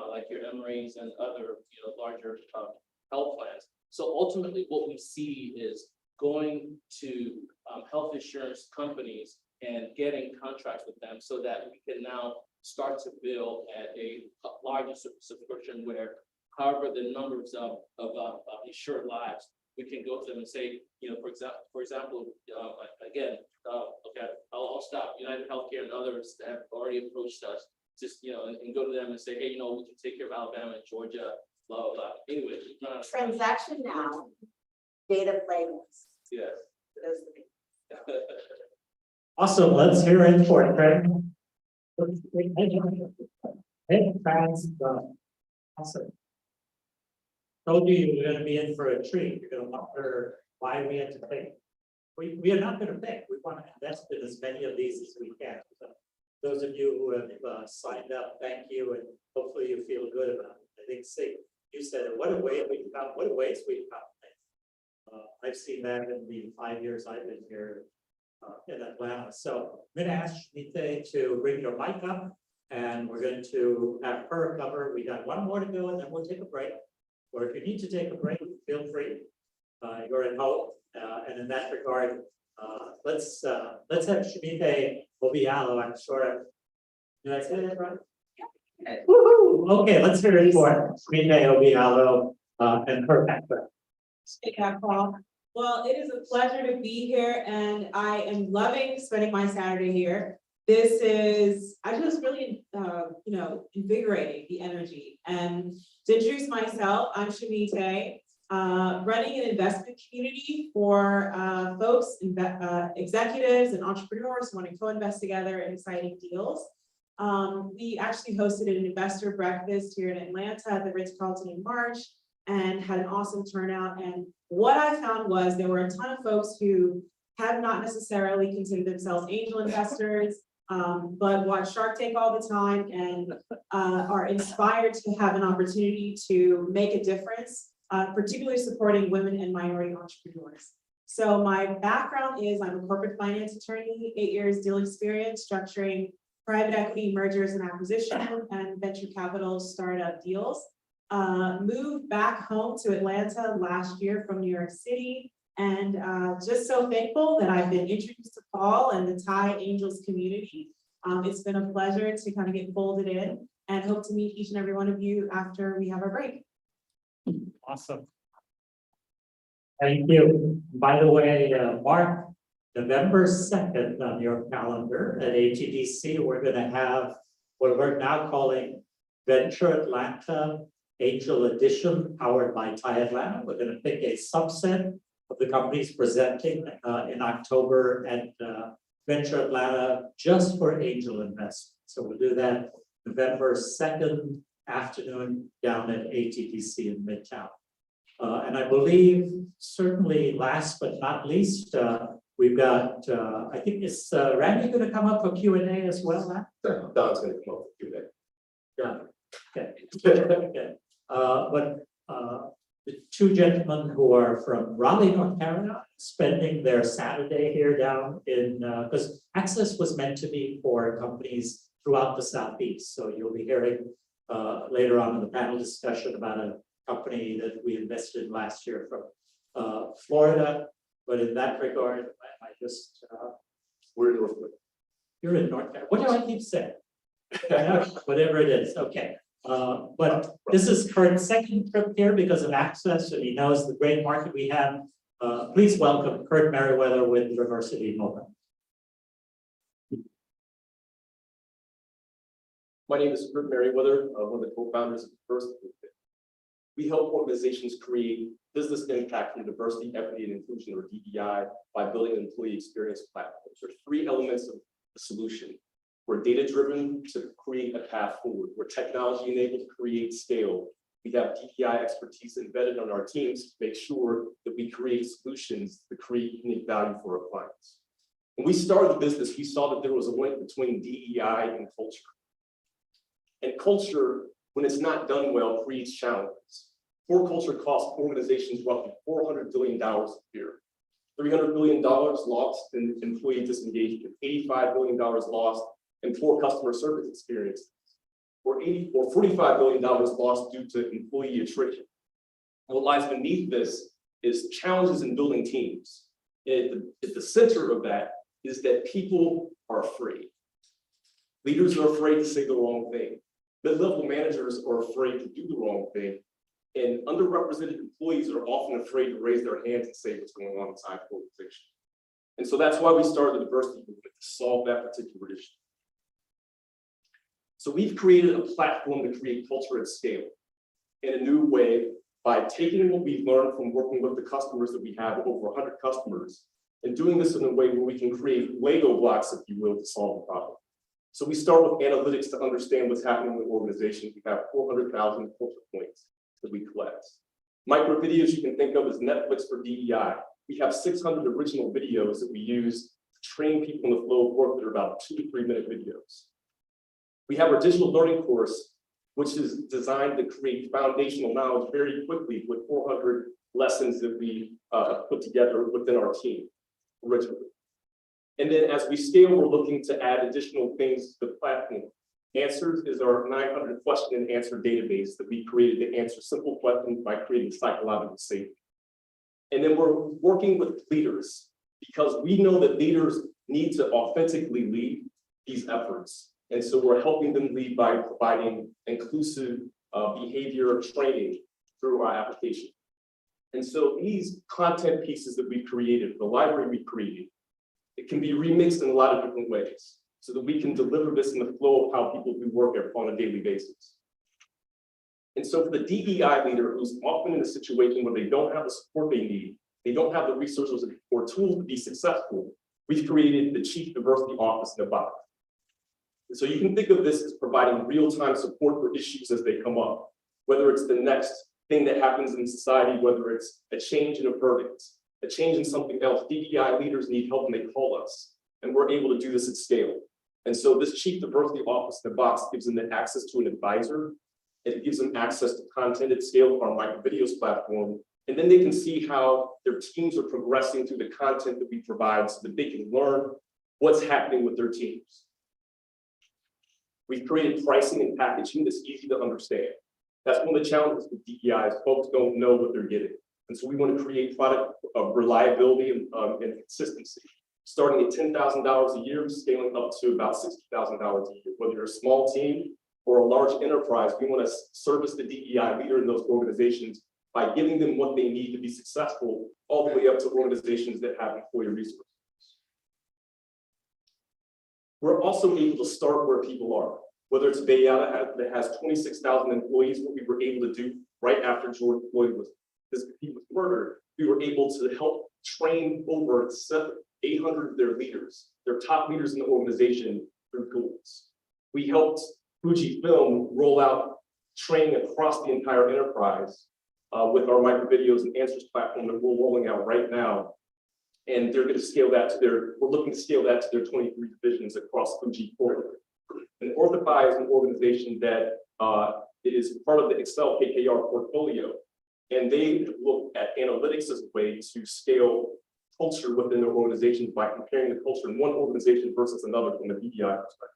Speaker 12: like your Emory's and other, larger health plans. So ultimately, what we see is going to health insurance companies and getting contracts with them so that we can now start to build at a larger subscription where, however, the numbers of insured lives, we can go to them and say, for example, again, okay, I'll stop. United Healthcare and others have already approached us, just, and go to them and say, hey, we can take care of Alabama and Georgia, blah, blah, blah. Anyway.
Speaker 2: Transaction now, data playbooks.
Speaker 12: Yes.
Speaker 2: Those are the
Speaker 1: Awesome, let's hear it for it, Craig. Hey, fans, awesome. Told you were gonna be in for a treat. You're gonna wonder why we had to pick. We are not gonna pick. We want to invest in as many of these as we can. So those of you who have signed up, thank you, and hopefully you feel good about it. I think, see, you said it. What a way we've come. What a ways we've come. I've seen that in the 5 years I've been here in Atlanta. So I'm going to ask Shmita to bring your mic up, and we're going to have her cover. We got one more to go, and then we'll take a break. Or if you need to take a break, feel free. You're at home, and in that regard, let's have Shmita Obialo. I'm sure. Did I say that right? Yeah. Woohoo! Okay, let's hear it for Shmita Obialo and her background.
Speaker 8: Yeah, Paul. Well, it is a pleasure to be here, and I am loving spending my Saturday here. This is, I just really, invigorating the energy. And to introduce myself, I'm Shmita, running an investment community for folks, executives and entrepreneurs who want to co-invest together in exciting deals. We actually hosted an investor breakfast here in Atlanta at the Ritz-Carlton in March, and had an awesome turnout. And what I found was there were a ton of folks who have not necessarily considered themselves angel investors, but watch Shark Tank all the time and are inspired to have an opportunity to make a difference, particularly supporting women and minority entrepreneurs. So my background is I'm a corporate finance attorney, 8 years deal experience structuring private equity mergers and acquisition and venture capital startup deals. Moved back home to Atlanta last year from New York City, and just so thankful that I've been introduced to Paul and the TiE Angels community. It's been a pleasure to kind of get folded in, and hope to meet each and every one of you after we have our break.
Speaker 1: Awesome. Thank you. By the way, Mark, November 2nd on your calendar at ATDC, we're gonna have what we're now calling Venture Atlanta Angel Edition, powered by TiE Atlanta. We're gonna pick a subset of the companies presenting in October at Venture Atlanta just for angel investment. So we'll do that November 2nd afternoon down at ATDC in Midtown. And I believe certainly last but not least, we've got, I think is Randy gonna come up for Q&A as well, Matt?
Speaker 6: Don's gonna come up with you there.
Speaker 1: Yeah, okay. Okay. But the two gentlemen who are from Raleigh, North Carolina, spending their Saturday here down in, because Access was meant to be for companies throughout the Southeast. So you'll be hearing later on in the panel discussion about a company that we invested in last year from Florida. But in that regard, I just,
Speaker 6: We're in Northwood.
Speaker 1: you're in North Carolina. What do I keep saying? Whatever it is, okay. But this is Kurt's second trip here because of Access, and he knows the great market we have. Please welcome Kurt Merriweather with University Mobile.
Speaker 13: My name is Kurt Merriweather, one of the co-founders of Diversity. We help organizations create business impact through diversity, equity, and inclusion, or DEI, by building an employee experience platforms. There's three elements of the solution. We're data-driven to create a path forward. We're technology-enabled to create scale. We have DEI expertise embedded on our teams to make sure that we create solutions that create unique value for our clients. When we started the business, we saw that there was a link between DEI and culture. And culture, when it's not done well, creates challenges. Poor culture costs organizations roughly $400 billion a year. $300 billion lost in employee disengagement, $85 billion lost in poor customer service experiences, or $45 billion lost due to employee attrition. What lies beneath this is challenges in building teams. At the center of that is that people are afraid. Leaders are afraid to say the wrong thing. Mid-level managers are afraid to do the wrong thing. And underrepresented employees are often afraid to raise their hands and say what's going on inside the organization. And so that's why we started the diversity movement, to solve that particular issue. So we've created a platform to create culture at scale in a new way by taking what we've learned from working with the customers that we have, over 100 customers, and doing this in a way where we can create Lego blocks, if you will, to solve the problem. So we start with analytics to understand what's happening with organizations. We have 400,000 culture points that we collect. Micro videos you can think of as Netflix for DEI. We have 600 original videos that we use to train people in the flow of work that are about 2 to 3 minute videos. We have our digital learning course, which is designed to create foundational knowledge very quickly with 400 lessons that we put together within our team originally. And then as we scale, we're looking to add additional things to the platform. Answers is our 900 question and answer database that we created to answer simple questions by creating psychological safety. And then we're working with leaders because we know that leaders need to authentically lead these efforts. And so we're helping them lead by providing inclusive behavior training through our application. And so these content pieces that we've created, the library we've created, it can be remixed in a lot of different ways so that we can deliver this in the flow of how people do work on a daily basis. And so for the DEI leader who's often in a situation where they don't have the support they need, they don't have the resources or tools to be successful, we've created the Chief Diversity Office in a box. And so you can think of this as providing real-time support for issues as they come up, whether it's the next thing that happens in society, whether it's a change in a verdict, a change in something else. DEI leaders need help and they call us, and we're able to do this at scale. And so this Chief Diversity Office in the box gives them the access to an advisor. It gives them access to content at scale of our micro videos platform. And then they can see how their teams are progressing through the content that we provide so that they can learn what's happening with their teams. We've created pricing and packaging that's easy to understand. That's one of the challenges with DEI is folks don't know what they're getting. And so we want to create product reliability and consistency, starting at $10,000 a year, scaling up to about $60,000 a year. Whether you're a small team or a large enterprise, we want to service the DEI leader in those organizations by giving them what they need to be successful, all the way up to organizations that have employee resources. We're also able to start where people are, whether it's Bayada that has 26,000 employees, what we were able to do right after George Floyd was murdered, we were able to help train over 800 of their leaders, their top leaders in the organization through goals. We helped Fujifilm roll out training across the entire enterprise with our micro videos and answers platform that we're rolling out right now. And they're going to scale that to we're looking to scale that to their 23 divisions across Fuji corporate. And Orthify is an organization that is part of the Excel KKR portfolio. And they look at analytics as a way to scale culture within their organizations by comparing the culture in one organization versus another from a DEI perspective.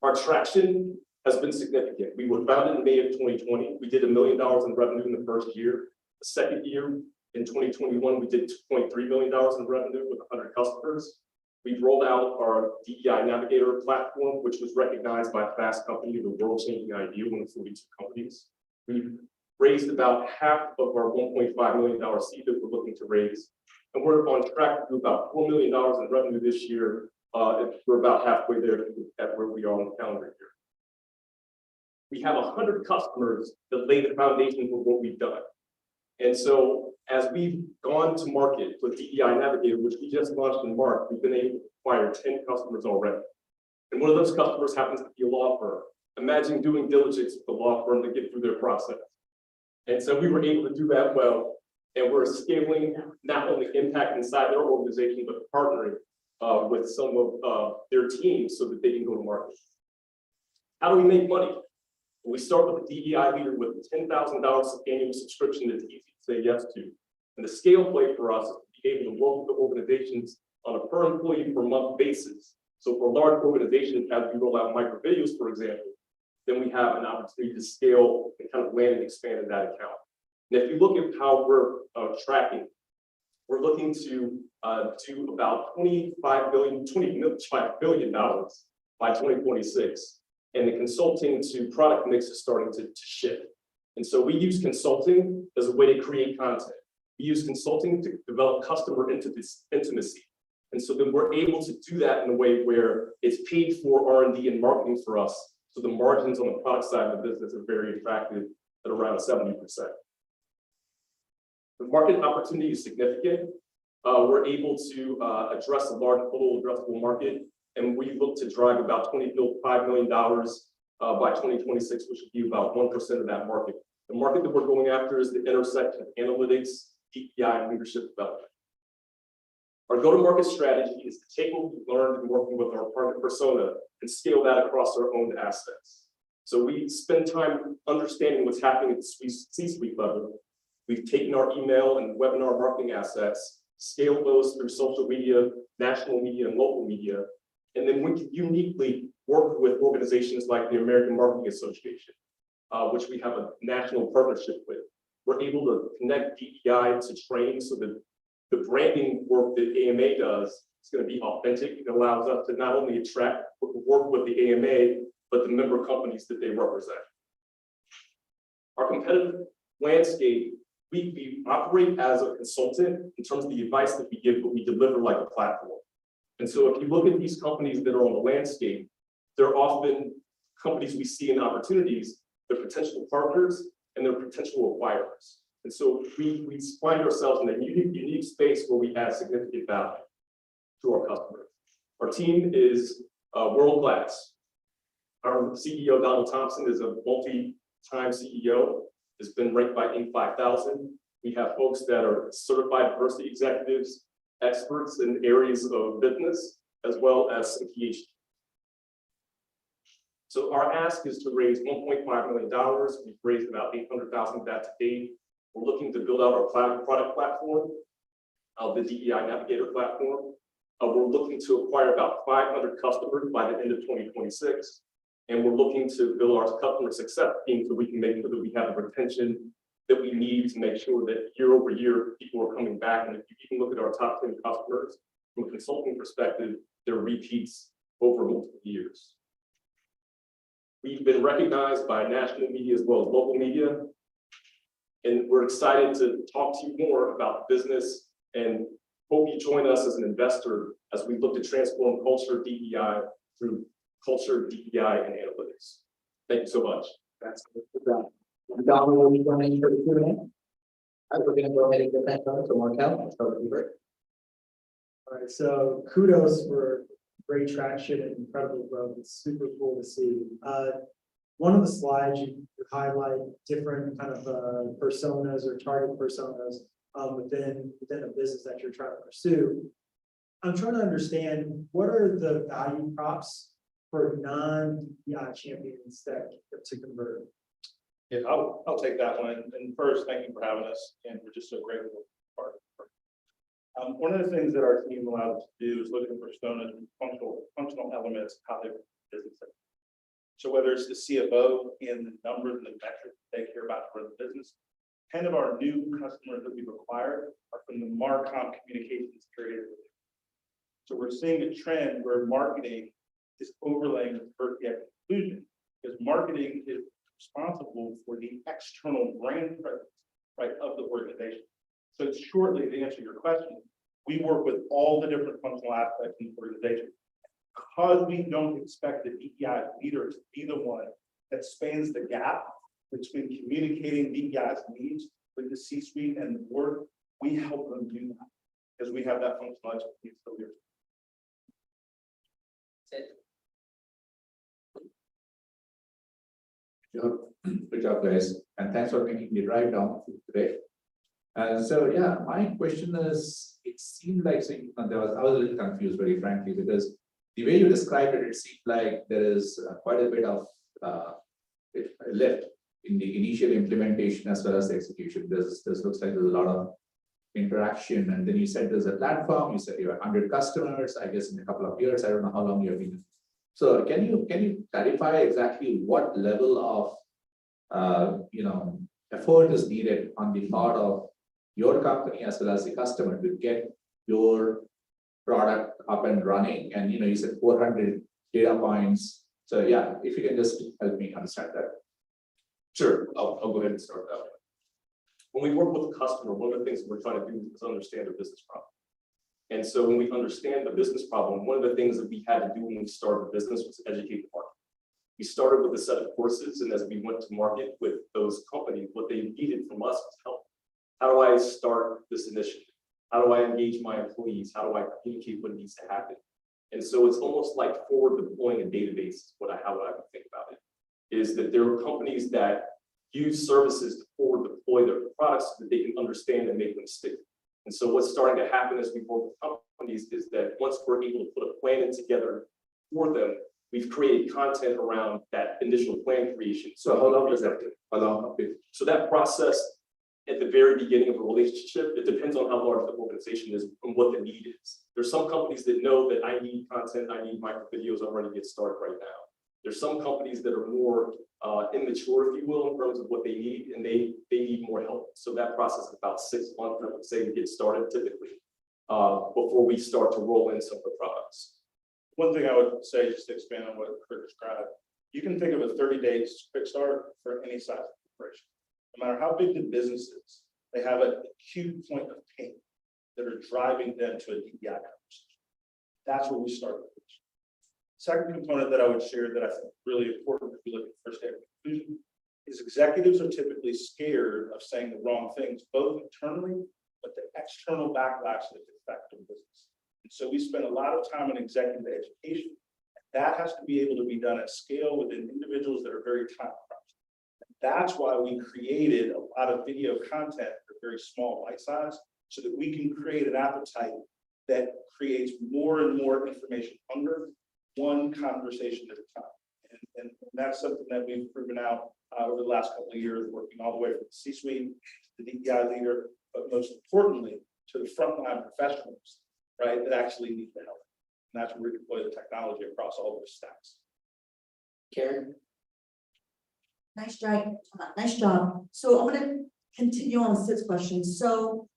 Speaker 13: Our traction has been significant. We were founded in May of 2020. We did $1 million in revenue in the first year. The second year, in 2021, we did $2.3 million in revenue with 100 customers. We've rolled out our DEI Navigator platform, which was recognized by Fast Company, the world-changing idea, one of 42 companies. We've raised about half of our $1.5 million seed that we're looking to raise. And we're on track to do about $4 million in revenue this year. We're about halfway there at where we are on the calendar year. We have 100 customers that lay the foundation for what we've done. And so as we've gone to market with DEI Navigator, which we just launched in March, we've been able to acquire 10 customers already. And one of those customers happens to be a law firm. Imagine doing diligence with a law firm to get through their process. And so we were able to do that well. And we're scaling not only impact inside their organization, but partnering with some of their teams so that they can go to market. How do we make money? We start with a DEI leader with a $10,000 annual subscription that's easy to say yes to. And the scale play for us is to be able to work with the organizations on a per employee per month basis. So for large organizations, as we roll out micro videos, for example, then we have an opportunity to scale and kind of land and expand in that account. And if you look at how we're tracking, we're looking to do about $25 billion by 2026. And the consulting to product mix is starting to shift. And so we use consulting as a way to create content. We use consulting to develop customer intimacy. And so then we're able to do that in a way where it's paid for R&D and marketing for us. So the margins on the product side of the business are very attractive at around 70%. The market opportunity is significant. We're able to address a large total addressable market. And we look to drive about $25 million by 2026, which would be about 1% of that market. The market that we're going after is the intersection of analytics, DEI, and leadership development. Our go-to-market strategy is to take what we've learned in working with our partner persona and scale that across our own assets. So we spend time understanding what's happening at the C-suite level. We've taken our email and webinar marketing assets, scaled those through social media, national media, and local media. And then we can uniquely work with organizations like the American Marketing Association, which we have a national partnership with. We're able to connect DEI to train so that the branding work that AMA does is going to be authentic. It allows us to not only attract, work with the AMA, but the member companies that they represent. Our competitive landscape, we operate as a consultant in terms of the advice that we give, but we deliver like a platform. And so if you look at these companies that are on the landscape, they're often companies we see in opportunities, they're potential partners and they're potential acquirers. And so we find ourselves in a unique space where we add significant value to our customers. Our team is world-class. Our CEO, Donald Thompson, is a multi-time CEO, has been ranked by Inc. 5000. We have folks that are certified diversity executives, experts in areas of business, as well as some PhD. So our ask is to raise $1.5 million. We've raised about $800,000 of that to date. We're looking to build out our product platform, the DEI Navigator platform. We're looking to acquire about 500 customers by the end of 2026. And we're looking to build our customer success team so we can make sure that we have the retention that we need to make sure that year over year, people are coming back. And if you can look at our top 10 customers from a consulting perspective, they're repeats over multiple years. We've been recognized by national media as well as local media. And we're excited to talk to you more about business and hope you join us as an investor as we look to transform culture DEI through culture, DEI, and analytics. Thank you so much.
Speaker 3: That's Don, will you join in for the Q&A? All right, we're gonna go ahead and get that done. So Markel, let's start with you, Rick.
Speaker 11: All right, so kudos for great traction and incredible growth. It's super cool to see. One of the slides you highlight different kind of personas or target personas within a business that you're trying to pursue. I'm trying to understand what are the value props for non-DEI champions that to convert?
Speaker 5: Yeah, I'll take that one. And first, thank you for having us, and we're just so grateful to be part of it. One of the things that our team allowed us to do is look at personas and functional elements, of how they run the business. So whether it's the CFO and the numbers and the metrics they care about for the business, 10 of our new customers that we've acquired are from the Marcom communications area. So we're seeing a trend where marketing is overlaying the conclusion, because marketing is responsible for the external brand presence, right, of the organization. So shortly, to answer your question, we work with all the different functional aspects in the organization. Because we don't expect the DEI leader to be the one that spans the gap between communicating DEI's needs with the C-suite and the board, we help them do that because we have that functional expertise.
Speaker 10: Good job, guys, and thanks for making the drive down today. So yeah, my question is, it seemed like I was a little confused, very frankly, because the way you described it, it seemed like there is quite a bit of left in the initial implementation as well as the execution. This looks like there's a lot of interaction, and then you said there's a platform. You said you have 100 customers. I guess in a couple of years, I don't know how long you have been. So can you clarify exactly what level of effort is needed on the part of your company as well as the customer to get your product up and running? And you said 400 data points. So yeah, if you can just help me understand that.
Speaker 13: Sure, I'll go ahead and start that way. When we work with a customer, one of the things that we're trying to do is understand their business problem. And so when we understand the business problem, one of the things that we had to do when we started the business was educate the market. We started with a set of courses, and as we went to market with those companies, what they needed from us was help. How do I start this initiative? How do I engage my employees? How do I communicate what needs to happen? And so it's almost like forward deploying a database, how I would think about it, is that there are companies that use services to forward deploy their products so that they can understand and make them stick. And so what's starting to happen as we work with companies is that once we're able to put a plan in together for them, we've created content around that initial plan creation.
Speaker 10: So how long does that take?
Speaker 13: So that process at the very beginning of a relationship, it depends on how large the organization is and what the need is. There's some companies that know that I need content, I need micro videos, I'm ready to get started right now. There's some companies that are more immature, if you will, in terms of what they need, and they need more help. So that process is about 6 months, I would say, to get started typically, before we start to roll in some of the products.
Speaker 5: One thing I would say, just to expand on what Kurt described, you can think of a 30-day quick start for any size corporation. No matter how big the business is, they have an acute point of pain that are driving them to a DEI conversation. That's where we start with. Second component that I would share that I think is really important if we look at first day of conclusion is executives are typically scared of saying the wrong things, both internally, but the external backlash that can affect their business. And so we spend a lot of time on executive education. That has to be able to be done at scale within individuals that are very time crunched. That's why we created a lot of video content for very small bite size, so that we can create an appetite that creates more and more information hunger, one conversation at a time. And that's something that we've proven out over the last couple of years, working all the way from the C-suite to the DEI leader, but most importantly, to the frontline professionals, right, that actually need the help. And that's where we deploy the technology across all those stacks.
Speaker 3: Karen?
Speaker 9: Nice job, nice job. So I'm gonna continue on Sid's question. So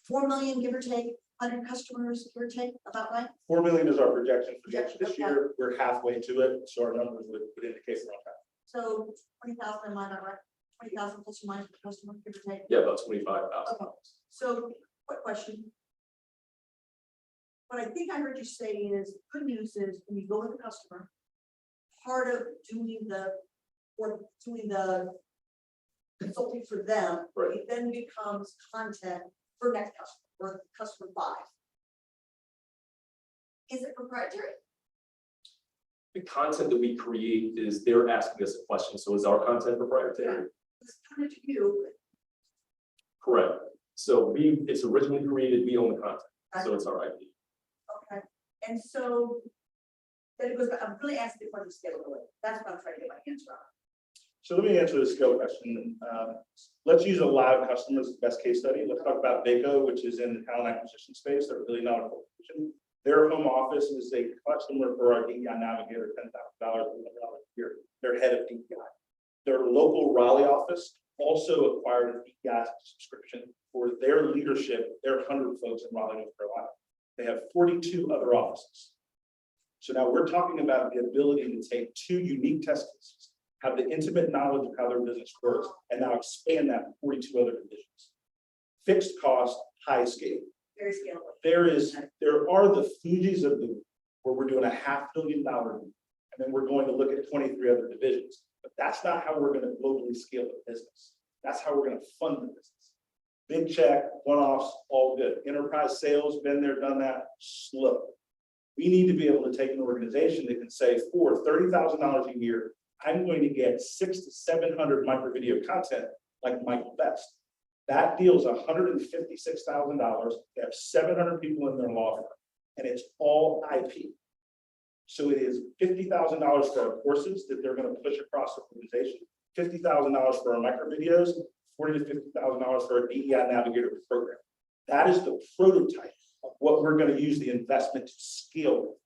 Speaker 9: 4 million, give or take, 100 customers, give or take, about right?
Speaker 5: 4 million is our projection for
Speaker 9: Projection,
Speaker 5: this
Speaker 9: okay.
Speaker 5: year. We're halfway to it, so our numbers would indicate we're on track.
Speaker 9: So 20,000 in my number. 20,000 plus or minus per customer, give or take?
Speaker 13: Yeah, about $25,000.
Speaker 9: So, quick question. What I think I heard you say is, good news is, when you go with the customer, part of doing the consulting for them,
Speaker 13: Right.
Speaker 9: it then becomes content for next customer, or customer 5. Is it proprietary?
Speaker 13: The content that we create is they're asking us a question. So is our content proprietary?
Speaker 9: It's coming to you,
Speaker 13: Correct. So it's originally created, we own the content. So it's our IP.
Speaker 9: okay, and so then it goes, I'm really asking the question of scalability, that's what I'm trying to get my answer on.
Speaker 5: So let me answer the scale question. Let's use a live customer as the best case study. Let's talk about Vaco, which is in the talent acquisition space. They're really not a corporation. Their home office is a customer for our DEI Navigator, $10,000 a year. They're head of DEI. Their local Raleigh office also acquired a DEI subscription for their leadership, their 100 folks in Raleigh, North Carolina. They have 42 other offices. So now we're talking about the ability to take 2 unique test cases, have the intimate knowledge of how their business works, and now expand that to 42 other divisions. Fixed cost, high scale.
Speaker 9: Very scalable.
Speaker 5: There are the Fujis of the, where we're doing a $500 million, and then we're going to look at 23 other divisions. But that's not how we're going to globally scale the business. That's how we're going to fund the business. Big check, one-offs, all good. Enterprise sales, been there, done that, slow. We need to be able to take an organization that can say, for $30,000 a year, I'm going to get 600 to 700 micro video content like Michael Best. That deal's $156,000. They have 700 people in their law firm, and it's all IP. So it is $50,000 for our courses that they're going to push across the organization, $50,000 for our micro videos, $40,000 to $50,000 for our DEI Navigator program. That is the prototype of what we're going to use the investment to scale.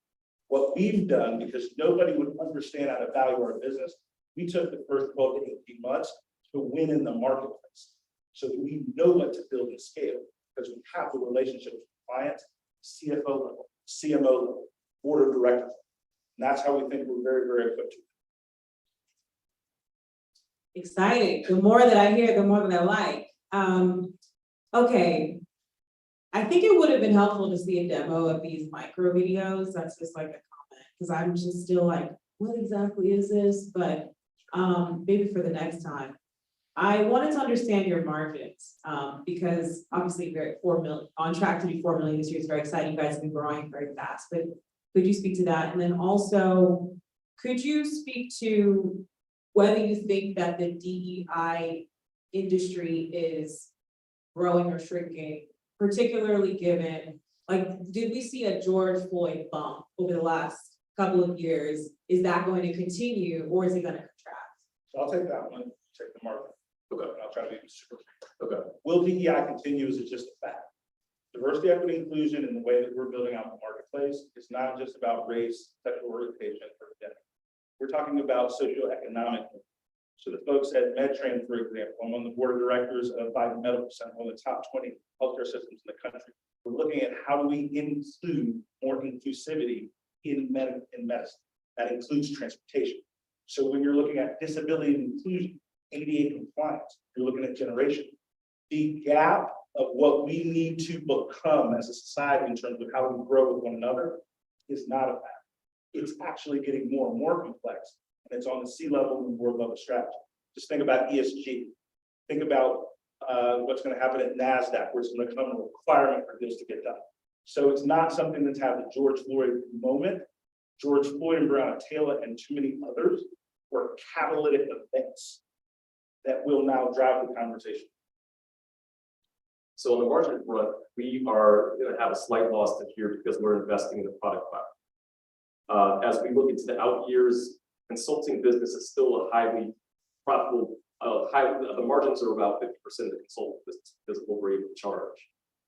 Speaker 5: What we've done, because nobody would understand how to value our business, we took the first 12 to 18 months to win in the marketplace, so that we know what to build and scale, because we have the relationship with clients, CFO level, CMO level, board of directors. And that's how we think we're very, very equipped to.
Speaker 8: Exciting. The more that I hear, the more that I like. Okay. I think it would have been helpful to see a demo of these micro videos. That's just like a comment, because I'm just still like, what exactly is this? But maybe for the next time. I wanted to understand your margins, because obviously we're at 4 million, on track to be 4 million this year is very exciting. You guys have been growing very fast, but could you speak to that? And then also, could you speak to whether you think that the DEI industry is growing or shrinking, particularly given, like, did we see a George Floyd bump over the last couple of years? Is that going to continue, or is it going to contract?
Speaker 5: So I'll take that one, take the market.
Speaker 13: Okay.
Speaker 5: I'll try to be super.
Speaker 13: Okay.
Speaker 5: Will DEI continue? Is it just a fact? Diversity, equity, inclusion, and the way that we're building out the marketplace is not just about race, sexual orientation, or gender. We're talking about socioeconomic. So the folks at MedTran, for example, I'm on the board of directors of Biden Medical Center, one of the top 20 healthcare systems in the country. We're looking at how do we include more inclusivity in medicine. That includes transportation. So when you're looking at disability and inclusion, ADA compliance, you're looking at generation. The gap of what we need to become as a society in terms of how we grow with one another is not a fact. It's actually getting more and more complex, and it's on the C-level and board level strategy. Just think about ESG. Think about what's going to happen at NASDAQ, where it's going to become a requirement for this to get done. So it's not something that's had the George Floyd moment. George Floyd and Breonna Taylor and too many others were catalytic events that will now drive the conversation.
Speaker 13: So on the margin front, we are going to have a slight loss this year because we're investing in the product platform. As we look into the out years, consulting business is still a highly profitable, the margins are about 50% of the consulting business because of what we're able to charge.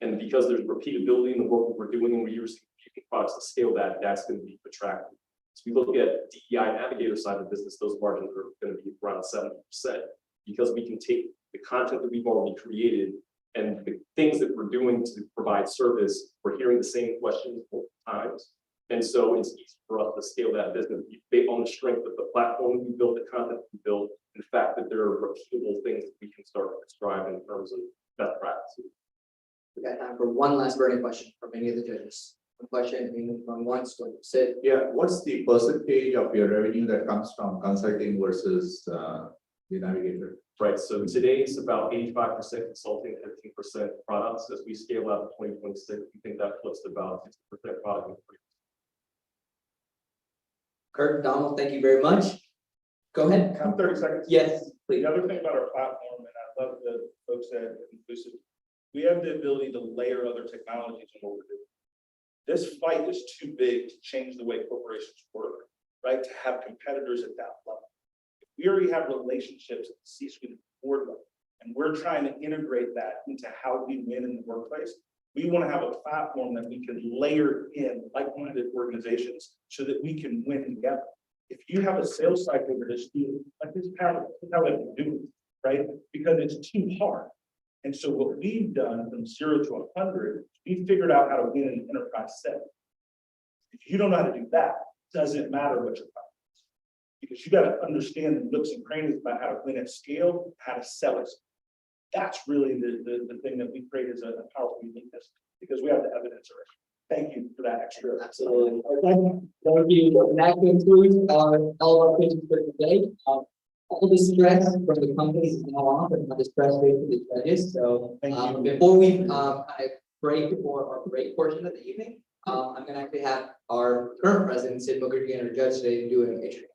Speaker 13: And because there's repeatability in the work that we're doing and we're using products to scale that, that's going to be attractive. So we look at DEI Navigator side of the business, those margins are going to be around 70%, because we can take the content that we've already created and the things that we're doing to provide service. We're hearing the same questions multiple times. And so it's easy for us to scale that business based on the strength of the platform we built, the content we built, and the fact that there are repeatable things that we can start to describe in terms of best practices.
Speaker 3: We got time for one last burning question from any of the judges. One question, anyone from once, going to sit.
Speaker 10: Yeah, what's the percentage of your revenue that comes from consulting versus the navigator?
Speaker 13: Right, so today it's about 85% consulting, 15% products. As we scale out to 2026, we think that flips to about 60% product. And 40%.
Speaker 3: Kurt, Donald, thank you very much. Go ahead.
Speaker 5: 30 seconds.
Speaker 3: Yes, please.
Speaker 5: The other thing about our platform, and I love the folks at Inclusive, we have the ability to layer other technologies in what we're doing. This fight is too big to change the way corporations work, right? To have competitors at that level. We already have relationships at the C-suite and board level, and we're trying to integrate that into how we win in the workplace. We want to have a platform that we can layer in like-minded organizations so that we can win together. If you have a sales cycle that is like this, how I can do it, right? Because it's too hard. And so what we've done from 0 to 100, we figured out how to win in an enterprise setting. If you don't know how to do that, it doesn't matter what your product is. Because you got to understand the nooks and crannies about how to win at scale, how to sell it. That's really the thing that we create as a powerful uniqueness, because we have the evidence already. Thank you for that extra.
Speaker 3: Absolutely. Thank you. That concludes all of our questions for today. All the stress from the companies is now off, and not the stress rate for the judges. So before we kind of break for our break portion of the evening, I'm going to actually have our current president, Sid Mukherjee, and our judge today do an introduction.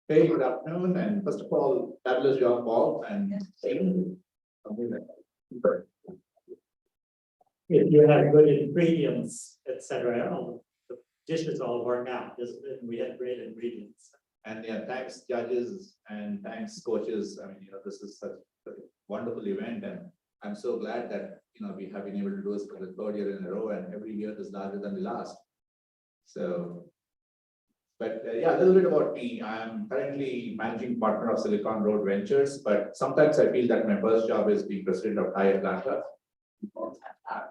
Speaker 10: Hey, good afternoon, and first of all, fabulous job, Paul, and
Speaker 1: If you have good ingredients, et cetera, the dishes all work out, doesn't it? We have great ingredients.
Speaker 10: And yeah, thanks judges and thanks coaches. I mean, this is such a wonderful event, and I'm so glad that, we have been able to do this for the 3rd year in a row, and every year is larger than the last. So, but yeah, a little bit about me. I'm currently managing partner of Silicon Road Ventures, but sometimes I feel that my first job is being president of TiE Atlanta.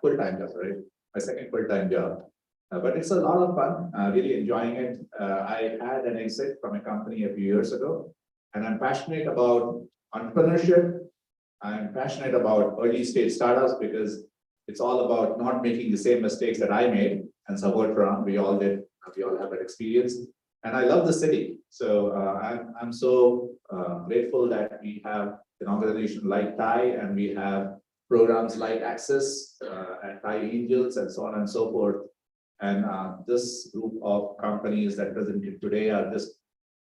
Speaker 10: Full-time job, right? My second full-time job. But it's a lot of fun, really enjoying it. I had an exit from a company a few years ago, and I'm passionate about entrepreneurship. I'm passionate about early stage startups because it's all about not making the same mistakes that I made and suffered from. We all did. We all have that experience. And I love the city. So I'm so grateful that we have an organization like TiE, and we have programs like Access and TiE Angels and so on and so forth. And this group of companies that presented today are just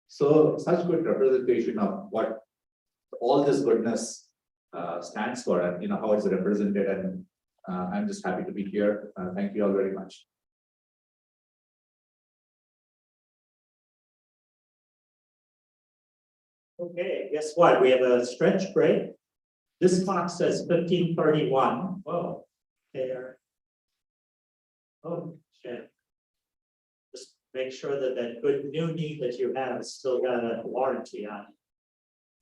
Speaker 10: such good representation of what all this goodness stands for, and how it's represented. And I'm just happy to be here. Thank you all very much.
Speaker 1: Okay, guess what? We have a stretch break. This clock says 15:31. Whoa, there. Oh, shit. Just make sure that that good new knee that you have has still got a warranty on it.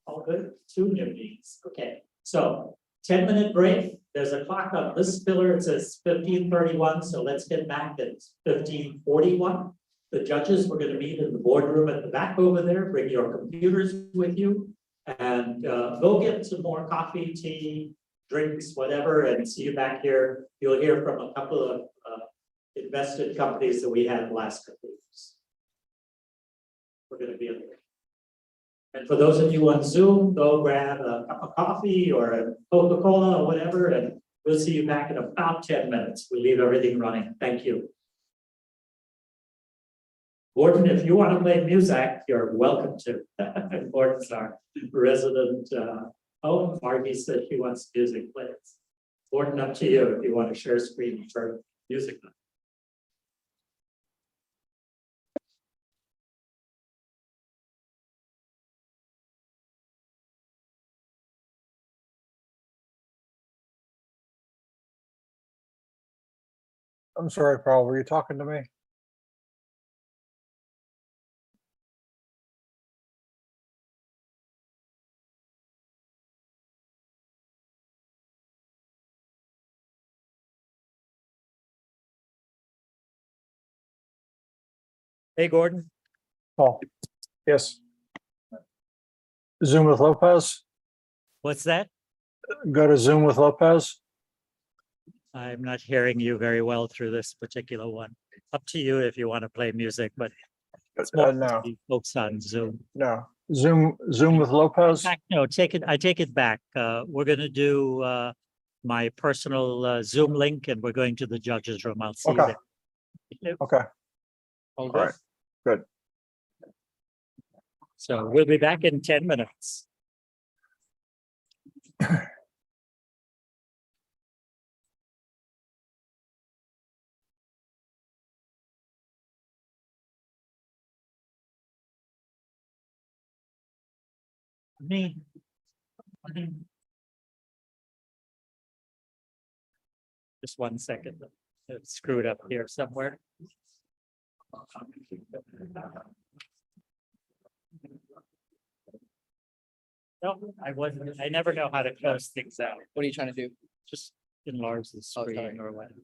Speaker 1: All good, 2 new knees. Okay, so 10-minute break. There's a clock on this pillar. It says 15:31. So let's get back at 15:41. The judges, we're going to meet in the boardroom at the back over there. Bring your computers with you, and go get some more coffee, tea, drinks, whatever, and see you back here. You'll hear from a couple of invested companies that we had the last couple of weeks. We're going to be in there. And for those of you on Zoom, go grab a cup of coffee or a Coca-Cola or whatever, and we'll see you back in about 10 minutes. We leave everything running. Thank you. Gordon, if you want to play music, you're welcome to. Gordon's our resident. Margie said she wants music played. Gordon, up to you if you want to share screen for music.
Speaker 14: I'm sorry, Paul, were you talking to me?
Speaker 1: Hey, Gordon.
Speaker 14: Paul, yes. Zoom with Lopez,
Speaker 1: What's that?
Speaker 14: go to Zoom with Lopez.
Speaker 1: I'm not hearing you very well through this particular one. Up to you if you want to play music, but it's more
Speaker 14: No,
Speaker 1: folks on Zoom.
Speaker 14: no. Zoom with Lopez.
Speaker 1: No, I take it back. We're gonna do my personal Zoom link and we're going to the judges room. I'll see you
Speaker 14: Okay.
Speaker 1: there.
Speaker 14: Okay,
Speaker 1: All
Speaker 14: all right, good.
Speaker 1: So we'll be back in 10 minutes. Me. Just 1 second. It's screwed up here somewhere. No, I wasn't, I never know how to close things out.
Speaker 3: What are you trying to do?
Speaker 1: Just enlarge the
Speaker 3: Oh, sorry.
Speaker 1: screen or whatever.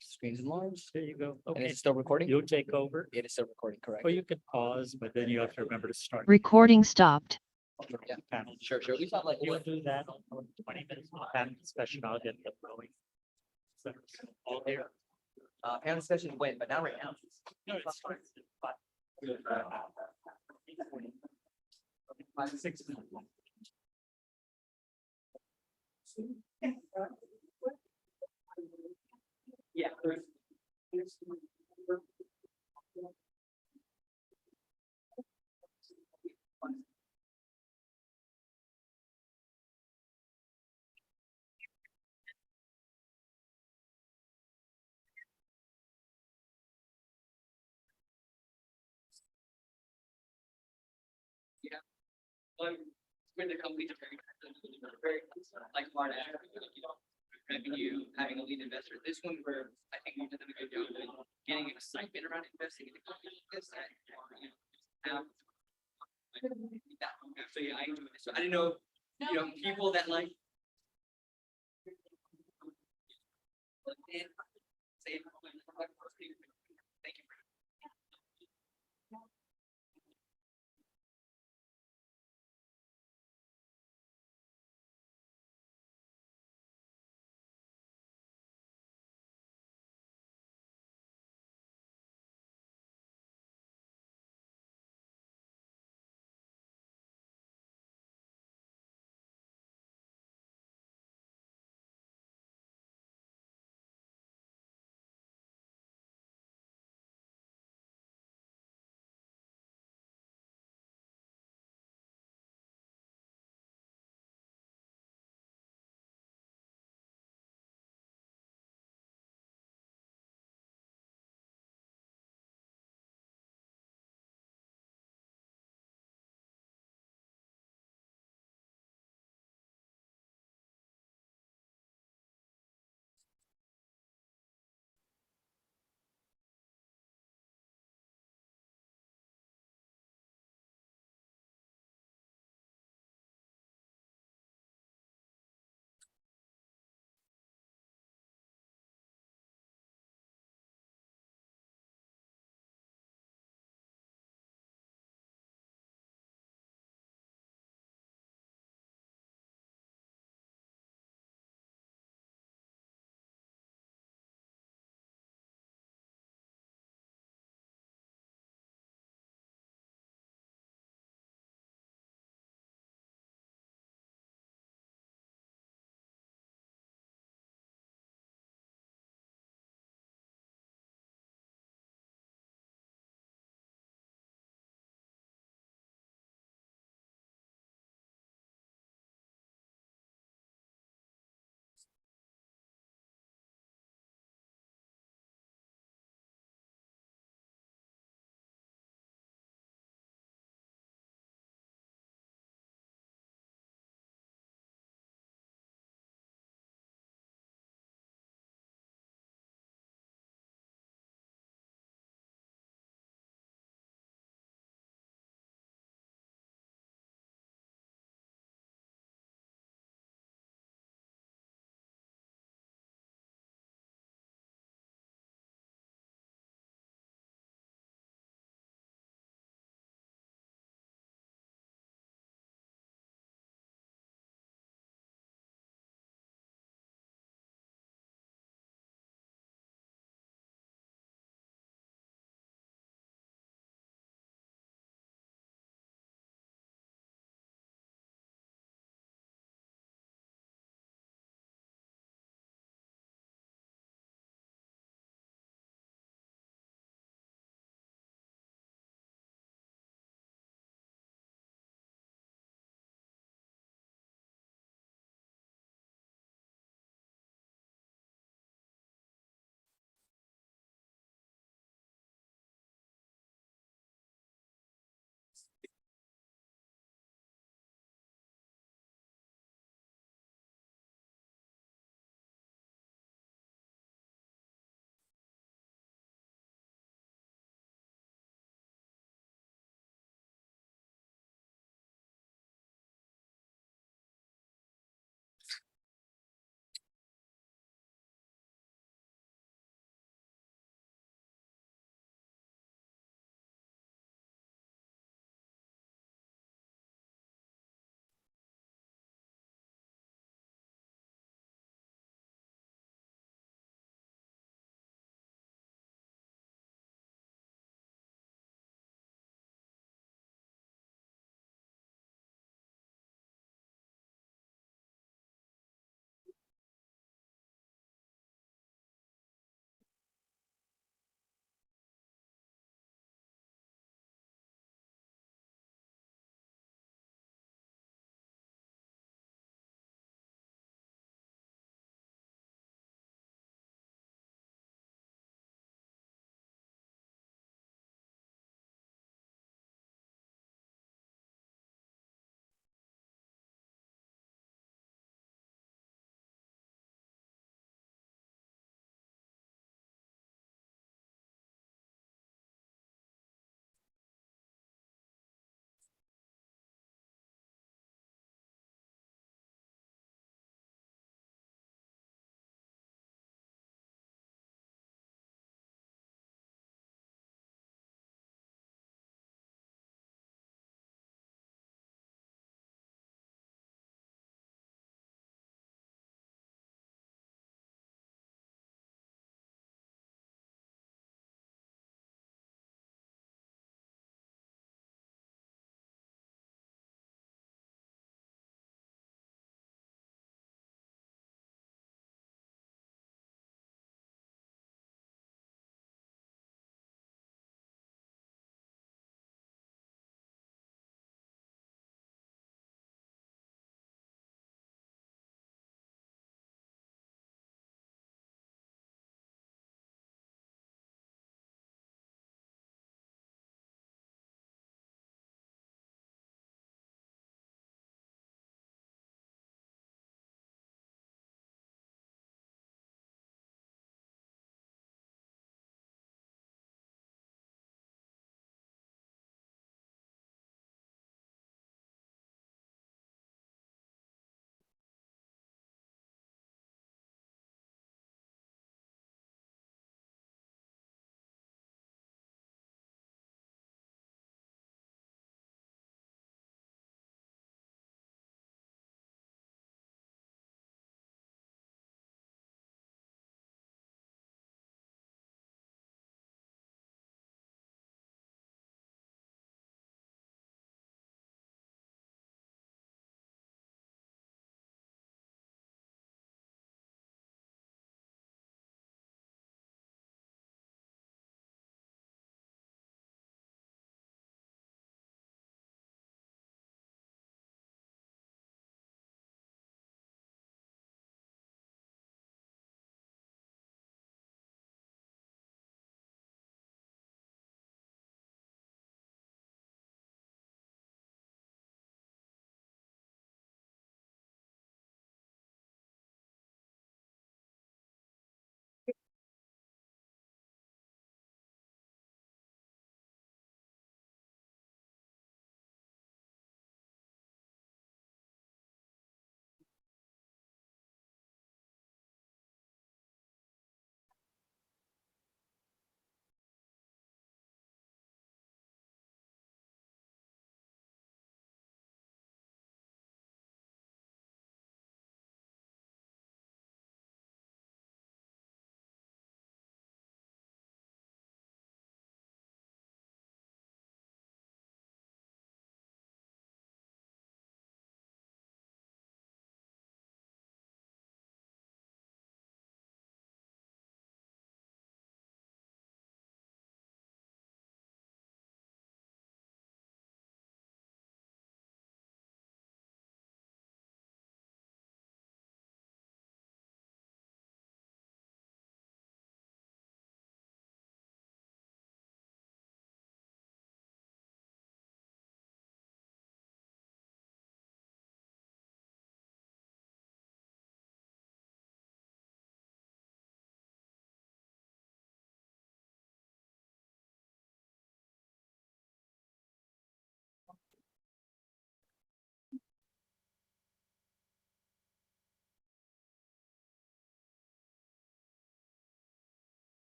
Speaker 3: Screens enlarged?
Speaker 1: There you go.
Speaker 3: And
Speaker 1: Okay,
Speaker 3: is it still recording?
Speaker 1: you'll take over.
Speaker 3: It is still recording, correct?
Speaker 1: Or you can pause, but then you have to remember to start.
Speaker 15: Recording stopped.
Speaker 3: Yeah.
Speaker 1: Panel.
Speaker 3: Sure. We thought like,
Speaker 1: You'll do that on 20 minutes, panel discussion, I'll get them going. So, all here.
Speaker 3: panel discussion went, but not right now.
Speaker 1: No, it's fine. But- 6 minutes.
Speaker 3: Yeah. When the companies are very like hard at, you know, revenue, having a lead investor. This one where I think we've done a good job of getting excitement around investing in a company like this that, you know, so yeah, I enjoyed it. So I didn't know, you know, people that like thank you.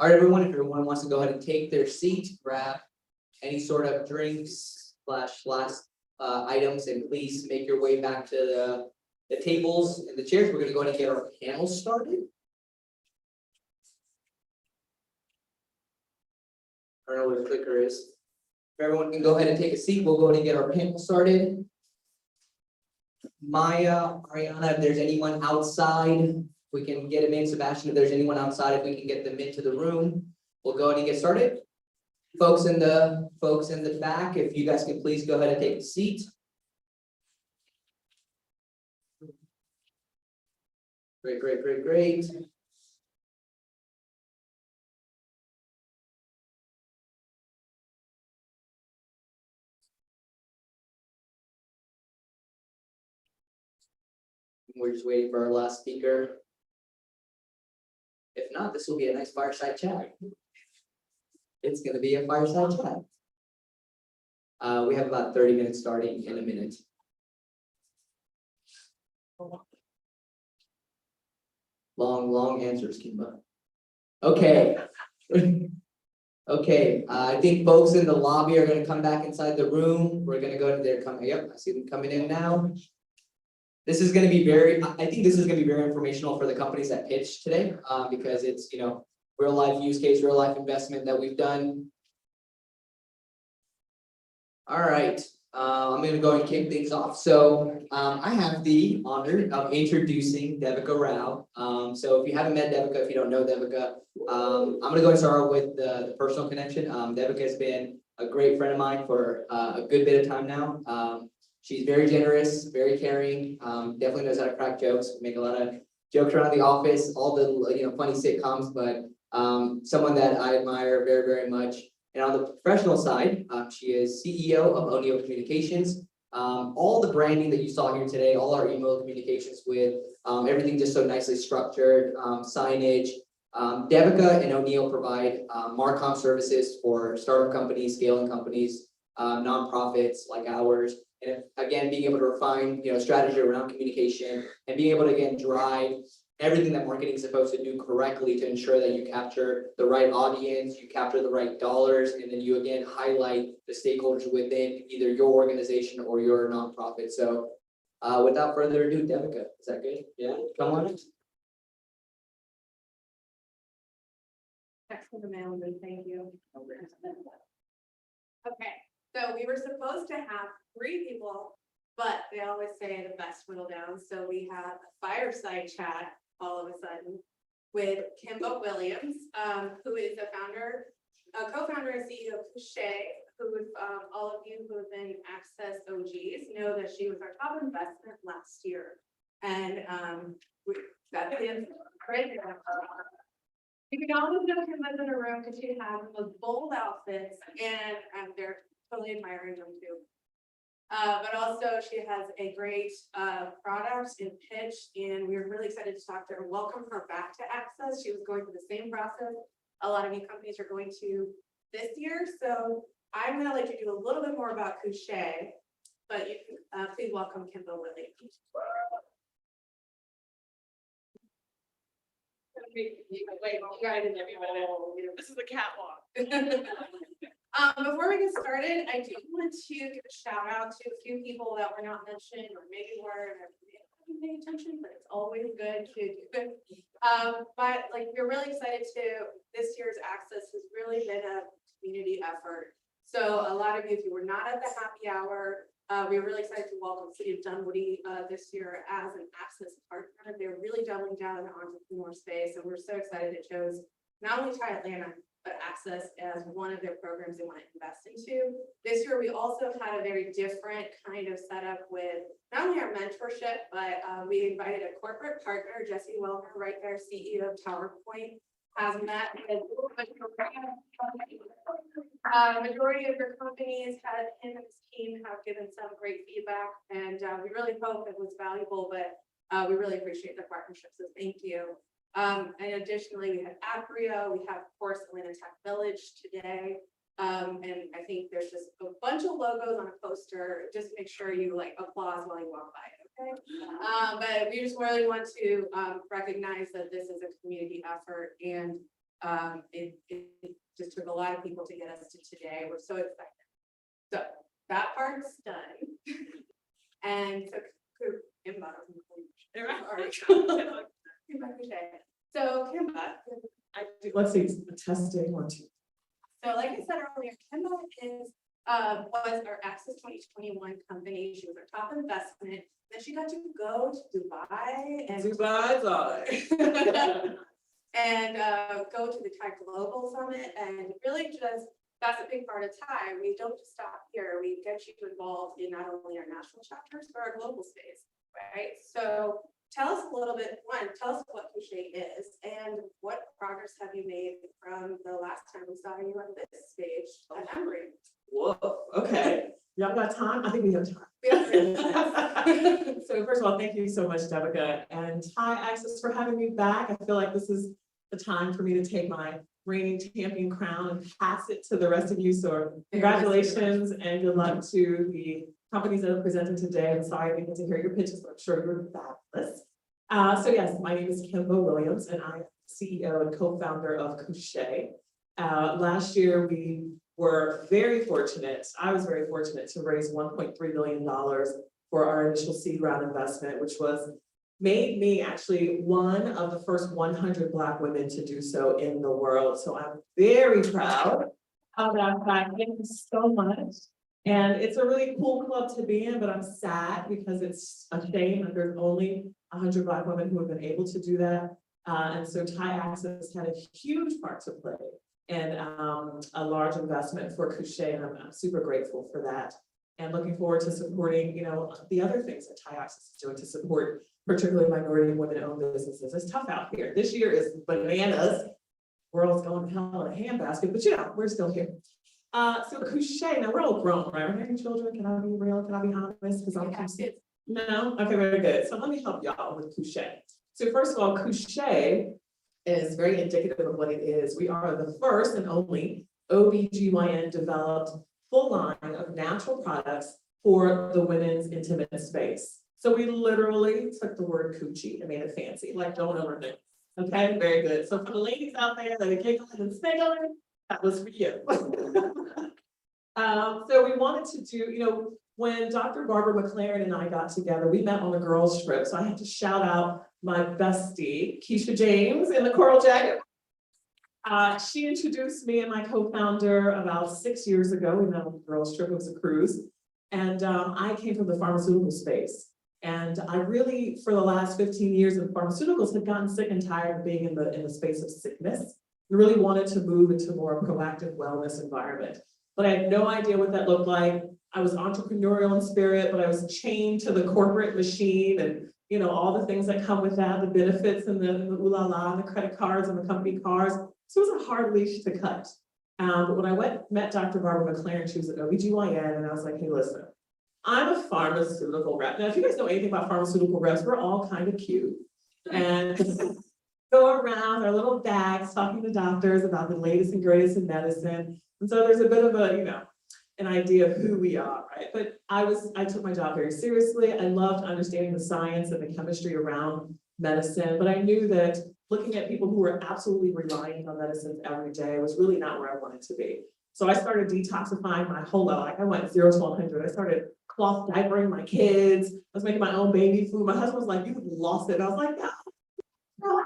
Speaker 3: All right, everyone, if everyone wants to go ahead and take their seat, grab any sort of drinks / last items, and please make your way back to the tables and the chairs. We're gonna go ahead and get our panel started. I don't know where the clicker is. If everyone can go ahead and take a seat, we'll go ahead and get our panel started. Maya, Ariana, if there's anyone outside, we can get them in. Sebastian, if there's anyone outside, if we can get them into the room, we'll go ahead and get started. Folks in the back, if you guys can please go ahead and take a seat. Great. We're just waiting for our last speaker. If not, this will be a nice fireside chat. It's gonna be a fireside chat. We have about 30 minutes starting in a minute. Long answers, Kimba. Okay. Okay, I think folks in the lobby are gonna come back inside the room. We're gonna go to their coming. Yep, I see them coming in now. This is gonna be I think this is gonna be very informational for the companies that pitch today, because it's, real life use case, real life investment that we've done. All right, I'm gonna go and kick things off. So I have the honor of introducing Devika Rao. So if you haven't met Devika, if you don't know Devika, I'm gonna go and start with the personal connection. Devika has been a great friend of mine for a good bit of time now. She's very generous, very caring, definitely knows how to crack jokes, make a lot of jokes around the office, all the funny sitcoms, but someone that I admire very, very much. And on the professional side, she is CEO of O'Neill Communications. All the branding that you saw here today, all our email communications with everything just so nicely structured, signage. Devika and O'Neill provide Marcom services for startup companies, scaling companies, nonprofits like ours. And again, being able to refine, strategy around communication and being able to, again, drive everything that marketing is supposed to do correctly to ensure that you capture the right audience, you capture the right dollars, and then you, again, highlight the stakeholders within either your organization or your nonprofit. So without further ado, Devika, is that good? Yeah, come on.
Speaker 4: Text in the mail, thank you. Okay, so we were supposed to have 3 people, but they always say the best whittle down. So we have a fireside chat all of a sudden with Kimba Williams, who is a co-founder and CEO of TiE, who all of you who have been Access OGs know that she was our top investment last year. And that's the great. You can always know Kimba's in a room because she has those bold outfits, and they're totally admiring them too. But also she has a great product and pitch, and we were really excited to talk to her. Welcome her back to Access. She was going through the same process a lot of you companies are going to this year. So I'm going to let you do a little bit more about TiE, but you can please welcome Kimba Williams. Wait, you guys and everybody. This is a catwalk. Before we get started, I do want to give a shout out to a few people that were not mentioned, or maybe were and haven't paid attention, but it's always good to do it. But we're really excited this year's Access has really been a community effort. So a lot of you, if you were not at the happy hour, we're really excited to welcome City of Dunwoody this year as an Access partner. They're really doubling down in the entrepreneur space, and we're so excited it chose not only TiE Atlanta, but Access as one of their programs they want to invest into. This year, we also had a very different kind of setup with not only our mentorship, but we invited a corporate partner, Jesse Wellner, right there, CEO of TowerPoint, has met with majority of your companies. Had him and his team have given some great feedback, and we really hope it was valuable, but we really appreciate the partnership, so thank you. And additionally, we had Aprio, we have, of course, Atlanta Tech Village today. And I think there's just a bunch of logos on a poster. Just make sure you applause while you walk by, okay? But we just really want to recognize that this is a community effort, and It just took a lot of people to get us to today. We're so excited. So that part's done. And so, so Kimba,
Speaker 8: Let's see, testing 1, 2.
Speaker 4: so like I said earlier, Kimba is, was our Access 2021 company. She was our top investment. Then she got to go to Dubai and and go to the TiE Global Summit, and really just, that's a big part of TiE. We don't just stop here. We get you involved in not only our national chapters, but our global space, right? So tell us a little bit, tell us what Couché is and what progress have you made from the last time we saw you on this stage at Emory?
Speaker 8: Whoa, okay. Y'all got time? I think we have time. So first of all, thank you so much, Devika, and TiE Access for having me back. I feel like this is the time for me to take my reigning champion crown and pass it to the rest of you. So congratulations and good luck to the companies that have presented today. I'm sorry I didn't get to hear your pitches, but I'm sure you're fabulous. So yes, my name is Kimba Williams, and I'm CEO and co-founder of Couché. Last year, we were very fortunate. I was very fortunate to raise $1.3 billion for our initial seed round investment, which made me actually one of the first 100 Black women to do so in the world. So I'm very proud of that fact. Thank you so much. And it's a really cool club to be in, but I'm sad because it's a shame that there's only 100 Black women who have been able to do that. And so TiE Access had a huge part to play and a large investment for Couché, and I'm super grateful for that. And looking forward to supporting, the other things that TiE Access is doing to support particularly minority and women-owned businesses. It's tough out here. This year is bananas. World's going to hell in a handbasket, but we're still here. So Couché, now we're all grown, right? We're having children. Can I be real? Can I be honest? Because I'm no? Okay, very good. So let me help y'all with Couché. So first of all, Couché is very indicative of what it is. We are the first and only OBGYN developed full line of natural products for the women's intimate space. So we literally took the word coochie and made it fancy, like don't overthink. Okay, very good. So for the ladies out there that are giggling and sniggling, that was for you. So we wanted to do, when Dr. Barbara McLaren and I got together, we met on the girls trip. So I had to shout out my bestie, Keisha James, in the coral jacket. She introduced me and my co-founder about 6 years ago. We met on the girls trip. It was a cruise. And I came from the pharmaceutical space. And I really, for the last 15 years in pharmaceuticals, had gotten sick and tired of being in the space of sickness. We really wanted to move into a more proactive wellness environment. But I had no idea what that looked like. I was entrepreneurial in spirit, but I was chained to the corporate machine and all the things that come with that, the benefits and the ooh la la, and the credit cards and the company cars. So it was a hard leash to cut. But when I met Dr. Barbara McLaren, she was an OBGYN, and I was like, hey, listen, I'm a pharmaceutical rep. Now, if you guys know anything about pharmaceutical reps, we're all kind of cute. And go around our little bags talking to doctors about the latest and greatest in medicine. And so there's a bit of an idea of who we are, right? But I took my job very seriously. I loved understanding the science and the chemistry around medicine, but I knew that looking at people who were absolutely relying on medicines every day was really not where I wanted to be. So I started detoxifying my whole life. I went 0 to 100. I started cloth diapering my kids. I was making my own baby food. My husband was like, "You've lost it." And I was like, "No."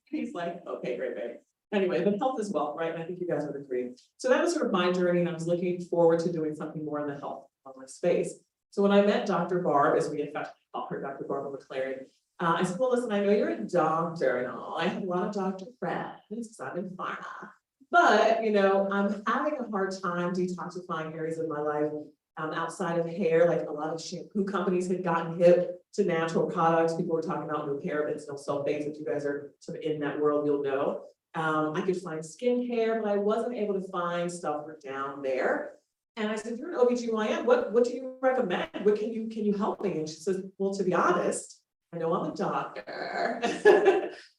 Speaker 8: He's like, "Okay, great, baby." Anyway, but health is wealth, right? And I think you guys would agree. So that was sort of my journey, and I was looking forward to doing something more in the health space. So when I met Dr. Barb, as we in fact call her Dr. Barbara McLaren, I said, well, listen, I know you're a doctor and all. I have a lot of doctor friends because I'm in pharma. But, I'm having a hard time detoxifying areas of my life outside of hair. Like a lot of shampoo companies had gotten hip to natural products. People were talking about no parabens, no sulfates. If you guys are sort of in that world, you'll know. I could find skincare, but I wasn't able to find stuff down there. And I said, you're an OBGYN, what do you recommend? What can you help me? And she says, well, to be honest, I know I'm a doctor.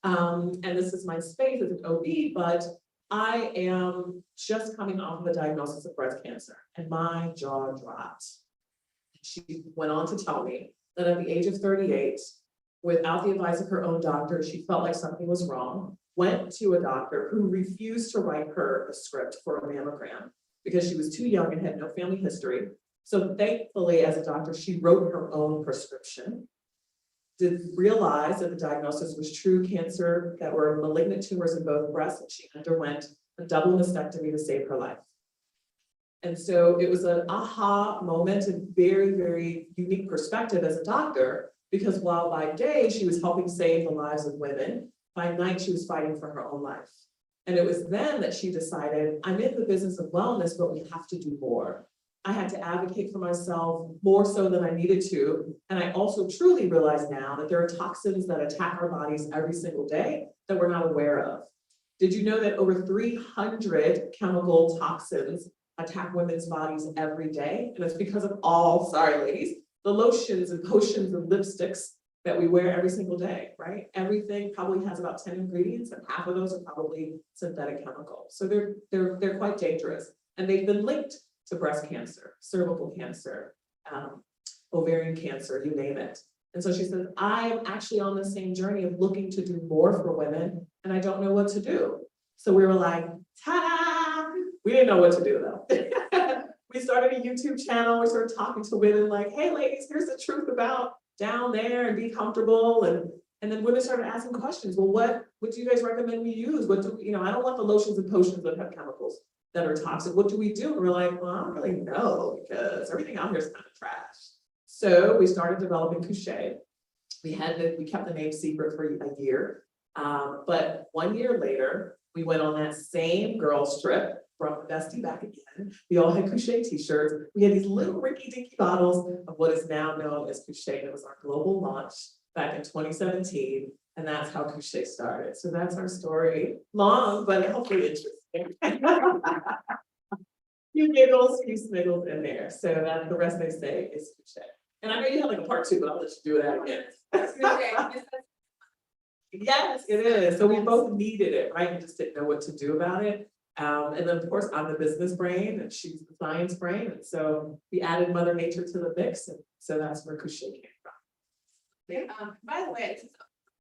Speaker 8: And this is my space as an OB, but I am just coming off of a diagnosis of breast cancer, and my jaw dropped. She went on to tell me that at the age of 38, without the advice of her own doctor, she felt like something was wrong. went to a doctor who refused to write her a script for a mammogram because she was too young and had no family history. So thankfully, as a doctor, she wrote her own prescription. Did realize that the diagnosis was true cancer, that were malignant tumors in both breasts, and she underwent a double mastectomy to save her life. And so it was an aha moment and very, very unique perspective as a doctor, because while by day she was helping save the lives of women, by night she was fighting for her own life. And it was then that she decided, I'm in the business of wellness, but we have to do more. I had to advocate for myself more so than I needed to. And I also truly realize now that there are toxins that attack our bodies every single day that we're not aware of. Did you know that over 300 chemical toxins attack women's bodies every day? And it's because of all, sorry ladies, the lotions and potions and lipsticks that we wear every single day, right? Everything probably has about 10 ingredients, and half of those are probably synthetic chemicals. So they're quite dangerous. And they've been linked to breast cancer, cervical cancer, ovarian cancer, you name it. And so she says, I am actually on the same journey of looking to do more for women, and I don't know what to do. So we were like, ta-da! We didn't know what to do though. We started a YouTube channel. We started talking to women like, hey ladies, here's the truth about down there, and be comfortable. And then women started asking questions. Well, what do you guys recommend we use? What do, I don't want the lotions and potions that have chemicals that are toxic. What do we do? And we're like, well, I don't really know, because everything out here is kind of trash. So we started developing Couché. We kept the name secret for a year. But 1 year later, we went on that same girls trip, brought Dusty back again. We all had Couché t-shirts. We had these little rinky dinky bottles of what is now known as Couché. It was our global launch back in 2017. And that's how Couché started. So that's our story. Long, but hopefully interesting. Few giggles, few sniggles in there. So that's the rest they say is Couché. And I know you have like a part 2, but I'll let you do that again. Yes, it is. So we both needed it, right? We just didn't know what to do about it. And then of course, I'm the business brain and she's the science brain. And so we added Mother Nature to the mix. And so that's where Couché came from.
Speaker 4: By the way, it's a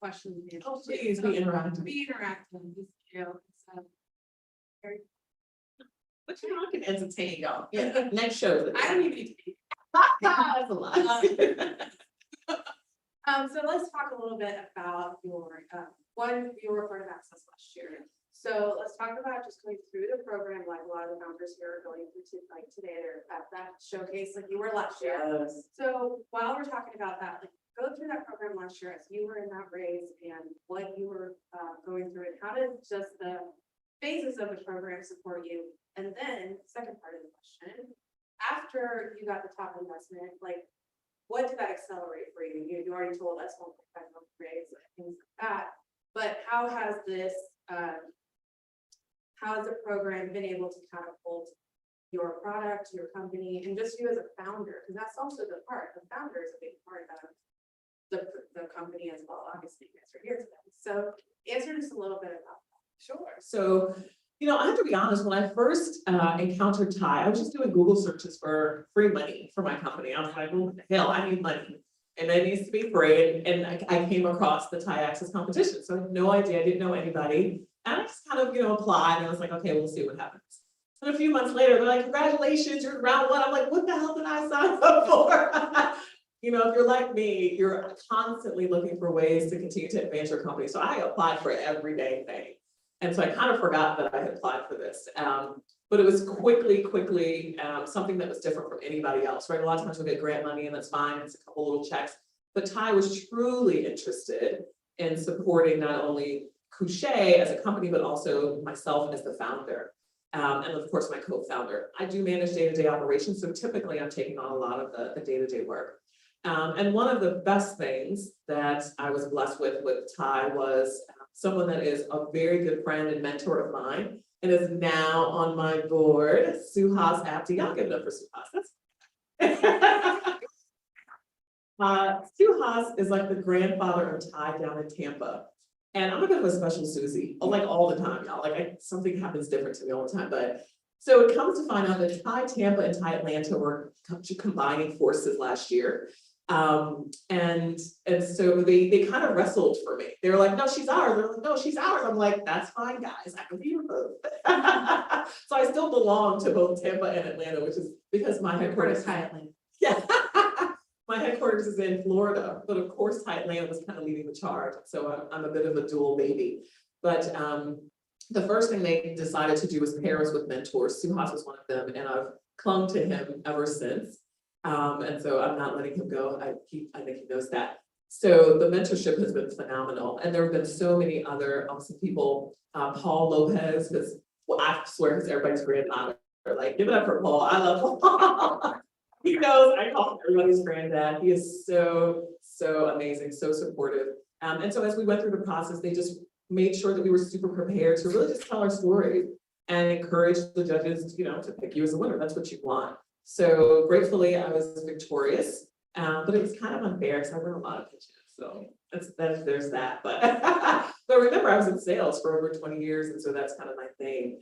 Speaker 4: question.
Speaker 8: Oh, please be interactive.
Speaker 4: Be interactive,
Speaker 8: But you know, I can entertain y'all. Yeah, next show.
Speaker 4: I don't even need to be.
Speaker 8: That's a lot.
Speaker 4: So let's talk a little bit about your, you were part of Access last year. So let's talk about just going through the program, like a lot of the founders here are going through today, they're at that showcase like you were last year.
Speaker 8: Yes.
Speaker 4: So while we're talking about that, like go through that program last year as you were in that race and what you were going through and how did just the phases of the program support you? And then second part of the question, after you got the top investment, like what did that accelerate for you? You already told us 1.5 month raise, things like that. But how has this, how has the program been able to catapult your product, your company, and just you as a founder? Because that's also the part. The founder is a big part of the company as well. Obviously, you guys are here today. So answer just a little bit about that.
Speaker 8: Sure. So, I have to be honest, when I first encountered TiE, I was just doing Google searches for free money for my company. I was like, well, hell, I need money. And it needs to be free. And I came across the TiE Access competition. So I had no idea, I didn't know anybody. And I just kind of, applied and I was like, okay, we'll see what happens. And a few months later, they're like, congratulations, you're round 1. I'm like, what the hell did I sign up for? If you're like me, you're constantly looking for ways to continue to advance your company. So I applied for everyday thing. And so I kind of forgot that I had applied for this. But it was quickly something that was different from anybody else, right? A lot of times we get grant money and that's fine. It's a couple little checks. But TiE was truly interested in supporting not only Couché as a company, but also myself as the founder. And of course, my co-founder. I do manage day-to-day operations. So typically I'm taking on a lot of the day-to-day work. And one of the best things that I was blessed with TiE was someone that is a very good friend and mentor of mine and is now on my board, Suhas Apti. I'll give it up for Suhas. Suhas is like the grandfather of TiE down in Tampa. And I'm a bit of a special Susie, like all the time, y'all. Like something happens different to me all the time. But so it comes to find out that TiE Tampa and TiE Atlanta were combining forces last year. And so they kind of wrestled for me. They were like, no, she's ours. They're like, no, she's ours. I'm like, that's fine, guys. I can be your both. So I still belong to both Tampa and Atlanta, which is because my headquarters. Yeah. My headquarters is in Florida, but of course, TiE Atlanta was kind of leading the charge. So I'm a bit of a dual baby. But the first thing they decided to do was pair us with mentors. Suhas was one of them, and I've clung to him ever since. And so I'm not letting him go. I think he knows that. So the mentorship has been phenomenal. And there have been so many other awesome people. Paul Lopez, because I swear he's everybody's granddaughter. Like, give it up for Paul. I love Paul. He knows I call him everybody's granddad. He is so amazing, so supportive. And so as we went through the process, they just made sure that we were super prepared to really just tell our story and encourage the judges, to pick you as a winner. That's what you want. So gratefully, I was victorious, but it was kind of unfair because I won a lot of pitches. So there's that. But but remember, I was in sales for over 20 years, and so that's kind of my thing.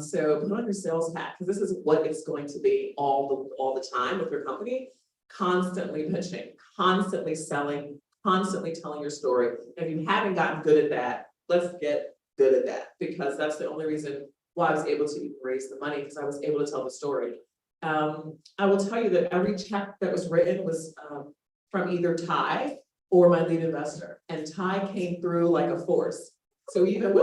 Speaker 8: So put on your sales hat, because this is what it's going to be all the time with your company. Constantly pitching, constantly selling, constantly telling your story. If you haven't gotten good at that, let's get good at that, because that's the only reason why I was able to raise the money, because I was able to tell the story. I will tell you that every check that was written was from either TiE or my lead investor, and TiE came through like a force. So even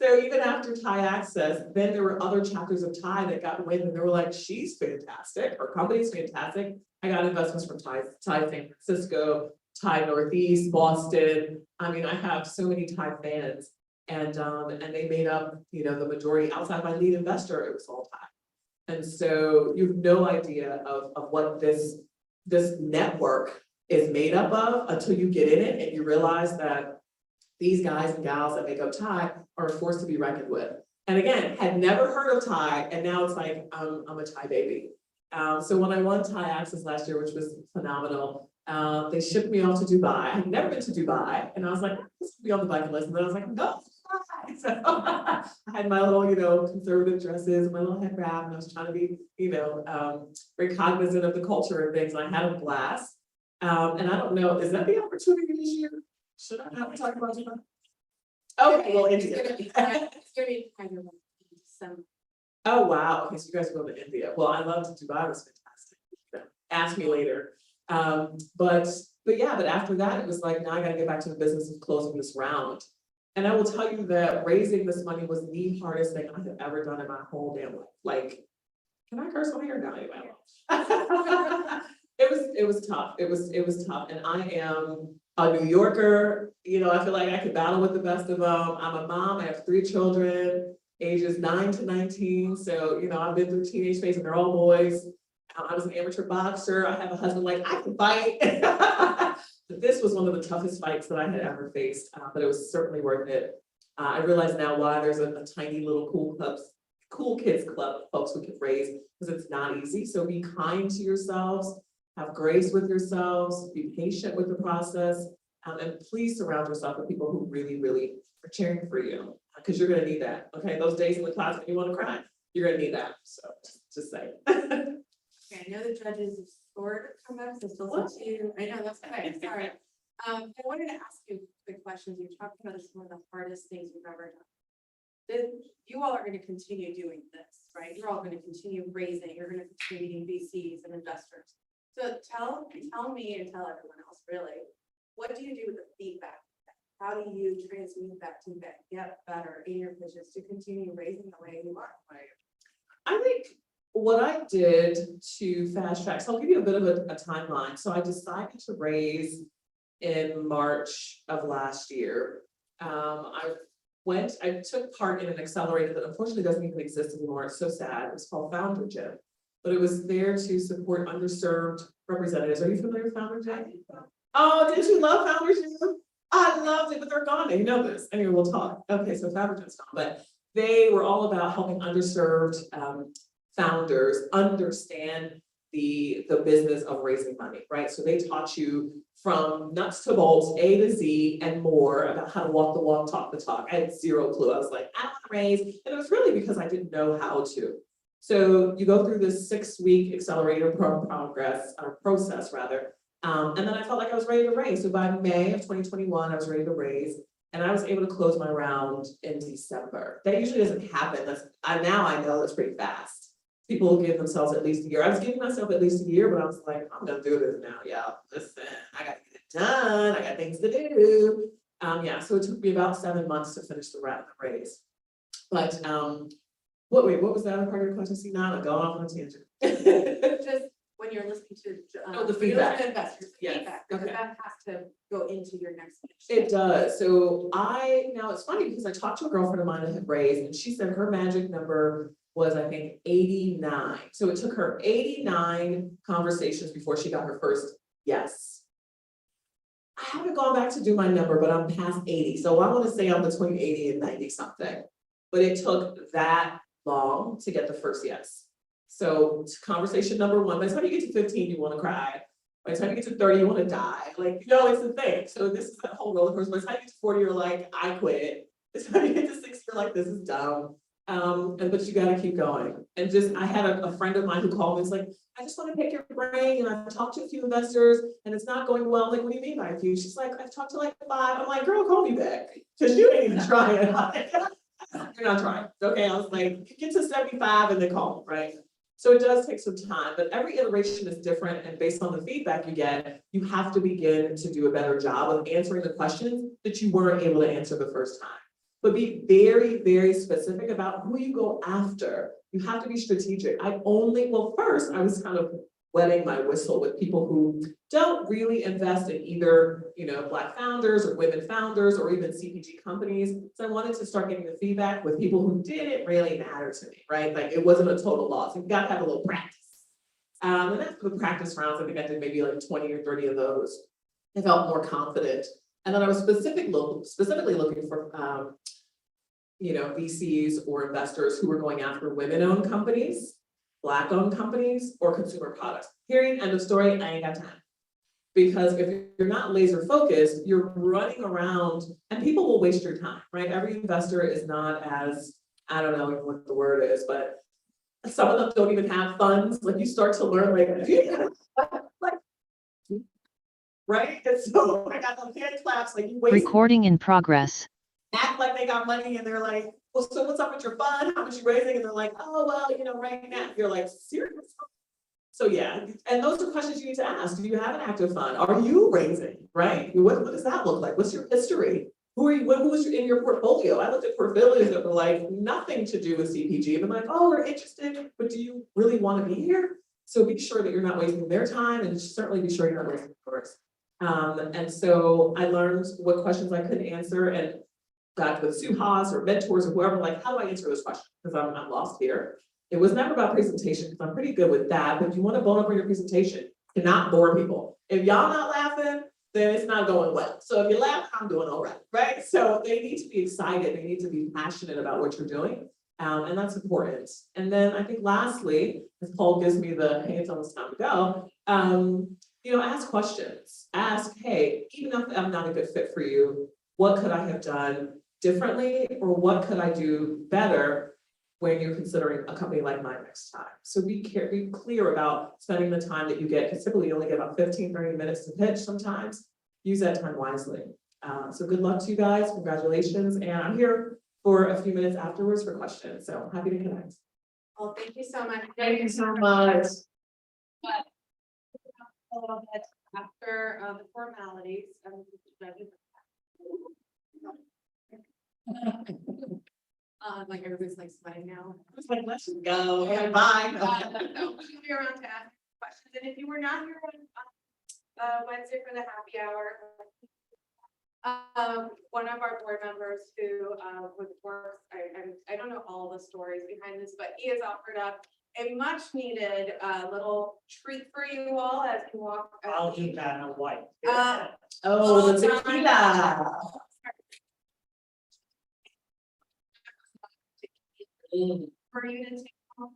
Speaker 8: so even after TiE Access, then there were other chapters of TiE that got wind, and they were like, she's fantastic, her company's fantastic. I got investments from TiE San Francisco, TiE Northeast, Boston. I mean, I have so many TiE fans, and they made up, the majority. Outside my lead investor, it was all TiE. And so you have no idea of what this network is made up of until you get in it and you realize that these guys and gals that make up TiE are a force to be reckoned with. And again, had never heard of TiE, and now it's like, I'm a TiE baby. So when I won TiE Access last year, which was phenomenal, they shipped me off to Dubai. I'd never been to Dubai, and I was like, this will be on the bucket list. And then I was like, no. So I had my little, conservative dresses, my little head wrap, and I was trying to be, very cognizant of the culture and things. And I had a blast. And I don't know, is that the opportunity this year? Should I not talk about Dubai? Okay, well, India. Oh, wow. Okay, so you guys are going to India. Well, I loved Dubai. It was fantastic. Ask me later. But after that, it was like, now I got to get back to the business of closing this round. And I will tell you that raising this money was the hardest thing I have ever done in my whole damn life. Like, can I curse on here? No, anyway. It was tough. It was tough. And I am a New Yorker. I feel like I could battle with the best of them. I'm a mom. I have 3 children, ages 9 to 19. So, I've been through teenage phase and they're all boys. I was an amateur boxer. I have a husband, like, I can fight. But this was one of the toughest fights that I had ever faced, but it was certainly worth it. I realize now why there's a tiny little cool kids club of folks we could raise, because it's not easy. So be kind to yourselves, have grace with yourselves, be patient with the process, and please surround yourself with people who really, really are cheering for you, because you're going to need that. Okay, those days in the class when you want to cry, you're going to need that. So just say.
Speaker 4: Okay, I know the judges have scored come back, so still see you. I know, that's okay, sorry. I wanted to ask you quick questions. You're talking about this is one of the hardest things you've ever done. You all are going to continue doing this, right? You're all going to continue raising, you're going to continue meeting VCs and investors. So tell me and tell everyone else, really, what do you do with the feedback? How do you transmute that to get better in your pitches to continue raising the way you are?
Speaker 8: I think what I did to fast track, so I'll give you a bit of a timeline. So I decided to raise in March of last year. I took part in an accelerator that unfortunately doesn't even exist anymore. It's so sad. It was called Founder Gym, but it was there to support underserved representatives. Are you familiar with Founder Gym? Oh, did you love Founder Gym? I loved it, but they're gone. You know this. Anyway, we'll talk. Okay, so Founder Gym's gone, but they were all about helping underserved founders understand the business of raising money, right? So they taught you from nuts to bolts, A to Z and more, about how to walk the walk, talk the talk. I had zero clue. I was like, I don't want to raise. And it was really because I didn't know how to. So you go through this 6-week accelerator process rather. And then I felt like I was ready to raise. So by May of 2021, I was ready to raise. And I was able to close my round in December. That usually doesn't happen. Now I know that's pretty fast. People will give themselves at least a year. I was giving myself at least a year, but I was like, I'm gonna do this now, yeah. Listen, I gotta get it done. I got things to do. Yeah, so it took me about 7 months to finish the raise. But what was the other part of your question? See, now I'm going off on a tangent.
Speaker 4: Just when you're listening to.
Speaker 8: Oh, the feedback.
Speaker 4: Investors,
Speaker 8: Yes,
Speaker 4: feedback, because
Speaker 8: okay.
Speaker 4: that has to go into your next.
Speaker 8: It does. So now it's funny because I talked to a girlfriend of mine that had raised and she said her magic number was, I think, 89. So it took her 89 conversations before she got her first yes. I haven't gone back to do my number, but I'm past 80. So I want to say I'm between 80 and 90 something. But it took that long to get the first yes. So conversation number 1, by the time you get to 15, you want to cry. By the time you get to 30, you want to die. Like, it's the thing. So this is that whole roller coaster. By the time you get to 40, you're like, I quit. By the time you get to 60, you're like, this is dumb. But you gotta keep going. And I had a friend of mine who called me, it's like, I just want to pick your brain. And I've talked to a few investors and it's not going well. I'm like, what do you mean by a few? She's like, I've talked to like 5. I'm like, girl, call me back. Because you ain't even trying. You're not trying. Okay. I was like, get to 75 and then call me, right? So it does take some time, but every iteration is different. And based on the feedback you get, you have to begin to do a better job of answering the questions that you weren't able to answer the first time. But be very, very specific about who you go after. You have to be strategic. First, I was kind of wetting my whistle with people who don't really invest in either, Black founders or women founders or even CPG companies. So I wanted to start getting the feedback with people who didn't really matter to me, right? Like it wasn't a total loss. You've got to have a little practice. And after the practice rounds, I think I did maybe like 20 or 30 of those. I felt more confident. And then I was specifically looking for, VCs or investors who were going after women-owned companies, Black-owned companies, or consumer products. Period, end of story, I ain't got time. Because if you're not laser focused, you're running around and people will waste your time, right? Every investor is not as, I don't know what the word is, but some of them don't even have funds. Like you start to learn right? And so I got them hand claps, like you waste.
Speaker 15: Recording in progress.
Speaker 8: Act like they got money and they're like, well, so what's up with your fund? How much you raising? And they're like, oh, well, right now. You're like, serious? So yeah, and those are questions you need to ask. Do you have an active fund? Are you raising, right? What does that look like? What's your history? Who's in your portfolio? I looked at portfolios that were like nothing to do with CPG. And I'm like, oh, we're interested, but do you really want to be here? So be sure that you're not wasting their time and certainly be sure you're not wasting yours. And so I learned what questions I could answer and got with Suhas or mentors or whoever, like, how do I answer those questions? Because I'm lost here. It was never about presentation because I'm pretty good with that. But if you want to bone up on your presentation, you cannot bore people. If y'all not laughing, then it's not going well. So if you laugh, I'm doing all right? So they need to be excited. They need to be passionate about what you're doing. And that's important. And then I think lastly, as Paul gives me the, hey, it's almost time to go, ask questions. Ask, hey, even if I'm not a good fit for you, what could I have done differently? Or what could I do better when you're considering a company like mine next time? So be clear about spending the time that you get, because typically you only get about 15, 30 minutes to pitch sometimes. Use that time wisely. So good luck to you guys, congratulations. And I'm here for a few minutes afterwards for questions. So happy to connect.
Speaker 4: Well, thank you so much.
Speaker 8: Thank you so much.
Speaker 4: A little bit after the formalities. Like everybody's like sweating now.
Speaker 8: It's like, let's just go. Bye.
Speaker 4: So we'll be around to ask questions. And if you were not here on Wednesday for the happy hour, one of our board members who works, I don't know all the stories behind this, but he has offered up a much needed little treat for you all as you walk.
Speaker 1: I'll do Vanna White.
Speaker 8: Oh, the tequila.
Speaker 4: For you to take home.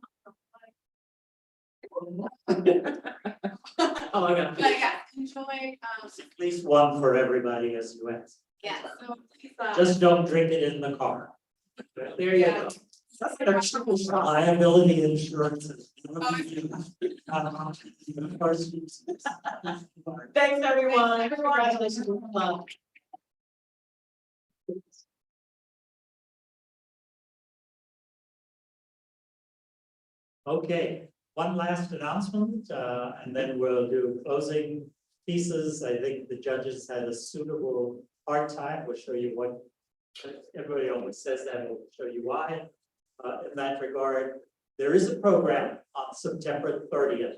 Speaker 8: Oh my God.
Speaker 4: But yeah, enjoy.
Speaker 1: At least one for everybody as you ask.
Speaker 4: Yeah, so please,
Speaker 1: Just don't drink it in the car.
Speaker 8: There you go.
Speaker 1: Liability insurance.
Speaker 8: Thanks, everyone. Congratulations.
Speaker 1: Okay, one last announcement, and then we'll do closing pieces. I think the judges had a suitable hard time. We'll show you what, everybody always says that, we'll show you why. In that regard, there is a program on September 30th.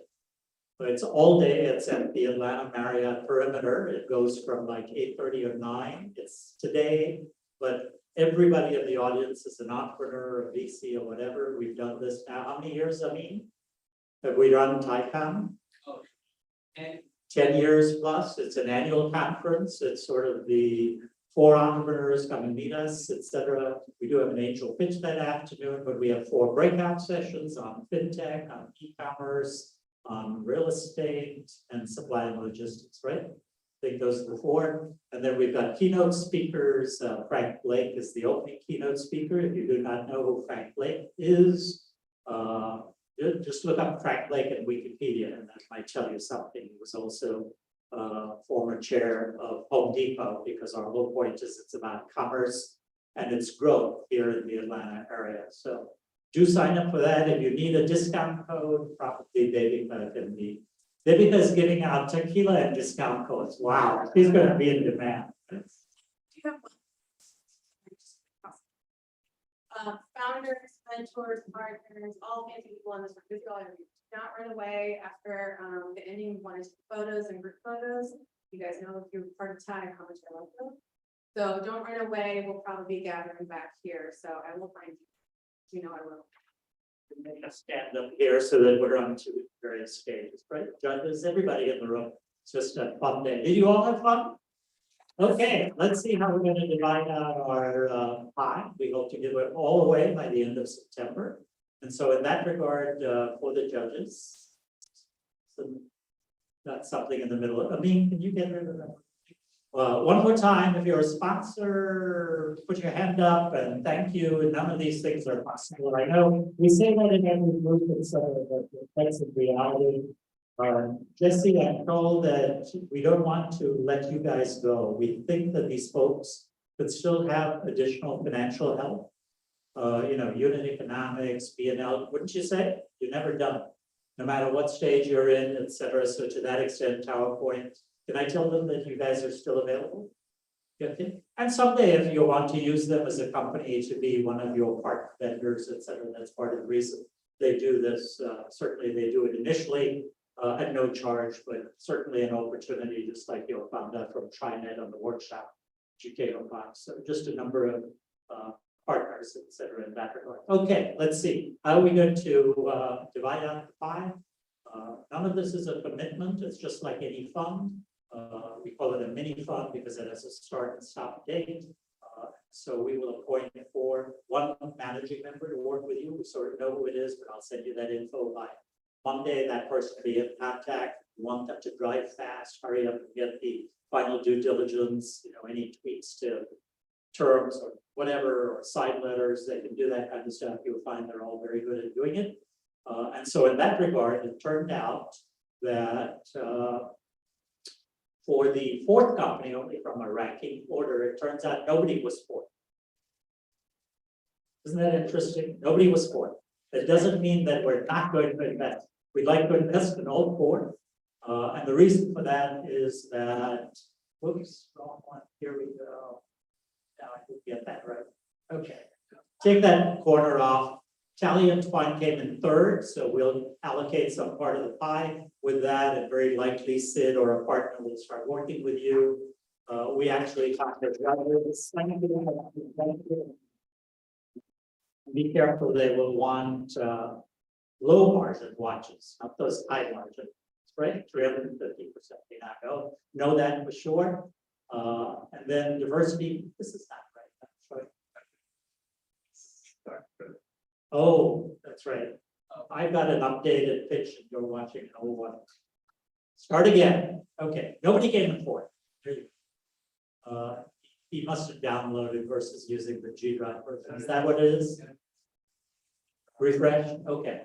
Speaker 1: But it's all day, it's at the Atlanta Marriott Perimeter. It goes from like 8:30 or 9. It's today, but everybody in the audience is an entrepreneur, a VC or whatever. We've done this now. How many years, Amin? Have we run TiE?
Speaker 12: Oh, and
Speaker 1: 10 years plus. It's an annual conference. It's sort of the 4 entrepreneurs come and meet us, etc. We do have an angel pitch that afternoon, but we have 4 breakout sessions on fintech, on e-commerce, on real estate and supply and logistics, right? I think those are the 4. And then we've got keynote speakers. Frank Blake is the opening keynote speaker. If you do not know who Frank Blake is, just look up Frank Blake in Wikipedia and that might tell you something. He was also former chair of Home Depot, because our whole point is it's about commerce and its growth here in the Atlanta area. So do sign up for that. If you need a discount code, probably Devika can be. Devika is giving out tequila and discount codes. Wow, she's going to be in demand.
Speaker 4: Founders, mentors, partners, all kinds of people on this room. This is all of you. Do not run away after the ending. One is photos and group photos. You guys know if you're part of TiE, how much I love them. So don't run away. We'll probably be gathering back here. So I will find you. You know I will.
Speaker 1: Make us stand up here so that we're on to various stages, right? Judges, everybody in the room. It's just a fun day. Did you all have fun? Okay, let's see how we're going to divide out our pie. We hope to give it all away by the end of September. And so in that regard, for the judges, that's something in the middle. I mean, can you get rid of that? One more time, if you're a sponsor, put your hand up and thank you. None of these things are possible. I know we say that in every group, but that's the reality. Jesse, I'm told that we don't want to let you guys go. We think that these folks could still have additional financial help. Unit economics, B&L, wouldn't you say? You've never done it, no matter what stage you're in, et cetera. So to that extent, PowerPoint, can I tell them that you guys are still available? Okay. And someday, if you want to use them as a company to be one of your partner vendors, et cetera, that's part of the reason they do this. Certainly, they do it initially at no charge, but certainly an opportunity, just like you found out from TriNet on the workshop, GKO Box. So just a number of partners, et cetera, in that regard. Okay, let's see. How are we going to divide out the pie? None of this is a commitment. It's just like any fund. We call it a mini fund because it has a start and stop date. So we will appoint for 1 managing member to work with you. We sort of know who it is, but I'll send you that info by Monday. That person will be in contact. We want them to drive fast, hurry up and get the final due diligence, any tweaks to terms or whatever, or side letters, they can do that kind of stuff. You'll find they're all very good at doing it. And so in that regard, it turned out that for the 4th company, only from a ranking order, it turns out nobody was 4th. Isn't that interesting? Nobody was 4th. That doesn't mean that we're not going to invest. We'd like to invest in all 4. And the reason for that is that, whoops, wrong one. Here we go. Now I can get that right. Okay. Take that corner off. TiE and Twine came in 3rd, so we'll allocate some part of the pie with that, and very likely Sid or a partner will start working with you. We actually talked to judges. Be careful, they will want low margin watches, not those high margin, right? 350%. May not know that for sure. And then diversity, this is not right. That's right. Oh, that's right. I got an updated pitch and you're watching an old one. Start again. Okay, nobody came in 4th. There you go. He must have downloaded versus using the G drive version. Is that what it is? Refresh, okay.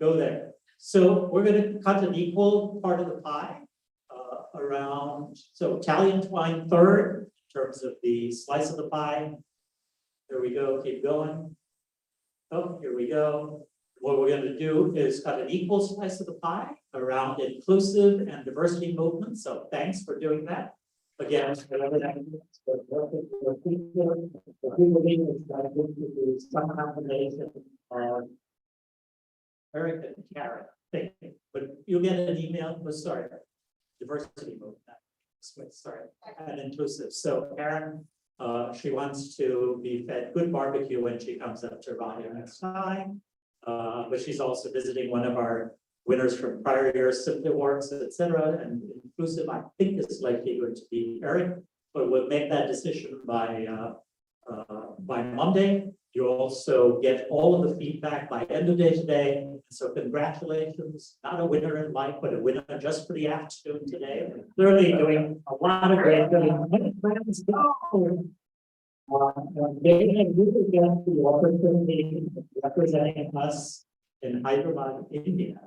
Speaker 1: Go there. So we're gonna cut an equal part of the pie. Around, so Italian twine third, in terms of the slice of the pie. There we go, keep going. Oh, here we go. What we're gonna do is cut an equal slice of the pie around inclusive and diversity movements, so thanks for doing that. Again, whatever that is, but we believe it's going to be some combination of Eric and Karen, thank you, but you'll get an email, oh, sorry, diversity movement, sorry, and inclusive, so Karen, she wants to be fed good barbecue when she comes up to Raleigh next time. But she's also visiting one of our winners from prior years, Simply Works, et cetera, and inclusive, I think is likely going to be Eric, but we'll make that decision by Monday. You'll also get all of the feedback by end of day today. So congratulations, not a winner in life, but a winner just for the afternoon today. Clearly doing a lot of great things. David, you will get the opportunity of representing us in Hyderabad, India,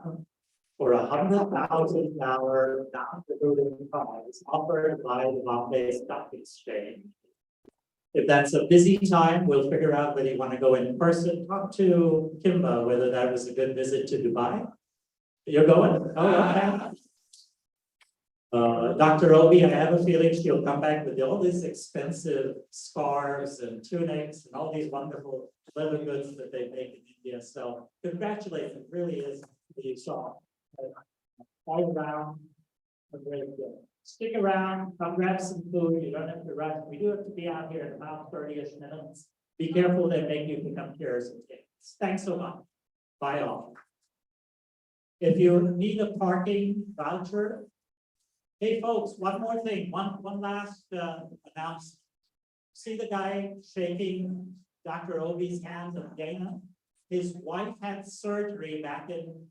Speaker 1: for $100,000 non-dilutive prize offered by the Bombay Stock Exchange. If that's a busy time, we'll figure out whether you want to go in person, talk to Kimba, whether that was a good visit to Dubai. You're going? Oh, okay. Dr. Obi, I have a feeling she'll come back with all these expensive scarves and tunics and all these wonderful leather goods that they make in India. So congratulations, it really is you saw. All around, a great day. Stick around, come grab some food, you don't have to rush. We do have to be out here in about 30-ish minutes. Be careful, they make you pick up chairs and tables. Thanks so much. Bye all. If you need a parking voucher, hey folks, one more thing, one last announcement. See the guy shaking Dr. Obi's hand of Dana? His wife had surgery back in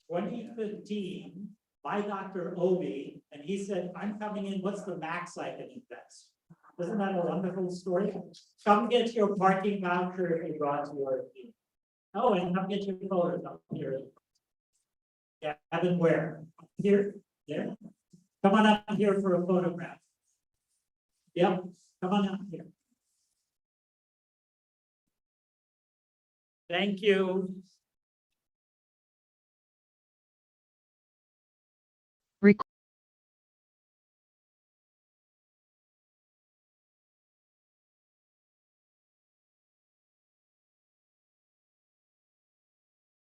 Speaker 1: 2015 by Dr. Obi, and he said, I'm coming in, what's the max I can invest? Isn't that a wonderful story? Come get your parking voucher if you brought your team. Oh, and come get your photos up here. Yeah, Evan, where? Here, there. Come on up here for a photograph. Yep, come on up here. Thank you.